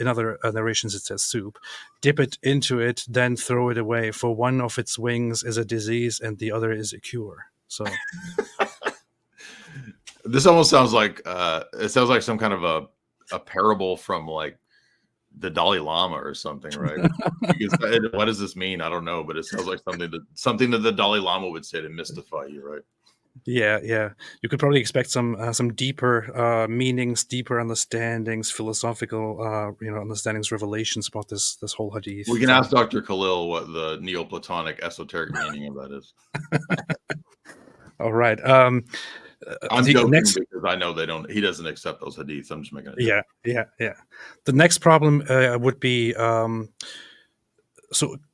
other narrations it says soup, dip it into it, then throw it away, for one of its wings is a disease and the other is a cure. So this almost sounds like some kind of a parable from like the Dalai Lama or something, right? Because what does this mean? I don't know, but it sounds like something that the Dalai Lama would say to mystify you, right? Yeah. You could probably expect some deeper meanings, deeper understandings, philosophical, understandings, revelations about this whole hadith. We can ask Dr. Khalil what the Neoplatonic esoteric meaning of that is. All right. I'm joking because I know he doesn't accept those hadiths. I'm just making it. Yeah. The next problem would be so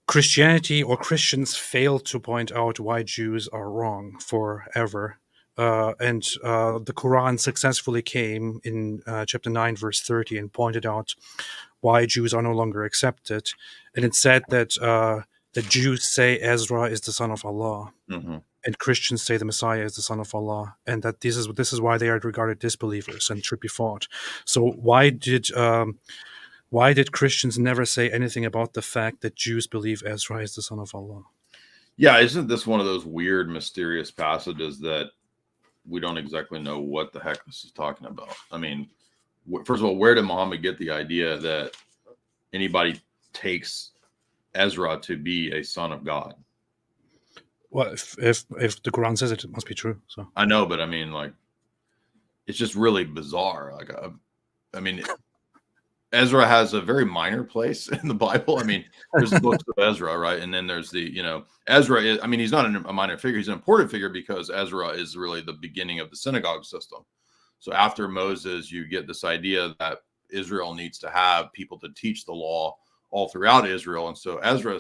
Christianity or Christians fail to point out why Jews are wrong forever. And the Quran successfully came in chapter 9, verse 30, and pointed out why Jews are no longer accepted. And it said that the Jews say Ezra is the son of Allah. Mm-hmm. And Christians say the Messiah is the son of Allah, and that this is why they are regarded disbelievers and should be fought. So why did Christians never say anything about the fact that Jews believe Ezra is the son of Allah? Yeah, isn't this one of those weird, mysterious passages that we don't exactly know what the heck this is talking about? I mean, first of all, where did Muhammad get the idea that anybody takes Ezra to be a son of God? Well, if the Quran says it, it must be true. So I know, but I mean, like, it's just really bizarre. Like, I mean, Ezra has a very minor place in the Bible. I mean, there's the books of Ezra, right? And then there's Ezra is, I mean, he's not a minor figure. He's an important figure because Ezra is really the beginning of the synagogue system. So after Moses, you get this idea that Israel needs to have people to teach the law all throughout Israel. And so Ezra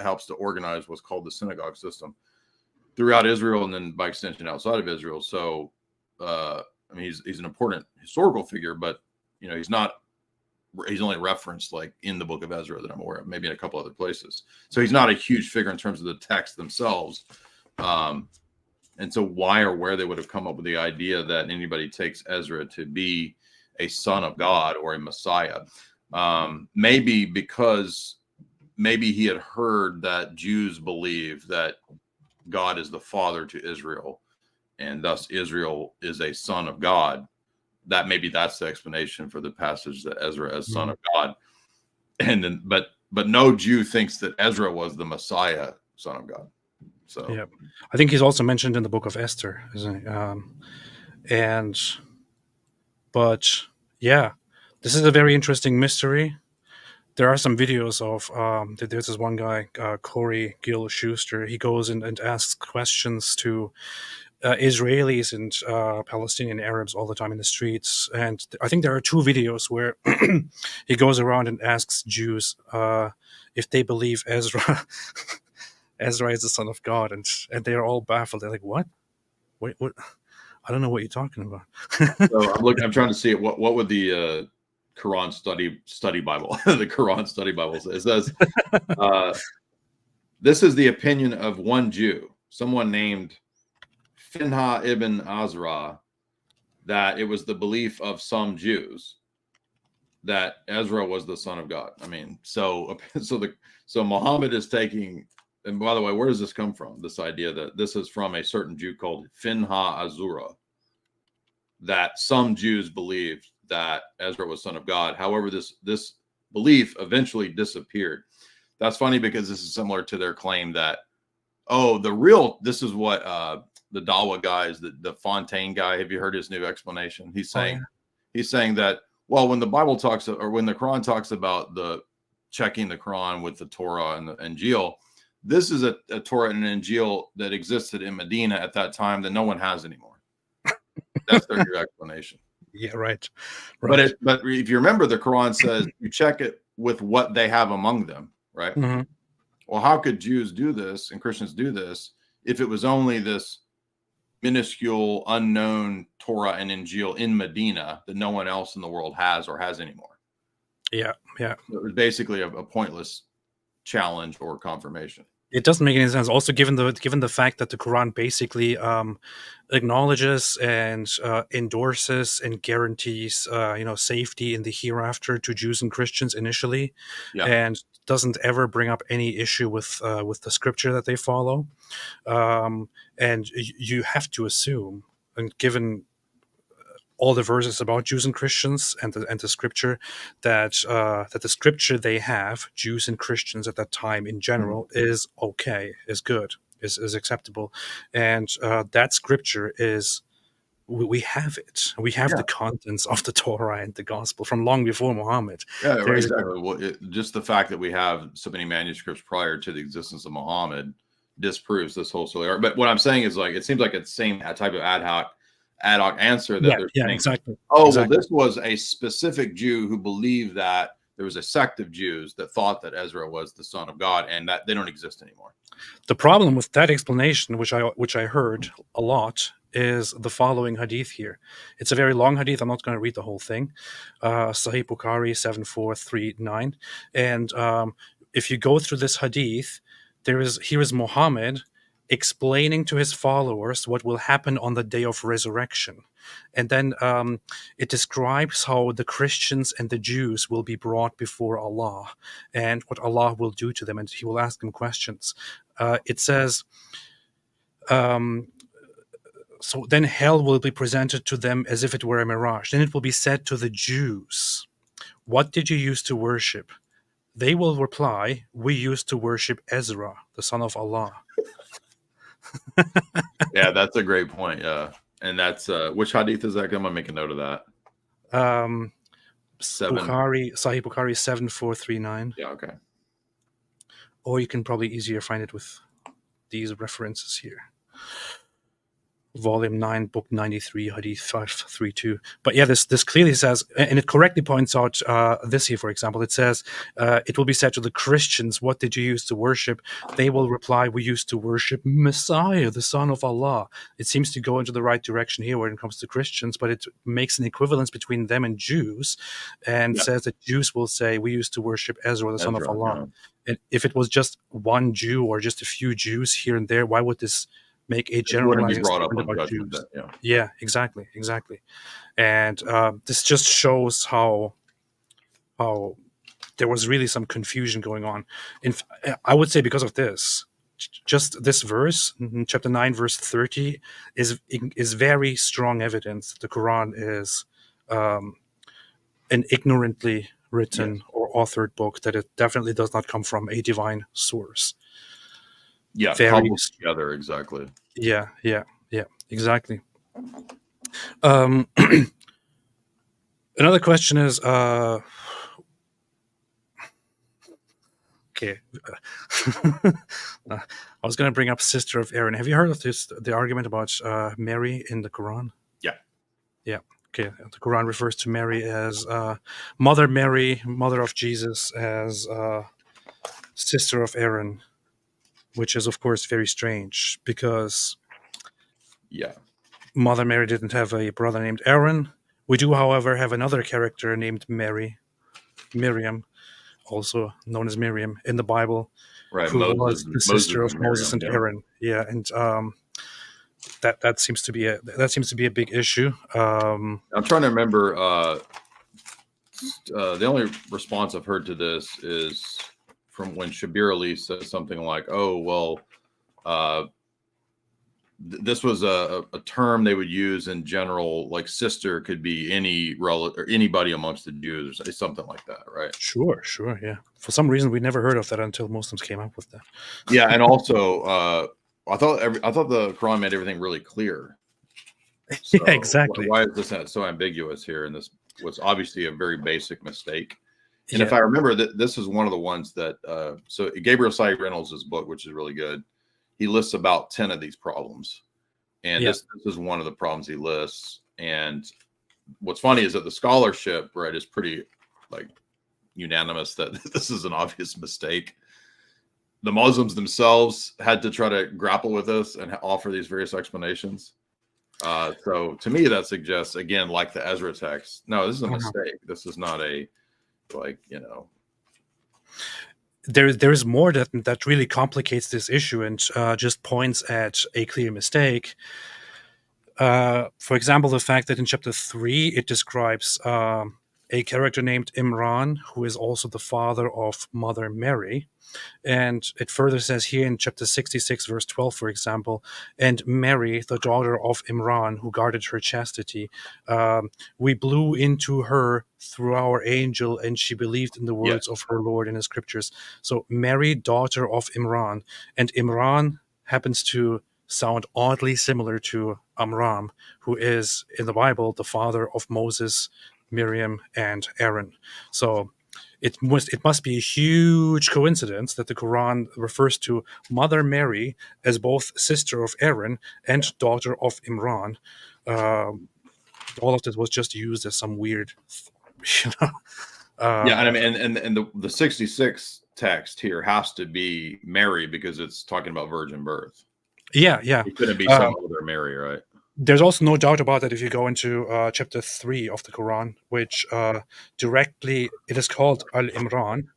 helps to organize what's called the synagogue system throughout Israel, and then by extension outside of Israel. So, I mean, he's an important historical figure, but he's only referenced like in the book of Ezra that I'm aware of, maybe in a couple other places. So he's not a huge figure in terms of the text themselves. And so why or where they would have come up with the idea that anybody takes Ezra to be a son of God or a Messiah, maybe because he had heard that Jews believe that God is the father to Israel, and thus Israel is a son of God. That's the explanation for the passage that Ezra is son of God. And then, but no Jew thinks that Ezra was the Messiah, son of God. So yeah, I think he's also mentioned in the book of Esther, isn't he? And But yeah, this is a very interesting mystery. There are some videos of there's this one guy, Corey Gill Schuster. He goes and asks questions to Israelis and Palestinian Arabs all the time in the streets. And I think there are two videos where he goes around and asks Jews if they believe Ezra Ezra is the son of God, and they're all baffled. They're like, "What? What? I don't know what you're talking about." So I'm trying to see it. What would the Quran study Bible, the Quran study Bible say? It says, "This is the opinion of one Jew, someone named Finha ibn Azra, that it was the belief of some Jews that Ezra was the son of God." I mean, so Muhammad is taking. And by the way, where does this come from? This idea that this is from a certain Jew called Finha Azura, that some Jews believed that Ezra was son of God. However, this belief eventually disappeared. That's funny because this is similar to their claim that, this is what the Dawa guys, the Fontaine guy. Have you heard his new explanation? He's saying that, well, when the Bible talks, or when the Quran talks about the checking the Quran with the Torah and the Injil, this is a Torah and an Injil that existed in Medina at that time that no one has anymore. That's their new explanation. Yeah, right. But if you remember, the Quran says you check it with what they have among them, right? Mm-hmm. Well, how could Jews do this and Christians do this if it was only this minuscule, unknown Torah and Injil in Medina that no one else in the world has or has anymore? Yeah. So it was basically a pointless challenge or confirmation. It doesn't make any sense. Also, given the fact that the Quran basically acknowledges and endorses and guarantees, safety in the hereafter to Jews and Christians initially, and doesn't ever bring up any issue with the scripture that they follow, and you have to assume, and given all the verses about Jews and Christians and the scripture, that the scripture they have, Jews and Christians at that time in general, is okay, is good, is acceptable, and that scripture is, we have it. We have the contents of the Torah and the Gospel from long before Muhammad. Yeah, right, exactly. Well, just the fact that we have so many manuscripts prior to the existence of Muhammad disproves this whole story. But what I'm saying is, like, it seems like it's the same type of ad hoc answer that they're saying. Exactly. Well, this was a specific Jew who believed that there was a sect of Jews that thought that Ezra was the son of God, and that they don't exist anymore. The problem with that explanation, which I heard a lot, is the following hadith here. It's a very long hadith. I'm not going to read the whole thing. Sahih Bukhari 7439, and if you go through this hadith, here is Muhammad explaining to his followers what will happen on the day of resurrection. And then it describes how the Christians and the Jews will be brought before Allah and what Allah will do to them, and he will ask them questions. It says, so then hell will be presented to them as if it were a mirage. Then it will be said to the Jews, "What did you use to worship?" They will reply, "We used to worship Ezra, the son of Allah." Yeah, that's a great point. Yeah, and that's which hadith is that? I'm gonna make a note of that. Sahih Bukhari 7439. Yeah, okay. Or you can probably easier find it with these references here. Volume 9, Book 93, Hadith 532. But yeah, this clearly says, and it correctly points out this here, for example. It says, it will be said to the Christians, "What did you use to worship?" They will reply, "We used to worship Messiah, the Son of Allah." It seems to go into the right direction here when it comes to Christians, but it makes an equivalence between them and Jews, and says that Jews will say, "We used to worship Ezra, the Son of Allah." And if it was just one Jew or just a few Jews here and there, why would this make a generalized statement about Jews? Yeah, exactly. And this just shows how there was really some confusion going on. I would say because of this, just this verse, chapter 9, verse 30, is very strong evidence that the Quran is an ignorantly written or authored book, that it definitely does not come from a divine source. Yeah, cobbled together, exactly. Yeah, exactly. Another question is, okay. I was going to bring up sister of Aaron. Have you heard of the argument about Mary in the Quran? Yeah. Yeah. Okay. The Quran refers to Mary as Mother Mary, mother of Jesus, as sister of Aaron, which is, of course, very strange because Yeah. Mother Mary didn't have a brother named Aaron. We do, however, have another character named Miriam, also known as Miriam in the Bible, Right. who was the Moses sister of and Moses Miriam. and Yeah. Aaron. Yeah, and that seems to be a big issue. I'm trying to remember. The only response I've heard to this is from when Shabir Ali says something like, "Oh, well, uh, this was a term they would use in general, like sister could be any relative or anybody amongst the Jews, or something like that, right?" Sure, yeah. For some reason, we never heard of that until Muslims came up with that. Yeah, and also, I thought the Quran made everything really clear. So Yeah, exactly. why is this so ambiguous here? And this was obviously a very basic mistake. And if Yeah, I remember, this is one of the ones that so Gabriel Sy Reynolds' book, which is really good, he lists about 10 of these problems, and yeah, this is one of the problems he lists. And what's funny is that the scholarship, right, is pretty like unanimous that this is an obvious mistake. The Muslims themselves had to try to grapple with this and offer these various explanations. So to me, that suggests, again, like the Ezra text, no, this is a mistake. This is not a, like, There's more that really complicates this issue and just points at a clear mistake. For example, the fact that in chapter 3 it describes a character named Imran, who is also the father of Mother Mary. And it further says here in chapter 66, verse 12, for example, and Mary, the daughter of Imran, who guarded her chastity, we blew into her through our angel, and she believed in the words yes. of her Lord in the scriptures. So, Mary, daughter of Imran, and Imran happens to sound oddly similar to Amram, who is in the Bible the father of Moses, Miriam, and Aaron. So, it must be a huge coincidence that the Quran refers to Mother Mary as both sister of Aaron and daughter of Imran. All of this was just used as some weird, you know. Yeah, and I mean, and the 66 text here has to be Mary because it's talking about virgin birth. Yeah. It couldn't be some other Mary, right? There's also no doubt about that if you go into chapter 3 of the Quran, which directly it is called Al Imran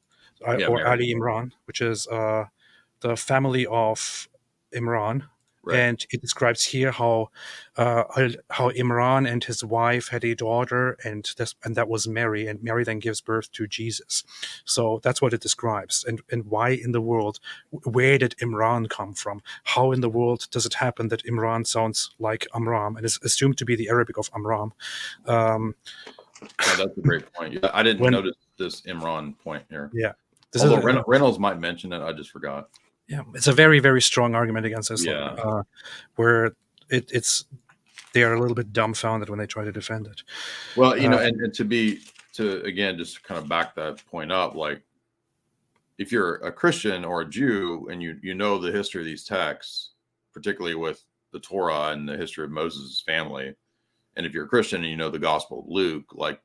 or Mary. Ali Imran, which is the family of Imran. Right. And it describes here how Imran and his wife had a daughter, and that was Mary, and Mary then gives birth to Jesus. So that's what it describes. And why in the world, where did Imran come from? How in the world does it happen that Imran sounds like Amram and is assumed to be the Arabic of Amram? That's a great point. Yeah, I didn't notice this Imran point here. Yeah. Although Reynolds might mention it, I just forgot. Yeah, it's a very, very strong argument against Islam, where it's they are a little bit dumbfounded when they try to defend it. Well, and to again just kind of back that point up, like if you're a Christian or a Jew and you know the history of these texts, particularly with the Torah and the history of Moses' family, and if you're a Christian and you know the Gospel of Luke, like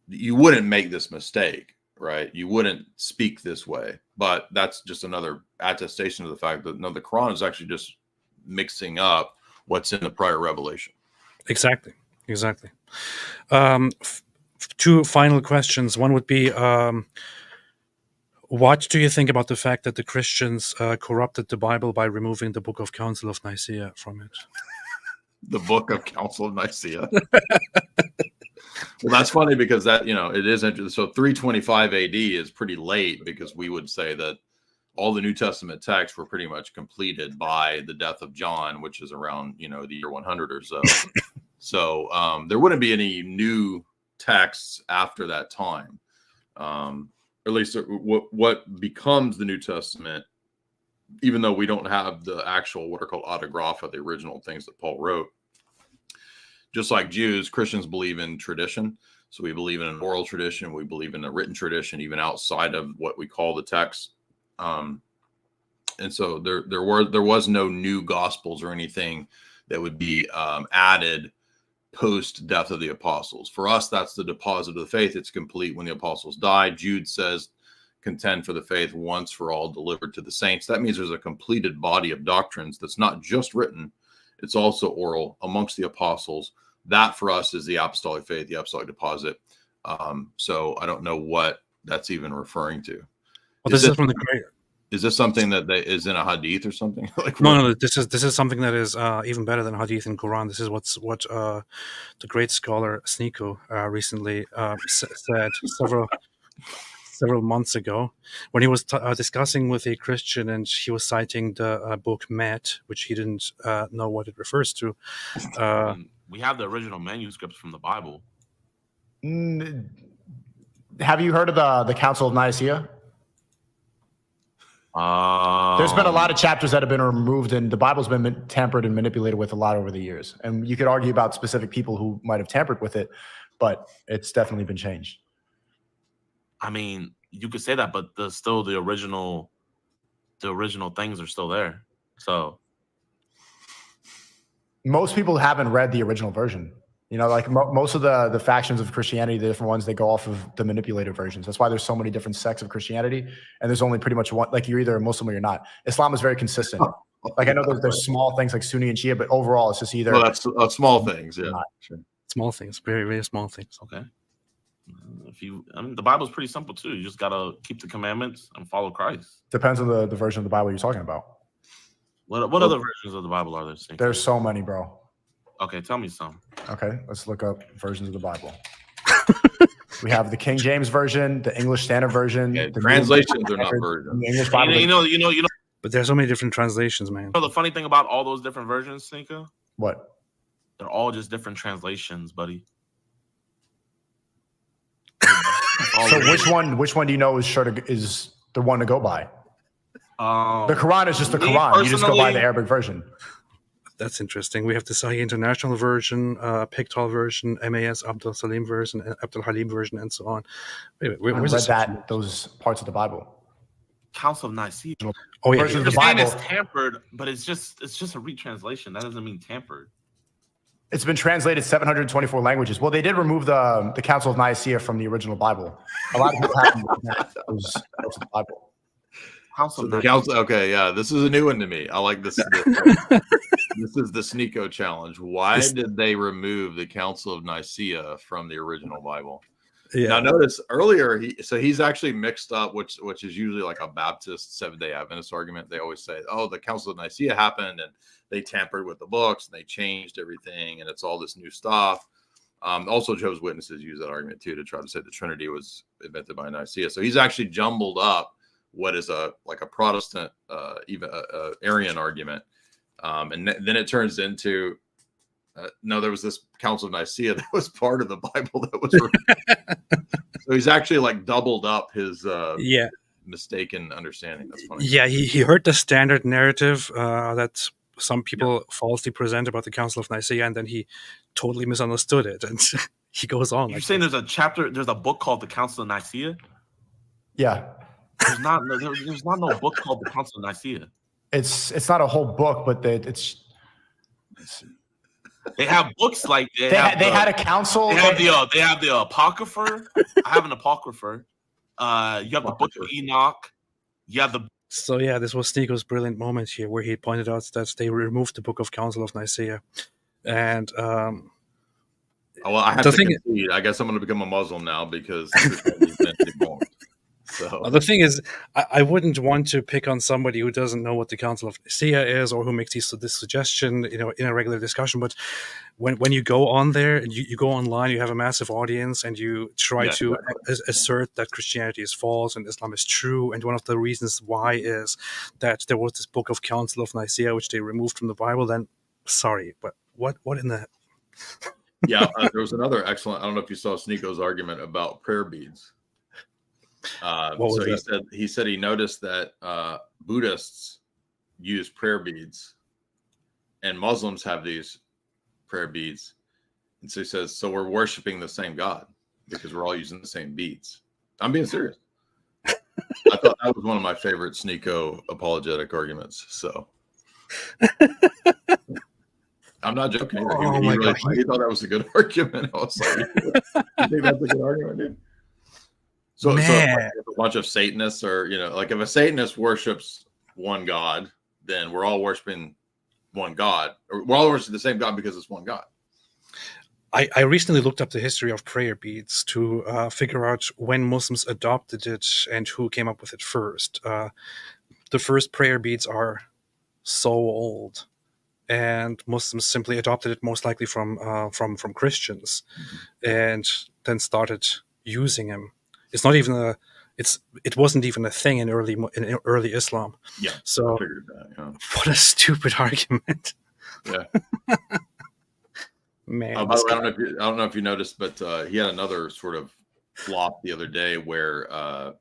you wouldn't make this mistake. Right, you wouldn't speak this way, but that's just another attestation of the fact that the Quran is actually just mixing up what's in the prior revelation. Exactly. Two final questions. One would be, what do you think about the fact that the Christians corrupted the Bible by removing the Book of Council of Nicaea from it? The Book of Council of Nicaea. Well, that's funny because that, it is interesting. So 325 AD is pretty late because we would say that all the New Testament texts were pretty much completed by the death of John, which is around, the year 100 or so. So there wouldn't be any new texts after that time. Or at least what becomes the New Testament, even though we don't have the actual what are called autographa, the original things that Paul wrote. just like Jews, Christians believe in tradition. So we believe in an oral tradition. We believe in a written tradition, even outside of what we call the text. And so there was no new gospels or anything that would be added post death of the apostles. For us, that's the deposit of the faith. It's complete when the apostles died. Jude says, contend for the faith once for all delivered to the saints. That means there's a completed body of doctrines that's not just written, it's also oral amongst the apostles. That for us is the apostolic faith, the apostolic deposit. So I don't know what that's even referring to. Well, this is from the great. Is this something that is in a hadith or something? Like no. This is something that is even better than hadith and Quran. This is what the great scholar Sneeko recently said several months ago when he was discussing with a Christian, and he was citing the book Met, which he didn't know what it refers to. We have the original manuscripts from the Bible. Have you heard of the Council of Nicaea? There's been a lot of chapters that have been removed, and the Bible's been tampered and manipulated with a lot over the years. And you could argue about specific people who might have tampered with it, but it's definitely been changed. I mean, you could say that, but the original things are still there. So most people haven't read the original version. You know, like most of the factions of Christianity, the different ones, they go off of the manipulated versions. That's why there's so many different sects of Christianity, and there's only pretty much one. Like you're either a Muslim or you're not. Islam is very consistent. Like I know there's small things like Sunni and Shia, but overall it's just either. Well, that's small things, yeah. Sure. Small things, very very small things. Okay. The Bible's pretty simple too. You just gotta keep the commandments and follow Christ. Depends on the version of the Bible you're talking about. What other versions of the Bible are there? There's so many, bro. Okay, tell me some. Okay, let's look up versions of the Bible. We have the King James version, the English Standard Version. Okay, the translations are not versions. The English Bible. You know. But there's so many different translations, man. You know the funny thing about all those different versions, Sneeko? What? They're all just different translations, buddy. So which one do you know is the one to go by? The Quran is just the Quran. You just go by the Arabic version. That's interesting. We have the Sahih International version, Pictal version, MAS Abdul Salim version, Abdul Halim version, and so on. Wait, I read those parts of the Bible. Council of Nicaea. Oh yeah, the Bible is tampered, but it's just a retranslation. That doesn't mean tampered. It's been translated 724 languages. Well, they did remove the Council of Nicaea from the original Bible. A lot of people haven't those parts of the Bible. Okay, yeah, this is a new one to me. I like this. This is the Sneeko challenge. Why did they remove the Council of Nicaea from the original Bible? Yeah. Now notice earlier, he's actually mixed up, which is usually like a Baptist Seventh-day Adventist argument. They always say, "Oh, the Council of Nicaea happened, and they tampered with the books, and they changed everything, and it's all this new stuff." Also, Jehovah's Witnesses use that argument too to try to say the Trinity was invented by Nicaea. So he's actually jumbled up what is a Protestant, even Arian argument. And then it turns into no, there was this Council of Nicaea that was part of the Bible that was so he's actually like doubled up his mistaken understanding. That's funny. Yeah, he heard the standard narrative that some people falsely present about the Council of Nicaea, and then he totally misunderstood it, and he goes on. You're saying there's a book called the Council of Nicaea? Yeah. There's not no book called the Council of Nicaea. It's not a whole book, but they have books like they had a council. They have the Apocrypha. I have an Apocrypha. You have the Book of Enoch. You have the. So yeah, this was Sneeko's brilliant moment here, where he pointed out that they removed the Book of Council of Nicaea, and well, I have to concede. I guess I'm going to become a Muslim now because Christianity's been debunked. So. The thing is, I wouldn't want to pick on somebody who doesn't know what the Council of Nicaea is, or who makes this suggestion, in a regular discussion. But when you go on there and you go online, you have a massive audience, and you try to assert that Christianity is false and Islam is true. And one of the reasons why is that there was this Book of Council of Nicaea, which they removed from the Bible. Then, sorry, but what in the? Yeah, there was another excellent. I don't know if you saw Sneeko's argument about prayer beads. So he said he noticed that Buddhists use prayer beads, and Muslims have these prayer beads, And so he says, so we're worshiping the same God because we're all using the same beads. I'm being serious. I thought that was one of my favorite Sneeko apologetic arguments. So I'm not joking either. Oh He my really God. he thought that was a good argument. I was like, you think that's a good argument, dude? So if a bunch of Satanists are, like if a Satanist worships one God, then we're all worshiping one God, or we're all worshiping the same God because it's one God. I recently looked up the history of prayer beads to figure out when Muslims adopted it and who came up with it first. The first prayer beads are so old, and Muslims simply adopted it most likely from Christians, and then started using them. It's not even it wasn't even a thing in early Islam. Yeah. So I figured that, yeah. what a stupid argument. Yeah. Man, By the way, I don't know if you noticed, but he had another sort of flop the other day where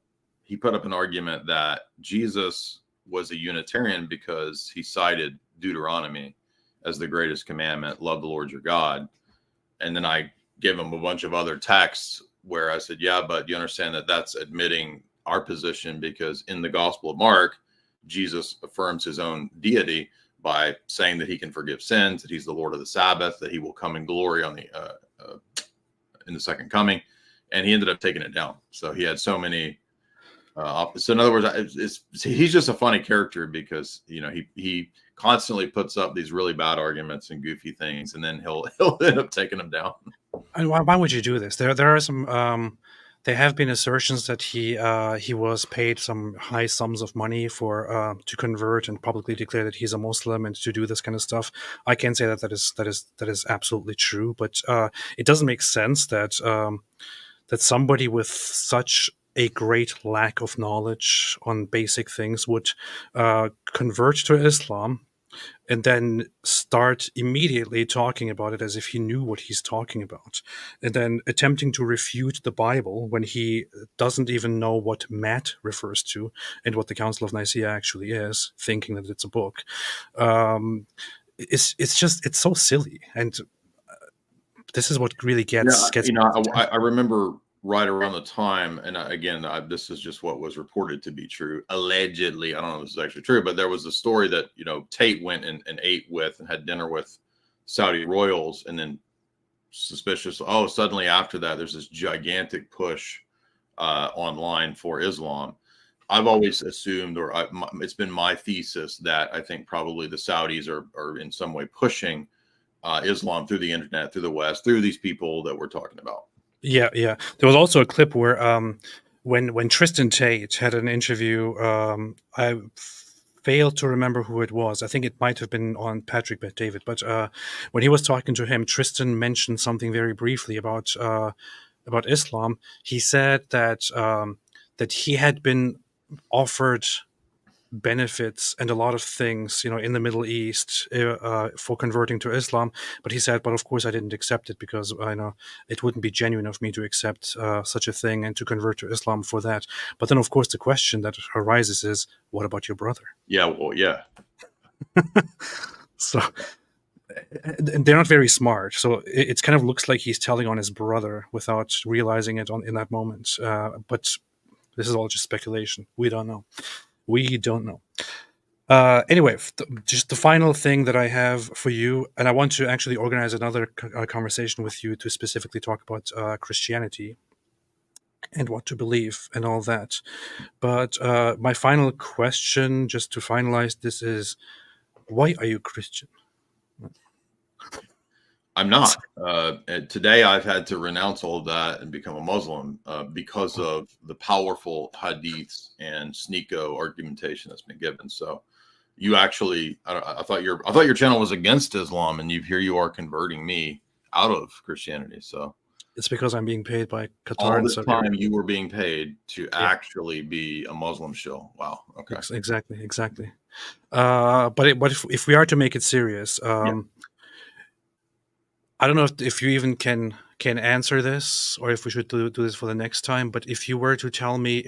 he put up an argument that Jesus was a Unitarian because he cited Deuteronomy as the greatest commandment, love the Lord your God. And then I gave him a bunch of other texts where I said, yeah, but you understand that that's admitting our position, because in the Gospel of Mark, Jesus affirms his own deity by saying that he can forgive sins, that he's the Lord of the Sabbath, that he will come in glory on in the second coming. And he ended up taking it down. So he had so many. So in other words, he's just a funny character because he constantly puts up these really bad arguments and goofy things, and then he'll end up taking them down. And why would you do this? There are some. There have been assertions that he was paid some high sums of money for to convert and publicly declare that he's a Muslim and to do this kind of stuff. I can't say that is absolutely true, but it doesn't make sense that that somebody with such a great lack of knowledge on basic things would convert to Islam and then start immediately talking about it as if he knew what he's talking about, and then attempting to refute the Bible when he doesn't even know what Matt refers to and what the Council of Nicaea actually is, thinking that it's a book. It's so silly, and this is what really gets. I remember right around the time, and this is just what was reported to be true, allegedly. I don't know if this is actually true, but there was a story that Tate went and ate with and had dinner with Saudi royals, and then suddenly after that there's this gigantic push online for Islam. I've always assumed, it's been my thesis, that I think probably the Saudis are in some way pushing Islam through the internet, through the West, through these people that we're talking about. Yeah. There was also a clip where when Tristan Tate had an interview, I failed to remember who it was. I think it might have been on Patrick Bet David, but when he was talking to him, Tristan mentioned something very briefly about Islam. He said that that he had been offered benefits and a lot of things, in the Middle East for converting to Islam. But he said, but of course I didn't accept it because I know it wouldn't be genuine of me to accept such a thing and to convert to Islam for that. But then, of course, the question that arises is, what about your brother? Yeah, well, yeah. So they're not very smart. So it kind of looks like he's telling on his brother without realizing it in that moment. But this is all just speculation. We don't know. Anyway, just the final thing that I have for you, and I want to actually organize another conversation with you to specifically talk about Christianity and what to believe and all that. But my final question, just to finalize this, is why are you Christian? I'm not. Today, I've had to renounce all of that and become a Muslim because of the powerful hadiths and Sneeko argumentation that's been given. So, you actually, I thought your channel was against Islam, and here you are converting me out of Christianity. So it's because I'm being paid by Qatar. All this time you were being paid to actually be a Muslim shill. Wow. Okay. Exactly. But if we are to make it serious, I don't know if you even can answer this, or if we should do this for the next time. But if you were to tell me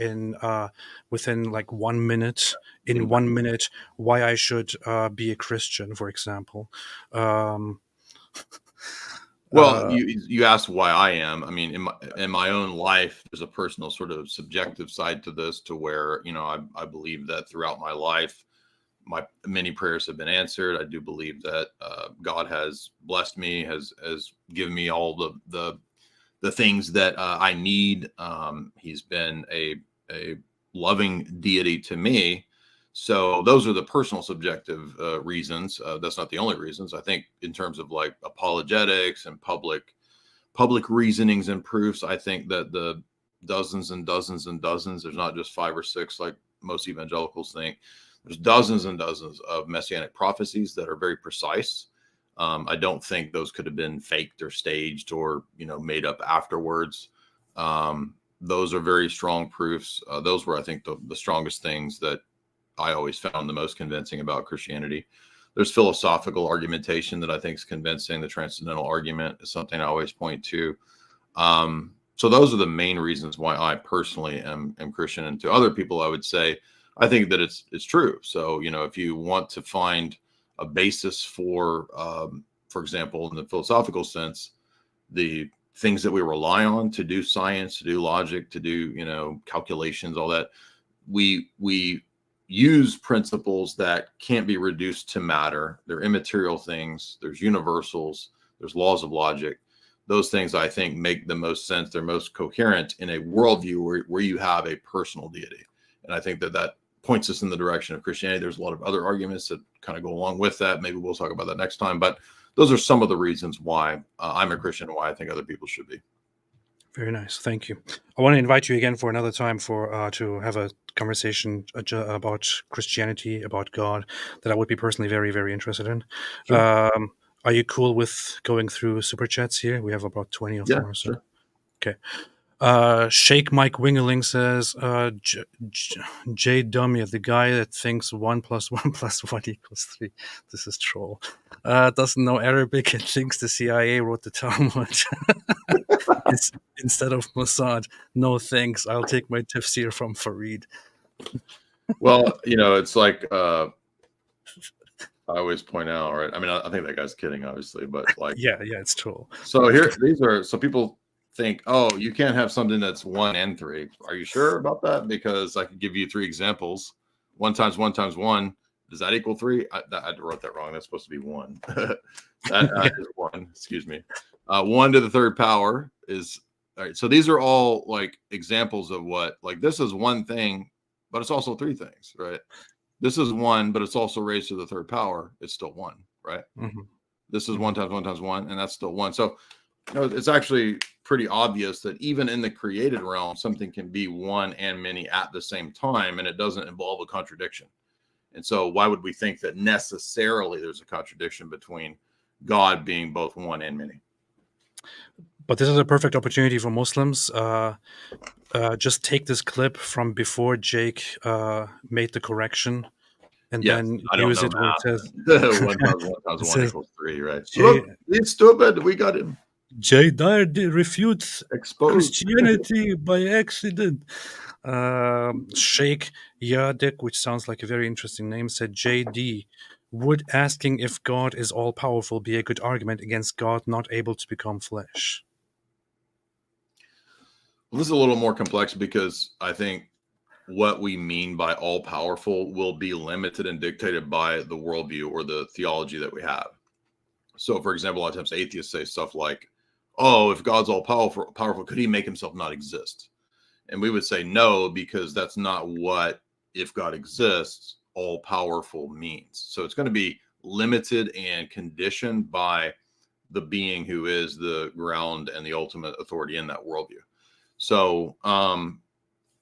within like 1 minute, why I should be a Christian, for example, Well, you asked why I am. I mean, in my own life, there's a personal sort of subjective side to this, to where, you know, I believe that throughout my life, my many prayers have been answered. I do believe that God has blessed me, has given me all the things that I need. He's been a loving deity to me. So those are the personal subjective reasons. That's not the only reasons. I think in terms of like apologetics and public reasonings and proofs, I think that the dozens and dozens and dozens, there's not just 5 or 6 like most evangelicals think. There's dozens and dozens of messianic prophecies that are very precise. I don't think those could have been faked or staged or, you know, made up afterwards. Those are very strong proofs. Those were, I think, the strongest things that I always found the most convincing about Christianity. There's philosophical argumentation that I think is convincing. The transcendental argument is something I always point to. So those are the main reasons why I personally am Christian. And to other people, I would say, I think that it's true. So, you know, if you want to find a basis for example, in the philosophical sense, the things that we rely on to do science, to do logic, to do, you know, calculations, all that, we use principles that can't be reduced to matter. They're immaterial things. There's universals. There's laws of logic. Those things, I think, make the most sense. They're most coherent in a worldview where you have a personal deity. And I think that points us in the direction of Christianity. There's a lot of other arguments that kind of go along with that. Maybe we'll talk about that next time. But those are some of the reasons why I'm a Christian and why I think other people should be. Very nice. Thank you. I want to invite you again for another time to have a conversation about Christianity, about God, that I would be personally very, very interested in. Sure. Are you cool with going through super chats here? We have about 20 of them or so. Sure. Okay. Shake Mike Wingeling says, Jay Dummy, the guy that thinks 1 + 1 + 1 = 3. This is troll. Doesn't know Arabic and thinks the CIA wrote the Talmud instead of Mossad. No thanks. I'll take my tafsir from Farid. Well, you know, it's like I always point out, right? I mean, I think that guy's kidding, obviously, but like, yeah, it's troll. So here, so people think, oh, you can't have something that's 1 and 3. Are you sure about that? Because I could give you 3 examples. 1 × 1 × 1. Does that equal 3? I wrote that wrong. That's supposed to be 1. that is 1. Excuse me. 1 to the 3rd power is, all right. So these are all like examples of what, like, this is one thing, but it's also 3 things, right? This is 1, but it's also raised to the 3rd power. It's still 1, right? Mm-hmm. This is 1 × 1 × 1, and that's still 1. So, you know, it's actually pretty obvious that even in the created realm, something can be 1 and many at the same time, and it doesn't involve a contradiction. And so why would we think that necessarily there's a contradiction between God being both 1 and many? But this is a perfect opportunity for Muslims. Just take this clip from before Jake made the correction, and then use it where it says 1 × 1 = 3, right? Look, it's stupid. We got him. Jay Dyer refutes Christianity by accident. Sheikh Yadek, which sounds like a very interesting name, said, JD, would asking if God is all-powerful be a good argument against God not able to become flesh? Well, this is a little more complex because I think what we mean by all-powerful will be limited and dictated by the worldview or the theology that we have. So, for example, a lot of times atheists say stuff like, oh, if God's all-powerful, could he make himself not exist? And we would say no, because that's not what, if God exists, all-powerful means. So it's going to be limited and conditioned by the being who is the ground and the ultimate authority in that worldview. So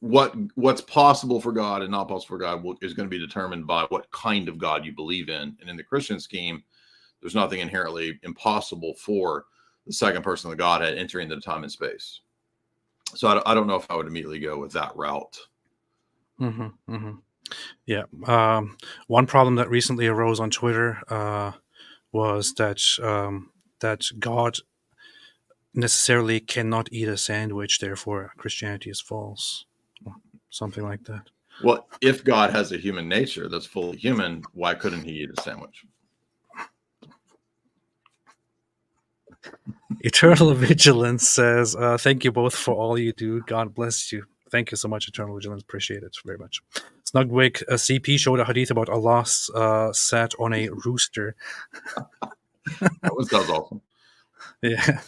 what's possible for God and not possible for God is going to be determined by what kind of God you believe in. And in the Christian scheme, there's nothing inherently impossible for the second person of the Godhead entering the time and space. So I don't know if I would immediately go with that route. Mm-hmm, mm-hmm. Yeah. One problem that recently arose on Twitter was that God necessarily cannot eat a sandwich, therefore Christianity is false. Something like that. Well, if God has a human nature that's fully human, why couldn't he eat a sandwich? Eternal Vigilance says, thank you both for all you do. God bless you. Thank you so much, Eternal Vigilance. Appreciate it very much. Snugwig CP showed a hadith about Allah sat on a rooster. That sounds awesome. Yeah,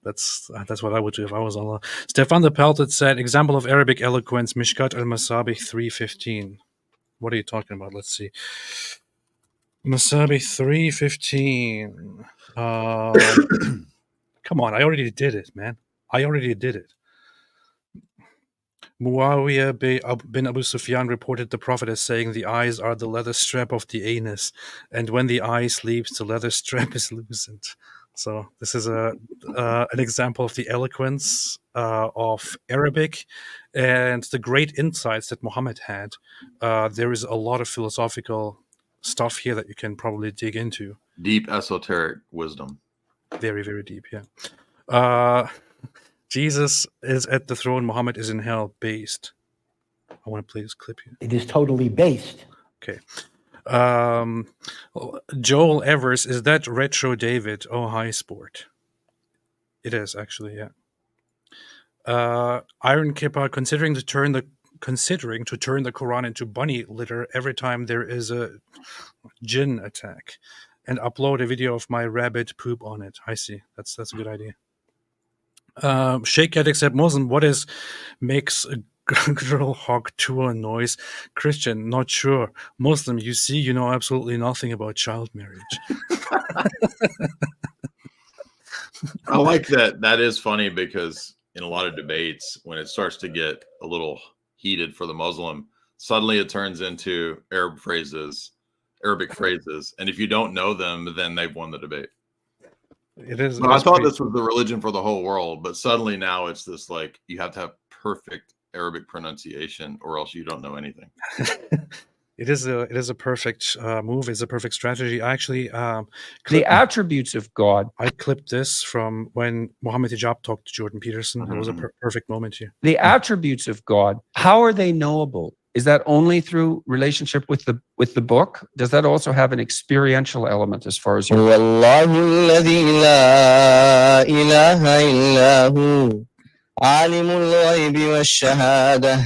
that's what I would do if I was Allah. Stefan the Pelted said, example of Arabic eloquence, Mishkat al-Masabih 3:15. What are you talking about? Let's see. Masabih 3:15. Come on, I already did it, man. I already did it. Muawiyah bin Abu Sufyan reported the Prophet as saying, the eyes are the leather strap of the anus, and when the eye sleeps, the leather strap is loosened. So this is an example of the eloquence of Arabic and the great insights that Muhammad had. There is a lot of philosophical stuff here that you can probably dig into. Deep esoteric wisdom. Very, very deep, yeah. Jesus is at the throne, Muhammad is in hell, based. I want to play this clip here. It is totally based. Okay. Joel Evers, is that Retro David? Oh, hi, sport. It is, actually, yeah. Iron Kippa, considering to turn the Quran into bunny litter every time there is a jinn attack, and upload a video of my rabbit poop on it. I see. That's a good idea. Sheikh Addict said, Muslim, what makes a girl hog tour noise? Christian, not sure. Muslim, you see, you know absolutely nothing about child marriage. I like that. That is funny because in a lot of debates, when it starts to get a little heated for the Muslim, suddenly it turns into Arabic phrases. And if you don't know them, then they've won the debate. It is. But I thought this was the religion for the whole world, but suddenly now it's this like you have to have perfect Arabic pronunciation or else you don't know anything. It is a perfect move. It's a perfect strategy. I actually The attributes of God. I clipped this from when Mohammed Hijab talked to Jordan Peterson. It was a perfect moment here. The attributes of God, how are they knowable? Is that only through relationship with the book? Does that also have an experiential element as far as you? والله الذي لا إله إلا هو عالم الغيب والشهادة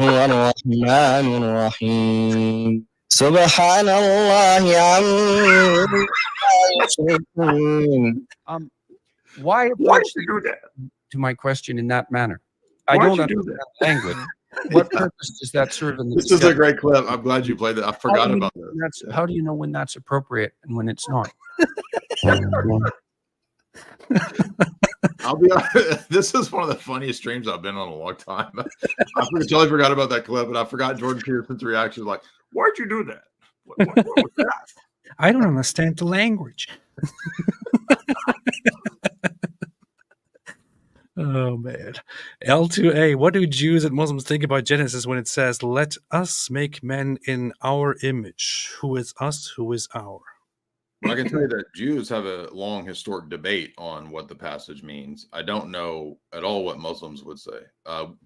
هو الرحمن الرحيم سبحان الله عما يشركون. Why approach to my question in that manner? I don't understand language. What purpose does that serve in the This is a great clip. I'm glad you played that. I forgot about this. How do you know when that's appropriate and when it's not? I'll be honest, this is one of the funniest streams I've been on in a long time. I totally forgot about that clip, and I forgot Jordan Peterson's reaction. Like, why'd you do that? What was that? I don't understand the language. Oh, man. L2A, what do Jews and Muslims think about Genesis when it says, let us make men in our image? Who is us? Who is our? Well, I can tell you that Jews have a long historic debate on what the passage means. I don't know at all what Muslims would say.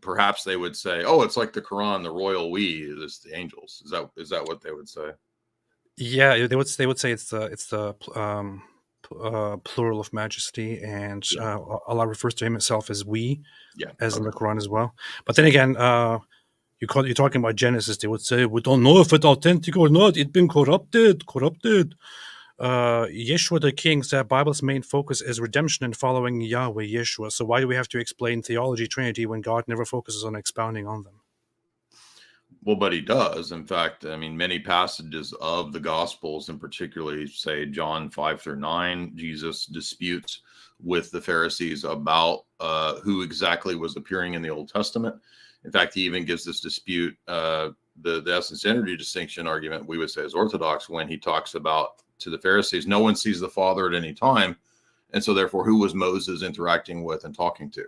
Perhaps they would say, oh, it's like the Quran, the royal we, is the angels. Is that what they would say? Yeah, they would say it's the plural of majesty, and Allah refers to himself as we, as in the Quran as well. But then again, you're talking about Genesis. They would say we don't know if it's authentic or not. It's been corrupted. Yeshua the King said Bible's main focus is redemption and following Yahweh, Yeshua. So why do we have to explain theology, Trinity, when God never focuses on expounding on them? Well, but he does. In fact, I mean, many passages of the Gospels, and particularly, say, John 5-9, Jesus disputes with the Pharisees about who exactly was appearing in the Old Testament. In fact, he even gives this dispute, the essence energy distinction argument, we would say as Orthodox, when he talks about to the Pharisees, no one sees the Father at any time. And so therefore, who was Moses interacting with and talking to?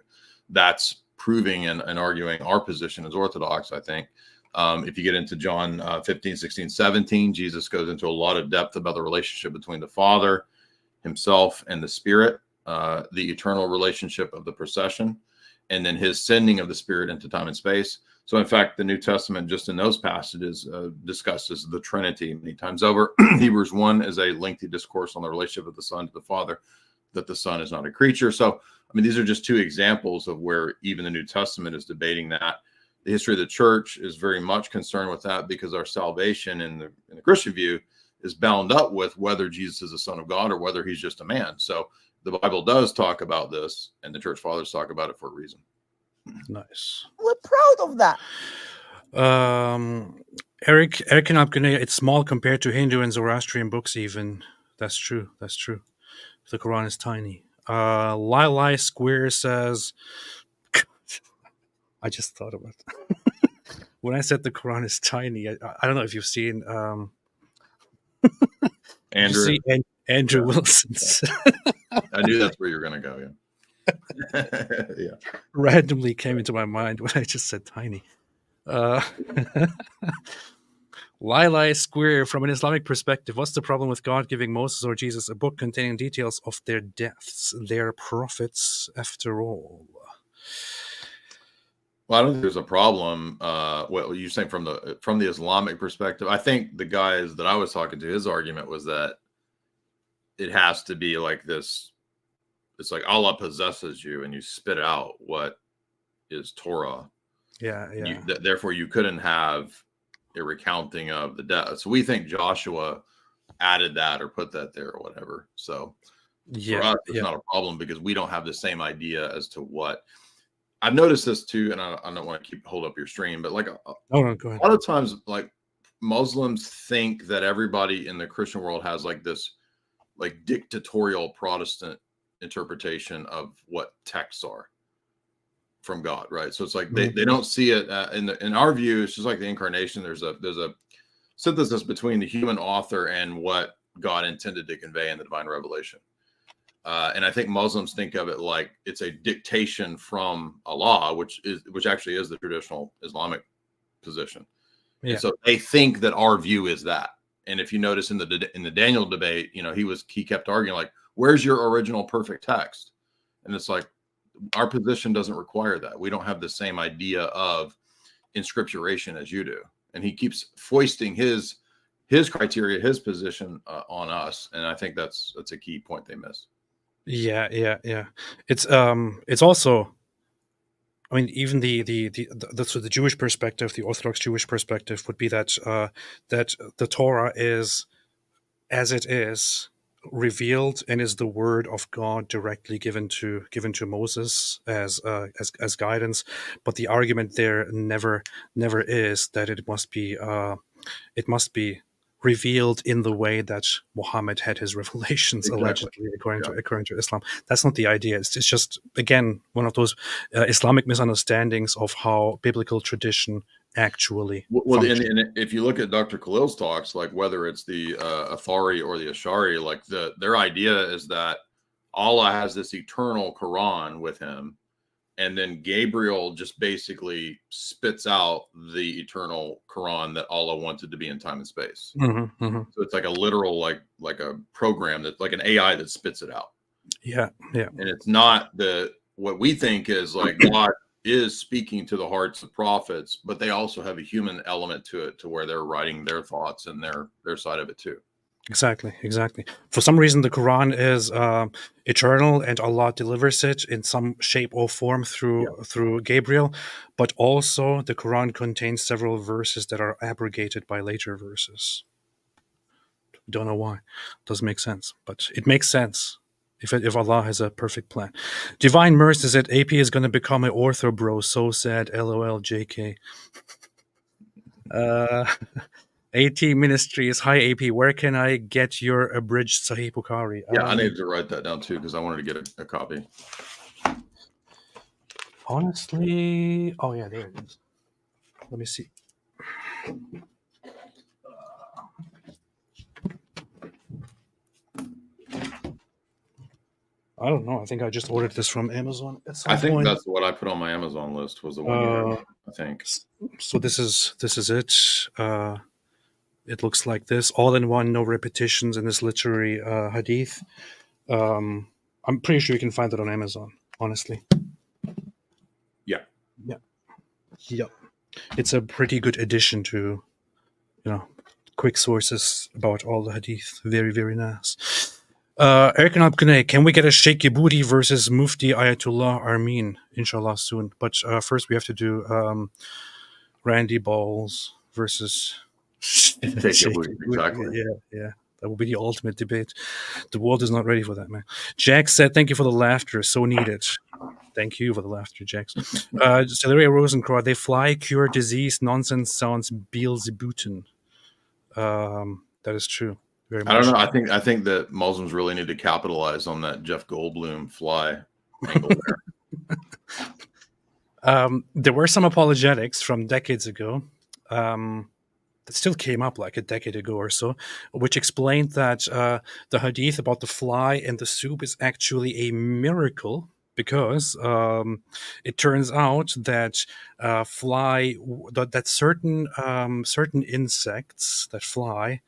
That's proving and arguing our position as Orthodox, I think. If you get into John 15, 16, 17, Jesus goes into a lot of depth about the relationship between the Father, himself, and the Spirit, the eternal relationship of the procession, and then his sending of the Spirit into time and space. So, in fact, the New Testament, just in those passages, discusses the Trinity many times over. Hebrews 1 is a lengthy discourse on the relationship of the Son to the Father. that the Son is not a creature. So, I mean, these are just two examples of where even the New Testament is debating that. The history of the church is very much concerned with that, because our salvation in the Christian view is bound up with whether Jesus is the Son of God or whether he's just a man. So the Bible does talk about this, and the church fathers talk about it for a reason. Nice. We're proud of that. Eric and Abgunaya, it's small compared to Hindu and Zoroastrian books even. That's true. That's true. The Quran is tiny. Lili Square says, I just thought about it. When I said the Quran is tiny, I don't know if you've seen Andrew, you see Andrew Wilson's I knew that's where you're going to go. Yeah. Yeah. randomly came into my mind when I just said tiny. Lili Square, from an Islamic perspective, what's the problem with God giving Moses or Jesus a book containing details of their deaths? They're prophets, after all. Well, I don't think there's a problem. What you're saying from the Islamic perspective, I think the guys that I was talking to, his argument was that it has to be like this. It's like Allah possesses you and you spit out what is Torah. Yeah. Therefore, you couldn't have a recounting of the death. So we think Joshua added that or put that there or whatever. So for us, it's not a problem because we don't have the same idea as to what. I've noticed this too, and I don't want to hold up your stream, but like go ahead. a lot of times, like Muslims think that everybody in the Christian world has like this like dictatorial Protestant interpretation of what texts are from God, right? So it's like they don't see it in our view. It's just like the incarnation. There's a synthesis between the human author and what God intended to convey in the divine revelation. And I think Muslims think of it like it's a dictation from Allah, which actually is the traditional Islamic position. Yeah. And so they think that our view is that. And if you notice in the Daniel debate, you know, he kept arguing like, "Where's your original perfect text?" And it's like our position doesn't require that. We don't have the same idea of inscripturation as you do. And he keeps foisting his criteria, his position on us. And I think that's a key point they missed. Yeah. It's also, I mean, even the Jewish perspective, the Orthodox Jewish perspective would be that that the Torah is, as it is, revealed and is the word of God directly given to Moses as guidance. But the argument there never is that it must be revealed in the way that Muhammad had his revelations, allegedly, according to Islam. That's not the idea. It's just, again, one of those Islamic misunderstandings of how biblical tradition actually and if you look at Dr. Khalil's talks, like whether it's the Athari or the Ash'ari, like their idea is that Allah has this eternal Quran with him, and then Gabriel just basically spits out the eternal Quran that Allah wanted to be in time and space. So it's like a literal, like a program that, like an AI that spits it out. Yeah. And it's not what we think is like God is speaking to the hearts of prophets, but they also have a human element to it, to where they're writing their thoughts and their side of it too. Exactly. For some reason, the Quran is eternal, and Allah delivers it in some shape or form through Gabriel. But also, the Quran contains several verses that are abrogated by later verses. Don't know why. Doesn't make sense, but it makes sense if Allah has a perfect plan. Divine Mercy said AP is going to become an ortho bro. So sad. LOL. JK. AT Ministries. Hi, AP. Where can I get your abridged Sahih Bukhari? Yeah, I need to write that down too, because I wanted to get a copy. Honestly, oh yeah, there it is. Let me see. I don't know. I think I just ordered this from Amazon at some I think point. that's what I put on my Amazon list, was the one. I think. So this is it. It looks like this, all in one, no repetitions in this literary hadith. I'm pretty sure you can find it on Amazon. Honestly. Yeah. It's a pretty good addition to, quick sources about all the hadith. Very, very nice. Eric and Abgunay, can we get a Sheikh Yebudi versus Mufti Ayatollah Armin, inshallah, soon? But first we have to do Randy Balls versus Sheikh Yebudi, exactly. Yeah. That will be the ultimate debate. The world is not ready for that, man. Jack said, thank you for the laughter. So needed. Thank you for the laughter, Jax. Celeria Rosencraw, they fly, cure disease, nonsense sounds Beelzebuten. That is true. Very much. I don't know. I think that Muslims really need to capitalize on that Jeff Goldblum fly angle there. There were some apologetics from decades ago that still came up like a decade ago or so, which explained that the hadith about the fly and the soup is actually a miracle because it turns out that certain insects that fly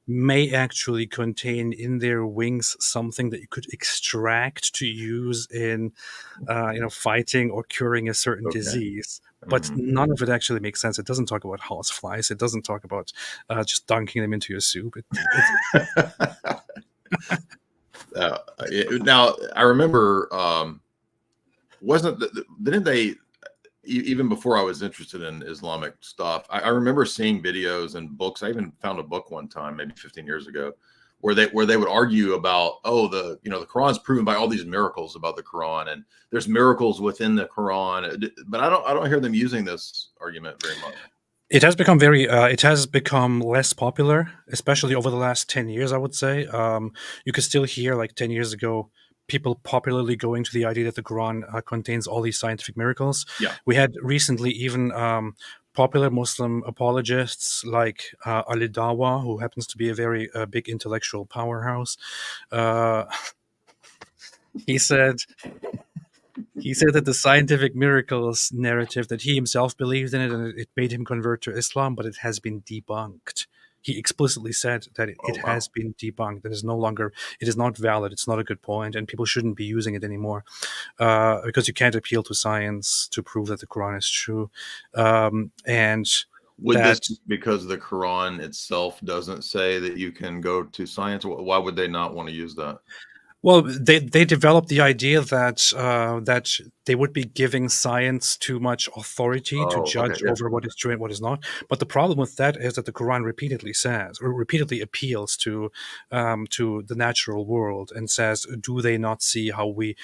may actually contain in their wings something that you could extract to use in fighting or curing a certain disease, but none of it actually makes sense. It doesn't talk about house flies. It doesn't talk about just dunking them into your soup. Now I remember didn't they, even before I was interested in Islamic stuff, I remember seeing videos and books. I even found a book one time, maybe 15 years ago, where they would argue about, the Quran's proven by all these miracles about the Quran, and there's miracles within the Quran. But I don't hear them using this argument very much. It has become less popular, especially over the last 10 years, I would say. You could still hear, like 10 years ago, people popularly going to the idea that the Quran contains all these scientific miracles. Yeah. We had recently even popular Muslim apologists like Ali Dawa, who happens to be a very big intellectual powerhouse. He said that the scientific miracles narrative, that he himself believed in it and it made him convert to Islam, but it has been debunked. He explicitly said that it has been debunked. That it is not valid. It's not a good point, and people shouldn't be using it anymore because you can't appeal to science to prove that the Quran is true. And would this, because the Quran itself doesn't say that you can go to science? Why would they not want to use that? Well, they developed the idea that they would be giving science too much authority to judge over what is true and what is not. But the problem with that is that the Quran repeatedly appeals to the natural world and says, do they not see how we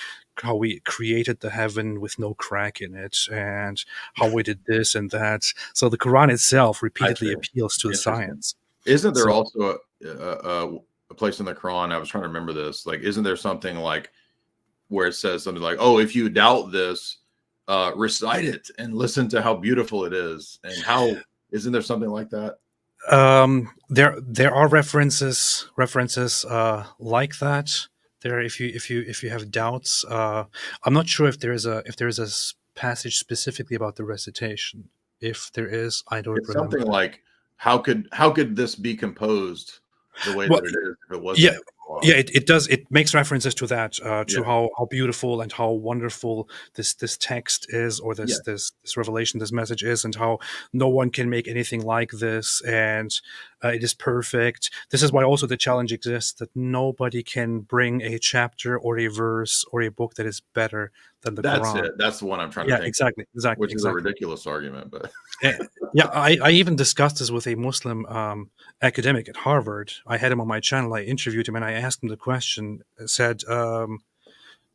created the heaven with no crack in it, and how we did this and that? So the Quran itself repeatedly appeals to the science. Isn't there also a place in the Quran, I was trying to remember this, like, isn't there something like where it says something like, if you doubt this, recite it and listen to how beautiful it is? And isn't there something like that? There are references like that. There, if you have doubts, I'm not sure if there is a passage specifically about the recitation. If there is, I don't remember. Something like, how could this be composed the way that it is if it wasn't? It does. It makes references to that, how beautiful and how wonderful this text is, or this revelation, this message is, and how no one can make anything like this, and it is perfect. This is why also the challenge exists, that nobody can bring a chapter or a verse or a book that is better than the Quran. That's it. That's the one I'm trying to think. Exactly. Which is a ridiculous argument, but I even discussed this with a Muslim academic at Harvard. I had him on my channel. I interviewed him and I asked him the question. I said,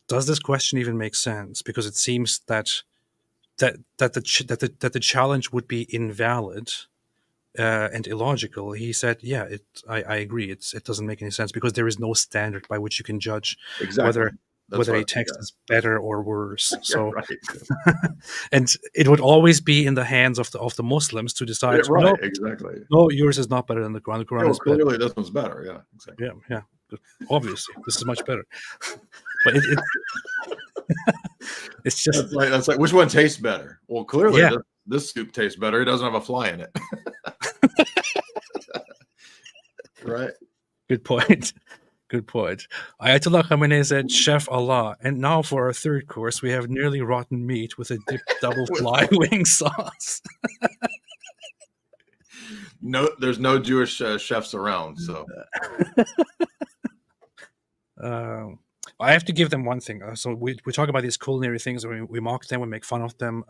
"Does this question even make sense? Because it seems that the challenge would be invalid and illogical." He said, "Yeah, I agree. It doesn't make any sense because there is no standard by which you can judge whether a text is better or worse." So, and it would always be in the hands of the Muslims to decide. No, yours is not better than the Quran. The Quran is clearly this one's better. Yeah, exactly. Yeah. Obviously, this is much better. But it's just that's like which one tastes better? Well, clearly this soup tastes better. It doesn't have a fly in it. Right. Good point. Good point. Ayatollah Khamenei said, "Chef Allah." And now for our third course, we have nearly rotten meat with a dipped double fly wing sauce. No, there's no Jewish chefs around, so. I have to give them one thing. So we talk about these culinary things, we mock them, we make fun of them.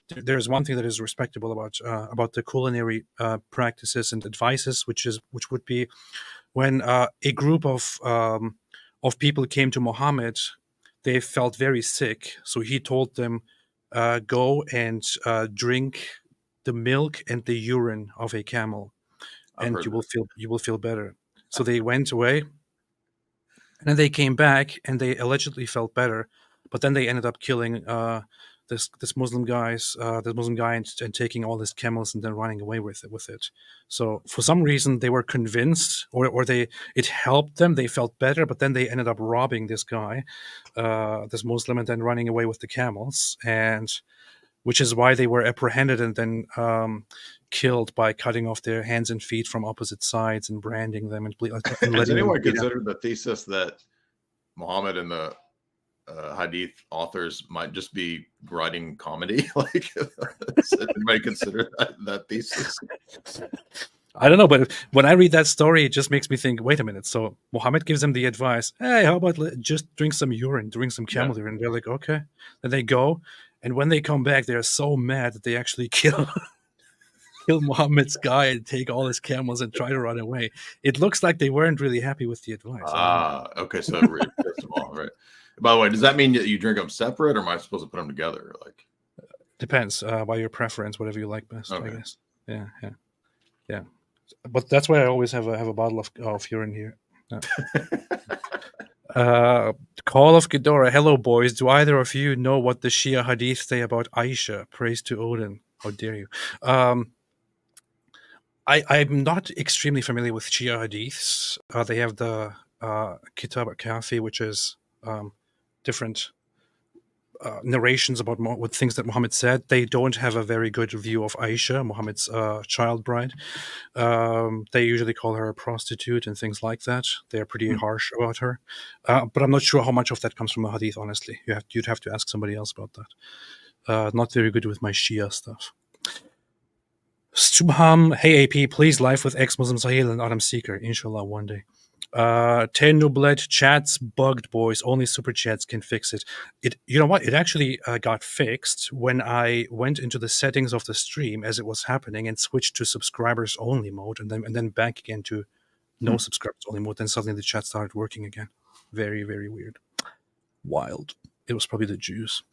There's one thing that is respectable about the culinary practices and advices, which would be when a group of people came to Muhammad, they felt very sick, so he told them, go and drink the milk and the urine of a camel, I've and heard you will feel better. So they went away, and then they came back, and they allegedly felt better, but then they ended up killing this Muslim guy, and taking all his camels and then running away with it. So for some reason they were convinced, or it helped them. They felt better, but then they ended up robbing this guy, this Muslim, and then running away with the camels, and which is why they were apprehended and then killed by cutting off their hands and feet from opposite sides and branding them and Has letting them anyone bleed out. considered the thesis that Muhammad and the Hadith authors might just be writing comedy? Like, has anybody consider that thesis? I don't know, but when I read that story, it just makes me think, wait a minute. So Muhammad gives them the advice, hey, how about just drink some urine, drink some camel urine? They're like, okay. Then they go, and when they come back, they're so mad that they actually kill Muhammad's guy and take all his camels and try to run away. It looks like they weren't really happy with the advice. Okay, so it really pissed them off, right? By the way, does that mean that you drink them separate, or am I supposed to put them together? Like, depends by your preference, whatever you like best, okay. I guess. Yeah. But that's why I always have a bottle of urine here. Call of Ghidorah. Hello, boys. Do either of you know what the Shia Hadith say about Aisha? Praise to Odin. How dare you? I'm not extremely familiar with Shia Hadiths. They have the Kitab al-Kafi, which is different narrations about what things that Muhammad said. They don't have a very good view of Aisha, Muhammad's child bride. They usually call her a prostitute and things like that. They're pretty harsh about her. But I'm not sure how much of that comes from the Hadith, honestly. You'd have to ask somebody else about that. Not very good with my Shia stuff. Subham, hey AP, please live with ex-Muslim Sahil and Adam Seeker, inshallah, one day. Tenublet, chats bugged, boys. Only super chats can fix it. You know what? It actually got fixed when I went into the settings of the stream as it was happening and switched to subscribers only mode, and then back again to no subscribers only mode. Then suddenly the chat started working again. Very, very weird. Wild. It was probably the Jews.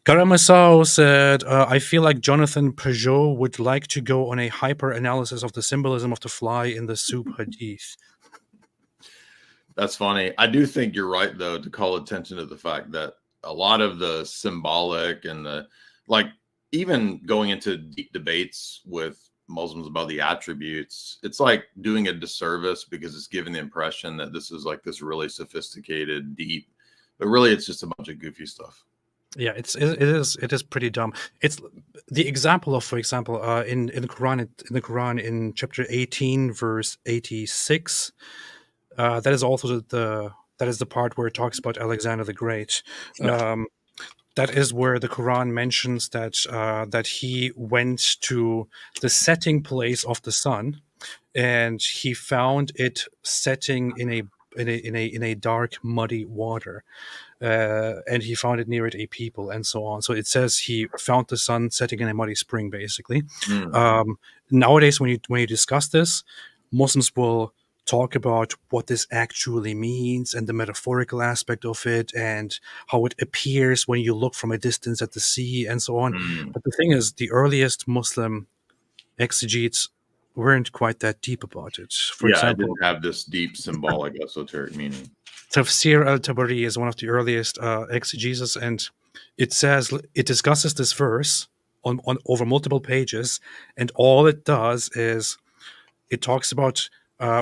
Karamasao said, I feel like Jonathan Peugeot would like to go on a hyper analysis of the symbolism of the fly in the soup hadith. That's funny. I do think you're right, though, to call attention to the fact that a lot of the symbolic and even going into deep debates with Muslims about the attributes, it's like doing a disservice because it's giving the impression that this is like this really sophisticated, deep, but really it's just a bunch of goofy stuff. Yeah, it is pretty dumb. It's the example of, for example, in the Quran in chapter 18, verse 86. That is also the part where it talks about Alexander the Great. That is where the Quran mentions that he went to the setting place of the sun, and he found it setting in a dark, muddy water. And he found it near it a people, and so on. So it says he found the sun setting in a muddy spring, basically. Nowadays, when you discuss this, Muslims will talk about what this actually means and the metaphorical aspect of it and how it appears when you look from a distance at the sea and so on. But the thing is, the earliest Muslim exegetes weren't quite that deep about it. For example, it didn't have this deep symbolic esoteric meaning. Tafsir al-Tabari is one of the earliest exegesis, and it discusses this verse on over multiple pages, and all it does is it talks about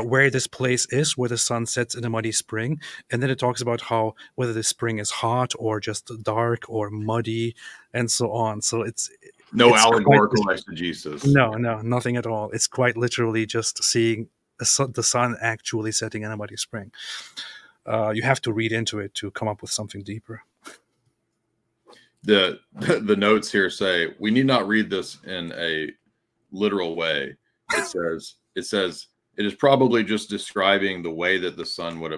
where this place is, where the sun sets in a muddy spring, and then it talks about whether the spring is hot or just dark or muddy, and so on. So it's allegorical exegesis. No, nothing at all. It's quite literally just seeing the sun actually setting in a muddy spring. You have to read into it to come up with something deeper. The notes here say we need not read this in a literal way. It says It is probably just describing the way that the sun would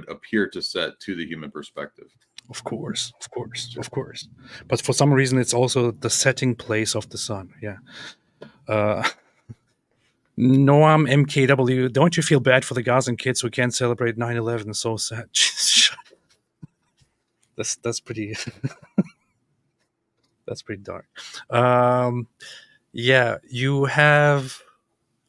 appear to set to the human perspective. Of course. But for some reason, it's also the setting place of the sun. Yeah. Noam MKW, don't you feel bad for the Gazan kids who can't celebrate 9/11? So sad. That's pretty. That's pretty dark. Yeah, you have.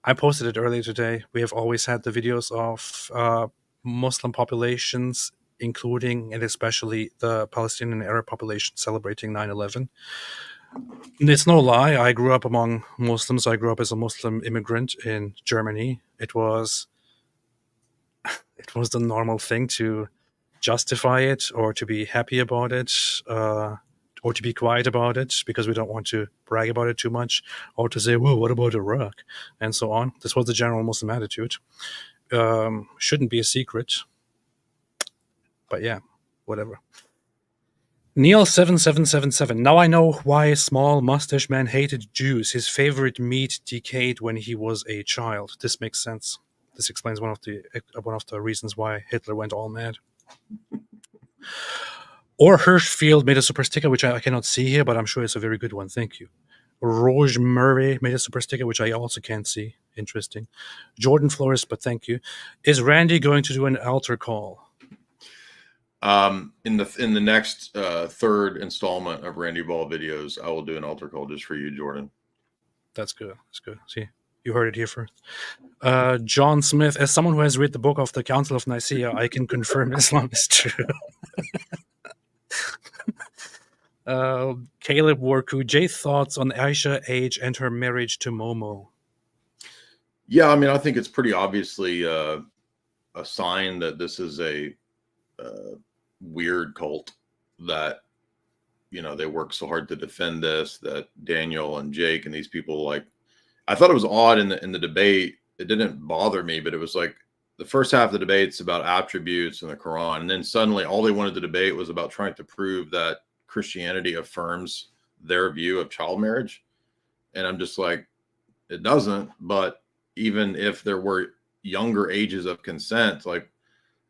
I posted it earlier today. We have always had the videos of Muslim populations, including and especially the Palestinian Arab population, celebrating 9/11. It's no lie. I grew up among Muslims. I grew up as a Muslim immigrant in Germany. It was the normal thing to justify it or to be happy about it. Or to be quiet about it because we don't want to brag about it too much, or to say, well, what about Iraq? And so on. This was the general Muslim attitude. Shouldn't be a secret. But yeah, whatever. Neil7777. Now I know why a small mustache man hated Jews. His favorite meat decayed when he was a child. This makes sense. This explains one of the reasons why Hitler went all mad. Or Hirschfield made a super sticker, which I cannot see here, but I'm sure it's a very good one. Thank you. Roge Murray made a super sticker, which I also can't see. Interesting. Jordan Flores, but thank you. Is Randy going to do an altar call? In the next third installment of Randy Ball videos, I will do an altar call just for you, Jordan. That's good. That's good. See, you heard it here first. John Smith, as someone who has read the book of the Council of Nicaea, I can confirm Islam is true. Caleb Worku, Jay, thoughts on Aisha age and her marriage to Momo? Yeah, I mean, I think it's pretty obviously a sign that this is a weird cult that, you know, they work so hard to defend this, that Daniel and Jake and these people, like, I thought it was odd in the debate. It didn't bother me, but it was like the first half of the debate's about attributes in the Quran. And then suddenly all they wanted to debate was about trying to prove that Christianity affirms their view of child marriage. And I'm just like, it doesn't. But even if there were younger ages of consent, like,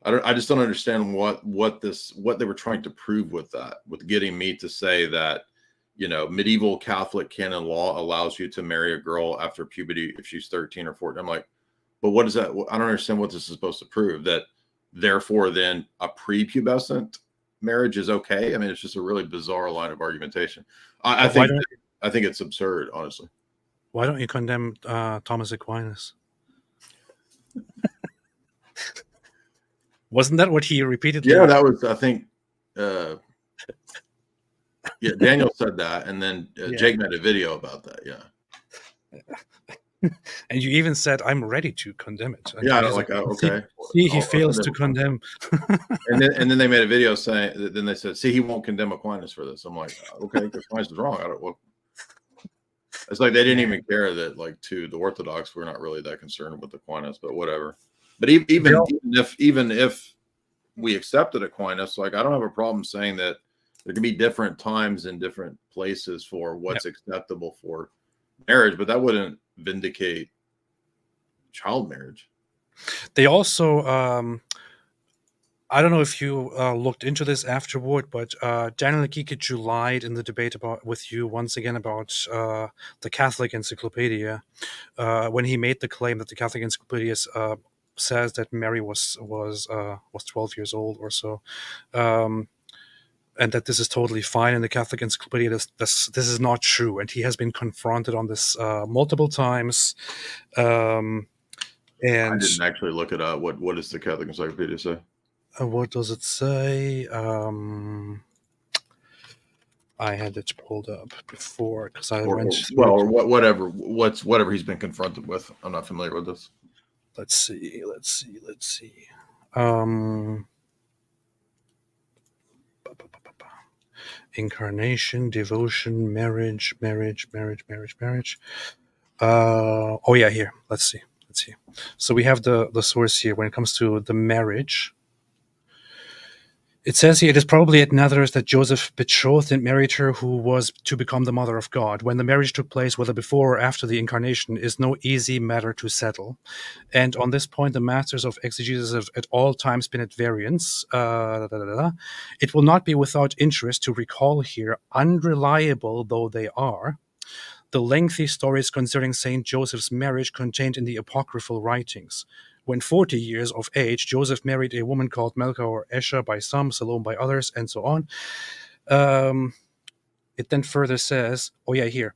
I just don't understand what they were trying to prove with that, with getting me to say that, you know, medieval Catholic canon law allows you to marry a girl after puberty if she's 13 or 14. I'm like, but what is that? I don't understand what this is supposed to prove. That therefore then a prepubescent marriage is okay. I mean, it's just a really bizarre line of argumentation. I think it's absurd, honestly. Why don't you condemn Thomas Aquinas? Wasn't that what he repeatedly? Yeah, that was, I think, yeah, Daniel said that, and then Jake made a video about that. Yeah. And you even said, I'm ready to condemn it. And yeah, I don't like, okay. See, he fails to condemn. and then they made a video saying, then they said, see, he won't condemn Aquinas for this. I'm like, okay, Aquinas is wrong. It's like they didn't even care that, like, to the Orthodox, we're not really that concerned with Aquinas, but whatever. But even if we accepted Aquinas, like, I don't have a problem saying that there can be different times and different places for what's acceptable for marriage, but that wouldn't vindicate child marriage. They also, I don't know if you looked into this afterward, but Daniel Kikic lied in the debate with you once again about the Catholic Encyclopedia when he made the claim that the Catholic Encyclopedia says that Mary was 12 years old or so, and that this is totally fine in the Catholic Encyclopedia. This is not true, and he has been confronted on this multiple times. And I didn't actually look it up. What does the Catholic Encyclopedia say? What does it say? I had it pulled up before because I went. Or whatever he's been confronted with. I'm not familiar with this. Let's see. Incarnation, devotion, marriage. Oh yeah, here. Let's see. So we have the source here when it comes to the marriage. It says here, it is probably at Nazareth that Joseph betrothed and married her, who was to become the mother of God. When the marriage took place, whether before or after the incarnation, is no easy matter to settle. And on this point, the masters of exegesis have at all times been at variance. It will not be without interest to recall here, unreliable though they are, the lengthy stories concerning Saint Joseph's marriage contained in the apocryphal writings. When 40 years of age, Joseph married a woman called Melcha or Esha by some, Salome by others, and so on. It then further says, here.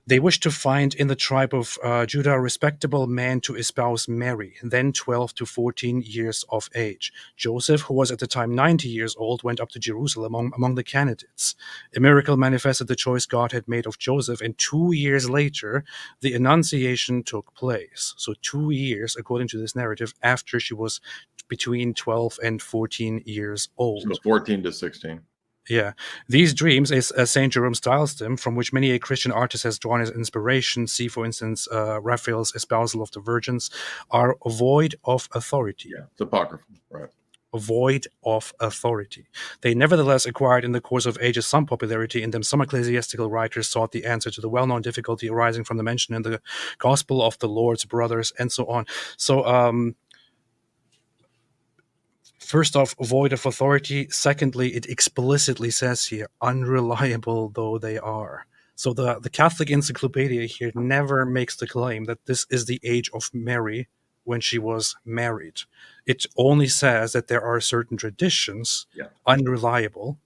They wished to find in the tribe of Judah a respectable man to espouse Mary, then 12 to 14 years of age. Joseph, who was at the time 90 years old, went up to Jerusalem among the candidates. A miracle manifested the choice God had made of Joseph, and 2 years later, the Annunciation took place. So 2 years, according to this narrative, after she was between 12 and 14 years old. So 14 to 16. Yeah. These dreams, as St. Jerome styles them, from which many a Christian artist has drawn his inspiration, see, for instance, Raphael's Espousal of the Virgins, are void of authority. Yeah, it's apocryphal, right. Void of authority. They nevertheless acquired in the course of ages some popularity. In them, some ecclesiastical writers sought the answer to the well-known difficulty arising from the mention in the Gospel of the Lord's brothers, and so on. So, first off, void of authority. Secondly, it explicitly says here, unreliable though they are. So the Catholic Encyclopedia here never makes the claim that this is the age of Mary when she was married. It only says that there are certain traditions, unreliable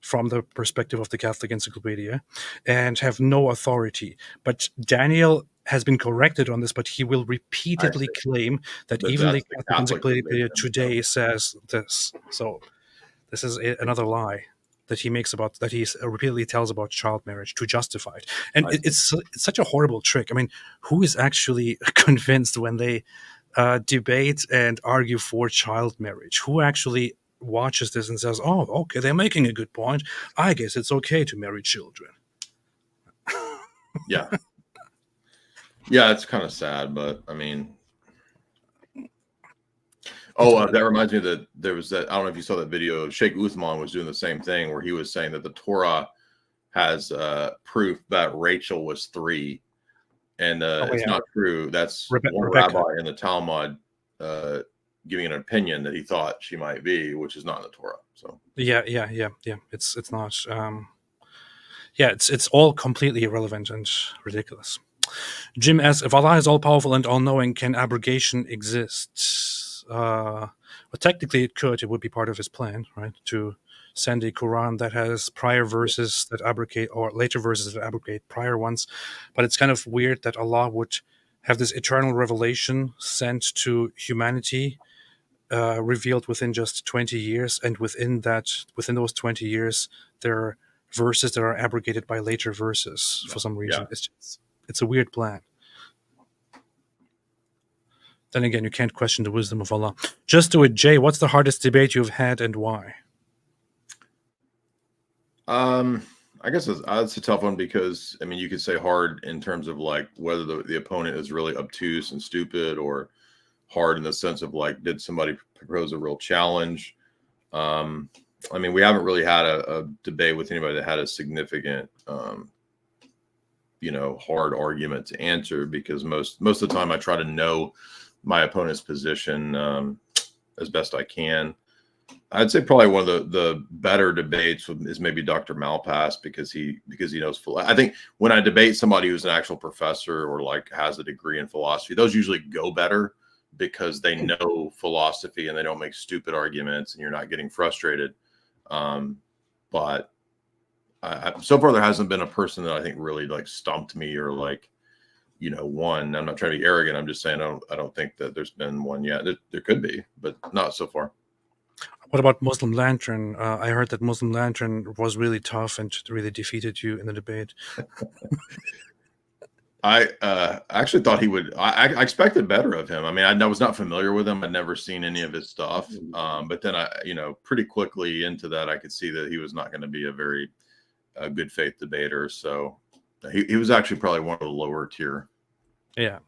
from the perspective of the Catholic Encyclopedia, and have no authority. But Daniel has been corrected on this, but he will repeatedly claim that even the Catholic Encyclopedia today says this. So this is another lie that he makes about, that he repeatedly tells about child marriage to justify it. And it's such a horrible trick. I mean, who is actually convinced when they debate and argue for child marriage? Who actually watches this and says, oh, okay, they're making a good point. I guess it's okay to marry children. Yeah. Yeah, it's kind of sad, but I mean, that reminds me that there was that, I don't know if you saw that video, Sheikh Uthman was doing the same thing where he was saying that the Torah has proof that Rachel was 3, and it's not true. That's one rabbi in the Talmud giving an opinion that he thought she might be, which is not in the Torah. So yeah. It's not. It's all completely irrelevant and ridiculous. Jim asks, if Allah is all-powerful and all-knowing, can abrogation exist? Well, technically it could. It would be part of his plan, right? To send a Quran that has prior verses that abrogate, or later verses that abrogate prior ones. But it's kind of weird that Allah would have this eternal revelation sent to humanity, revealed within just 20 years. And within those 20 years, there are verses that are abrogated by later verses for some reason. Yeah. It's a weird plan. Then again, you can't question the wisdom of Allah. Just do it, Jay. What's the hardest debate you've had and why? I guess it's a tough one because, I mean, you could say hard in terms of like whether the opponent is really obtuse and stupid, or hard in the sense of like, did somebody propose a real challenge? I mean, we haven't really had a debate with anybody that had a significant, hard argument to answer, because most of the time I try to know my opponent's position as best I can. I'd say probably one of the better debates is maybe Dr. Malpass, because he knows. I think when I debate somebody who's an actual professor or like has a degree in philosophy, those usually go better because they know philosophy and they don't make stupid arguments and you're not getting frustrated. But so far there hasn't been a person that I think really like stumped me or like, won. I'm not trying to be arrogant. I'm just saying I don't think that there's been one yet. There could be, but not so far. What about Muslim Lantern? I heard that Muslim Lantern was really tough and really defeated you in the debate. I actually thought he would. I expected better of him. I mean, I was not familiar with him. I'd never seen any of his stuff. But then pretty quickly into that, I could see that he was not going to be a very good faith debater. So he was actually probably one of the lower tier. Yeah.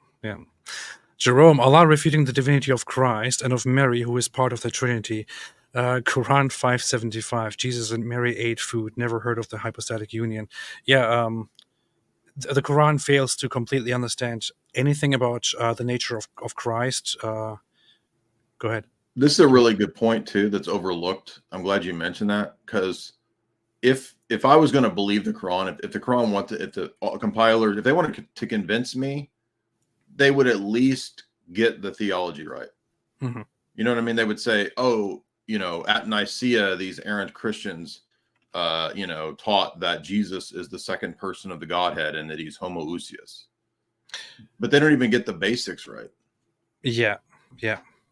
Jerome, Allah refuting the divinity of Christ and of Mary, who is part of the Trinity. Quran 575. Jesus and Mary ate food. Never heard of the hypostatic union. Yeah, the Quran fails to completely understand anything about the nature of Christ. Go ahead. This is a really good point too that's overlooked. I'm glad you mentioned that, because if I was going to believe the Quran, if the Quran wanted, if the compiler, if they wanted to convince me, they would at least get the theology right. Mhm. You know what I mean? They would say, oh, you know, at Nicaea, these errant Christians, you know, taught that Jesus is the second person of the Godhead and that he's homoousios. But they don't even get the basics right. Yeah,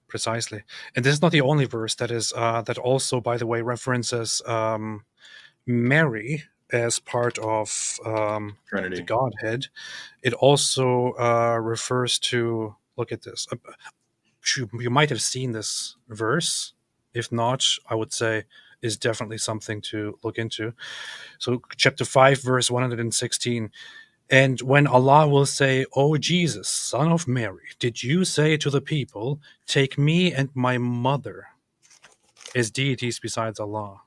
precisely. And this is not the only verse that is that also, by the way, references Mary as part of the Trinity. Godhead. It also refers to, look at this. You might have seen this verse. If not, I would say is definitely something to look into. So, chapter 5, verse 116. And when Allah will say, O Jesus, son of Mary, did you say to the people, take me and my mother as deities besides Allah?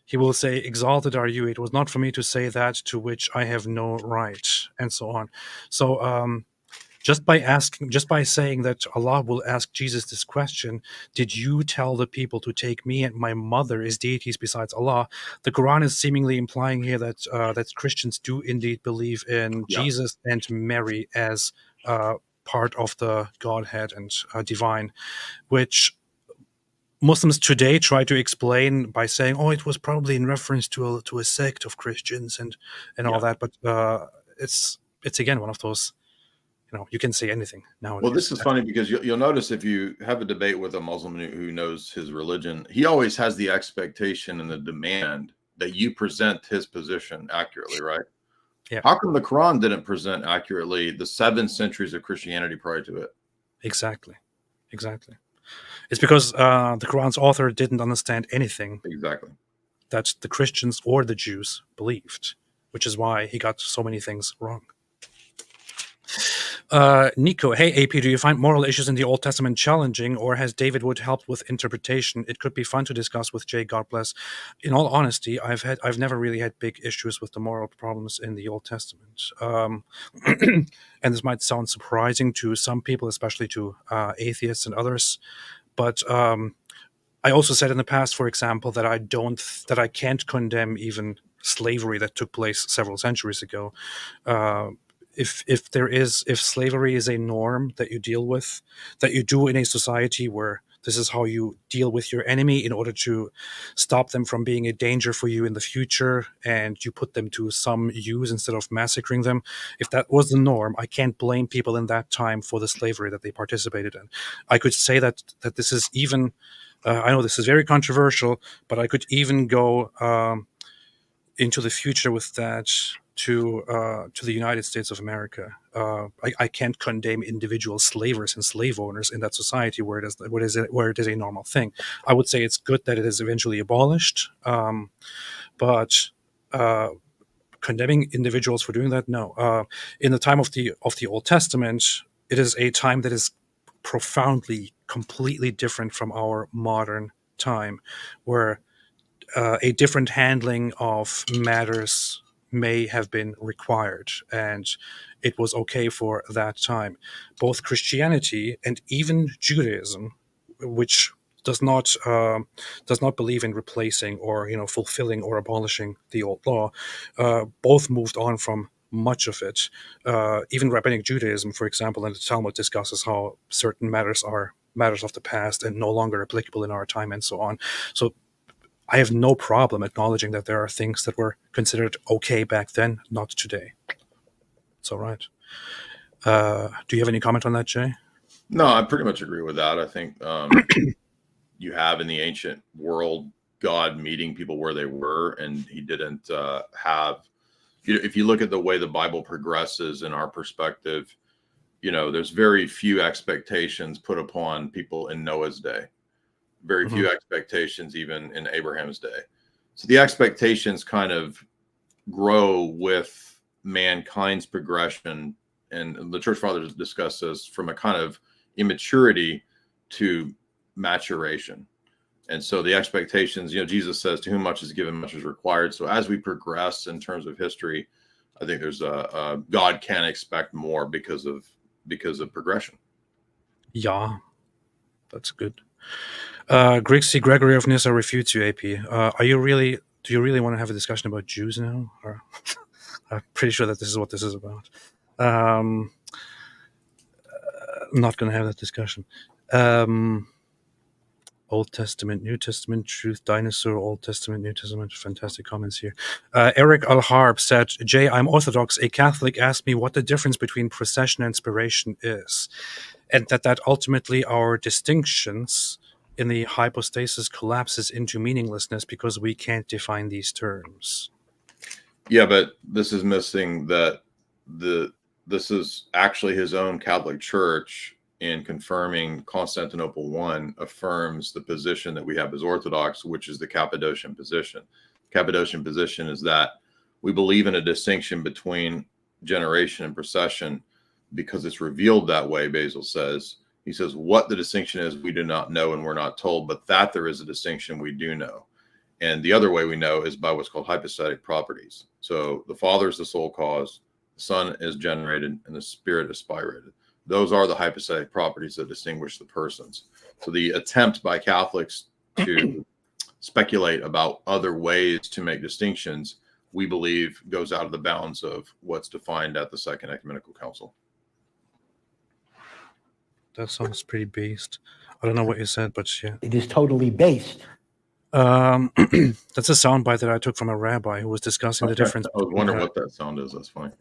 He will say, exalted are you. It was not for me to say that to which I have no right, and so on. So, just by saying that Allah will ask Jesus this question, did you tell the people to take me and my mother as deities besides Allah? The Quran is seemingly implying here that that Christians do indeed believe in Jesus and Mary as part of the Godhead and divine, which Muslims today try to explain by saying, "Oh, it was probably in reference to a sect of Christians and all that." But it's again one of those, you can say anything nowadays. Well, this is funny because you'll notice if you have a debate with a Muslim who knows his religion, he always has the expectation and the demand that you present his position accurately, right? Yeah. How come the Quran didn't present accurately the 7 centuries of Christianity prior to it? Exactly. It's because the Quran's author didn't understand anything Exactly that the Christians or the Jews believed, which is why he got so many things wrong. Nico, hey AP, do you find moral issues in the Old Testament challenging, or has David Wood helped with interpretation? It could be fun to discuss with Jay, God bless. In all honesty, I've never really had big issues with the moral problems in the Old Testament. And this might sound surprising to some people, especially to atheists and others, but I also said in the past, for example, that I can't condemn even slavery that took place several centuries ago. If slavery is a norm that you deal with, that you do in a society where this is how you deal with your enemy in order to stop them from being a danger for you in the future, and you put them to some use instead of massacring them. If that was the norm, I can't blame people in that time for the slavery that they participated in. I could say that this is even, I know this is very controversial, but I could even go into the future with that to the United States of America. I can't condemn individual slavers and slave owners in that society where it is a normal thing. I would say it's good that it is eventually abolished, but condemning individuals for doing that, no. In the time of the Old Testament, it is a time that is profoundly, completely different from our modern time, where a different handling of matters may have been required, and it was okay for that time. Both Christianity and even Judaism, which does not believe in replacing or fulfilling or abolishing the old law, both moved on from much of it. Even Rabbinic Judaism, for example, in the Talmud discusses how certain matters are matters of the past and no longer applicable in our time, and so on. So I have no problem acknowledging that there are things that were considered okay back then, not today. It's all right. Do you have any comment on that, Jay? No, I pretty much agree with that. I think you have in the ancient world God meeting people where they were, and he didn't have. If you look at the way the Bible progresses in our perspective, there's very few expectations put upon people in Noah's day. Very few expectations even in Abraham's day. So the expectations kind of grow with mankind's progression. And the church fathers discuss this from a kind of immaturity to maturation. And so the expectations, Jesus says, to whom much is given, much is required. So as we progress in terms of history, I think there's God can expect more because of progression. Yeah, that's good. Grixie Gregory of Nyssa refutes you, AP. Do you really want to have a discussion about Jews now? Or I'm pretty sure that this is what this is about. I'm not going to have that discussion. Old Testament, New Testament, Truth, Dinosaur, Old Testament, New Testament. Fantastic comments here. Eric Al-Harb said, Jay, I'm Orthodox. A Catholic asked me what the difference between procession and inspiration is, and that ultimately our distinctions in the hypostasis collapses into meaninglessness because we can't define these terms. Yeah, but this is missing that this is actually his own Catholic Church, in confirming Constantinople I, affirms the position that we have as Orthodox, which is the Cappadocian position. Cappadocian position is that we believe in a distinction between generation and procession because it's revealed that way, Basil says. He says what the distinction is, we do not know and we're not told, but that there is a distinction we do know. And the other way we know is by what's called hypostatic properties. So the Father is the sole cause, the Son is generated, and the Spirit is spirated. Those are the hypostatic properties that distinguish the persons. So the attempt by Catholics to speculate about other ways to make distinctions, we believe, goes out of the bounds of what's defined at the Second Ecumenical Council. That sounds pretty based. I don't know what you said, but yeah. It is totally based. That's a soundbite that I took from a rabbi who was discussing the difference. I was wondering what that sound is. That's funny.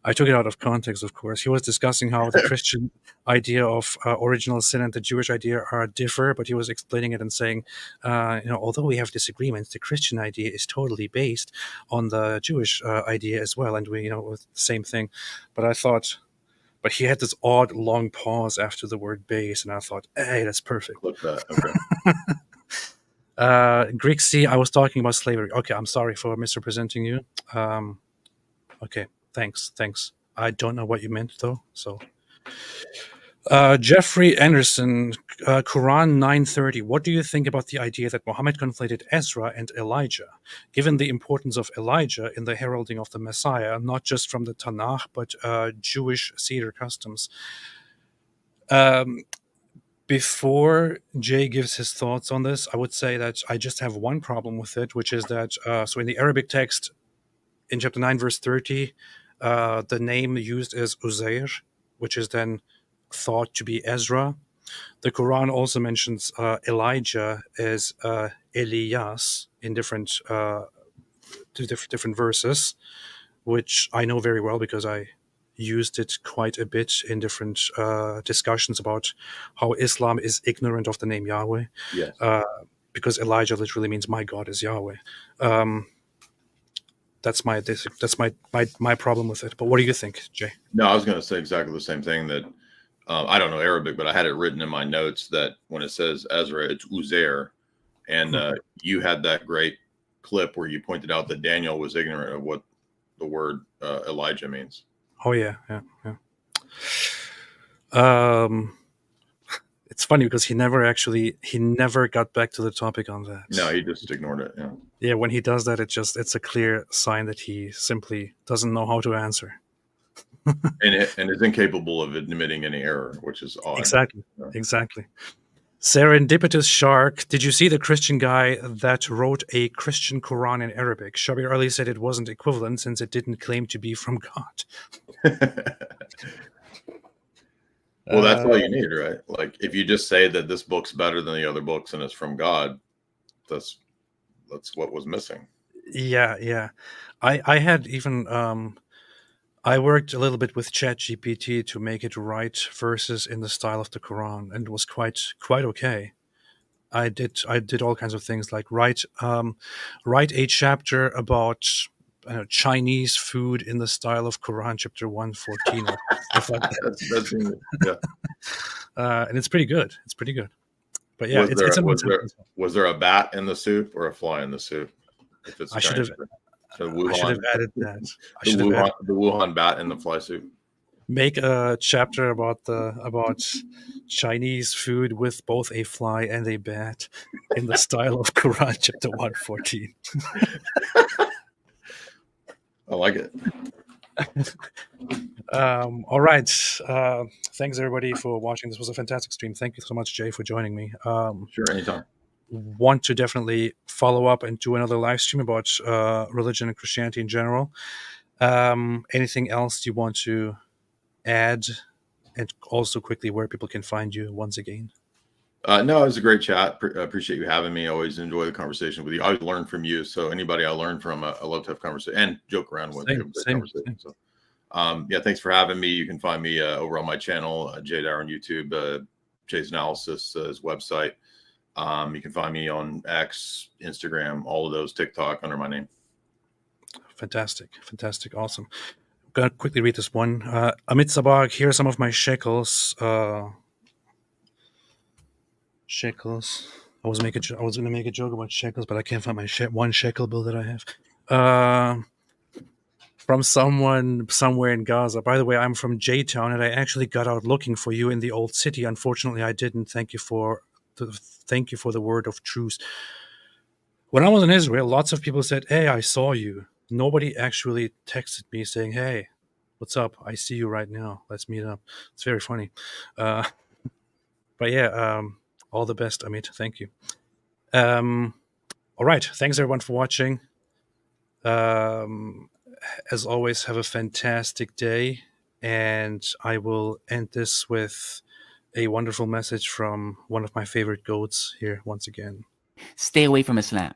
I took it out of context, of course. He was discussing how the Christian idea of original sin and the Jewish idea are differ, but he was explaining it and saying, although we have disagreements, the Christian idea is totally based on the Jewish idea as well, and we, the same thing. But he had this odd long pause after the word base, and I thought, hey, that's perfect. Clip that. Okay. Greek C, I was talking about slavery. Okay, I'm sorry for misrepresenting you. Okay. Thanks. I don't know what you meant, though. So, Jeffrey Anderson, Quran 9:30. What do you think about the idea that Muhammad conflated Ezra and Elijah, given the importance of Elijah in the heralding of the Messiah, not just from the Tanakh, but Jewish Seder customs? Before Jay gives his thoughts on this, I would say that I just have one problem with it, which is that, so in the Arabic text, in chapter 9, verse 30, the name used is Uzair, which is then thought to be Ezra. The Quran also mentions Elijah as Elias in different verses, which I know very well because I used it quite a bit in different discussions about how Islam is ignorant of the name Yahweh. Yes. Because Elijah literally means my God is Yahweh. That's my problem with it. But what do you think, Jay? No, I was going to say exactly the same thing. That I don't know Arabic, but I had it written in my notes that when it says Ezra, it's Uzair, and you had that great clip where you pointed out that Daniel was ignorant of what the word Elijah means. Oh yeah. It's funny because he never got back to the topic on that. No, he just ignored it. Yeah. Yeah, when he does that, it's a clear sign that he simply doesn't know how to answer. and is incapable of admitting any error, which is odd. Exactly. Serendipitous Shark, did you see the Christian guy that wrote a Christian Quran in Arabic? Shabir Ali said it wasn't equivalent since it didn't claim to be from God. Well, that's all you need, right? Like, if you just say that this book's better than the other books and it's from God, that's what was missing. Yeah. I had even I worked a little bit with ChatGPT to make it write verses in the style of the Quran, and it was quite okay. I did all kinds of things like write a chapter about Chinese food in the style of Quran chapter 114 or stuff like that. Yeah. And it's pretty good. But yeah, was there a bat in the soup or a fly in the soup? If it's I should have added that. The Wuhan bat in the fly soup. make a chapter about Chinese food with both a fly and a bat in the style of Quran chapter 114. I like it. All right. Thanks everybody for watching. This was a fantastic stream. Thank you so much, Jay, for joining me. Sure, anytime. Want to definitely follow up and do another live stream about religion and Christianity in general. Anything else you want to add, and also quickly where people can find you once again? No, it was a great chat. Appreciate you having me. Always enjoy the conversation with you. I always learn from you. So anybody I learn from, I love to have conversation and joke around with. Same. So, yeah, thanks for having me. You can find me over on my channel, Jay Dyer on YouTube, Jay's Analysis, his website. You can find me on X, Instagram, all of those, TikTok, under my name. Fantastic, awesome. I'm gonna quickly read this one. Amit Sabag, here are some of my shekels. Shekels. I was gonna make a joke about shekels, but I can't find my one shekel bill that I have. From someone somewhere in Gaza. By the way, I'm from J-Town, and I actually got out looking for you in the old city. Unfortunately, I didn't. Thank you for the word of truth. When I was in Israel, lots of people said, "Hey, I saw you." Nobody actually texted me saying, "Hey, what's up? I see you right now. Let's meet up." It's very funny. But yeah, all the best, Amit. Thank you. All right. Thanks, everyone, for watching. As always, have a fantastic day. And I will end this with a wonderful message from one of my favorite goats here once again. Stay away from Islam.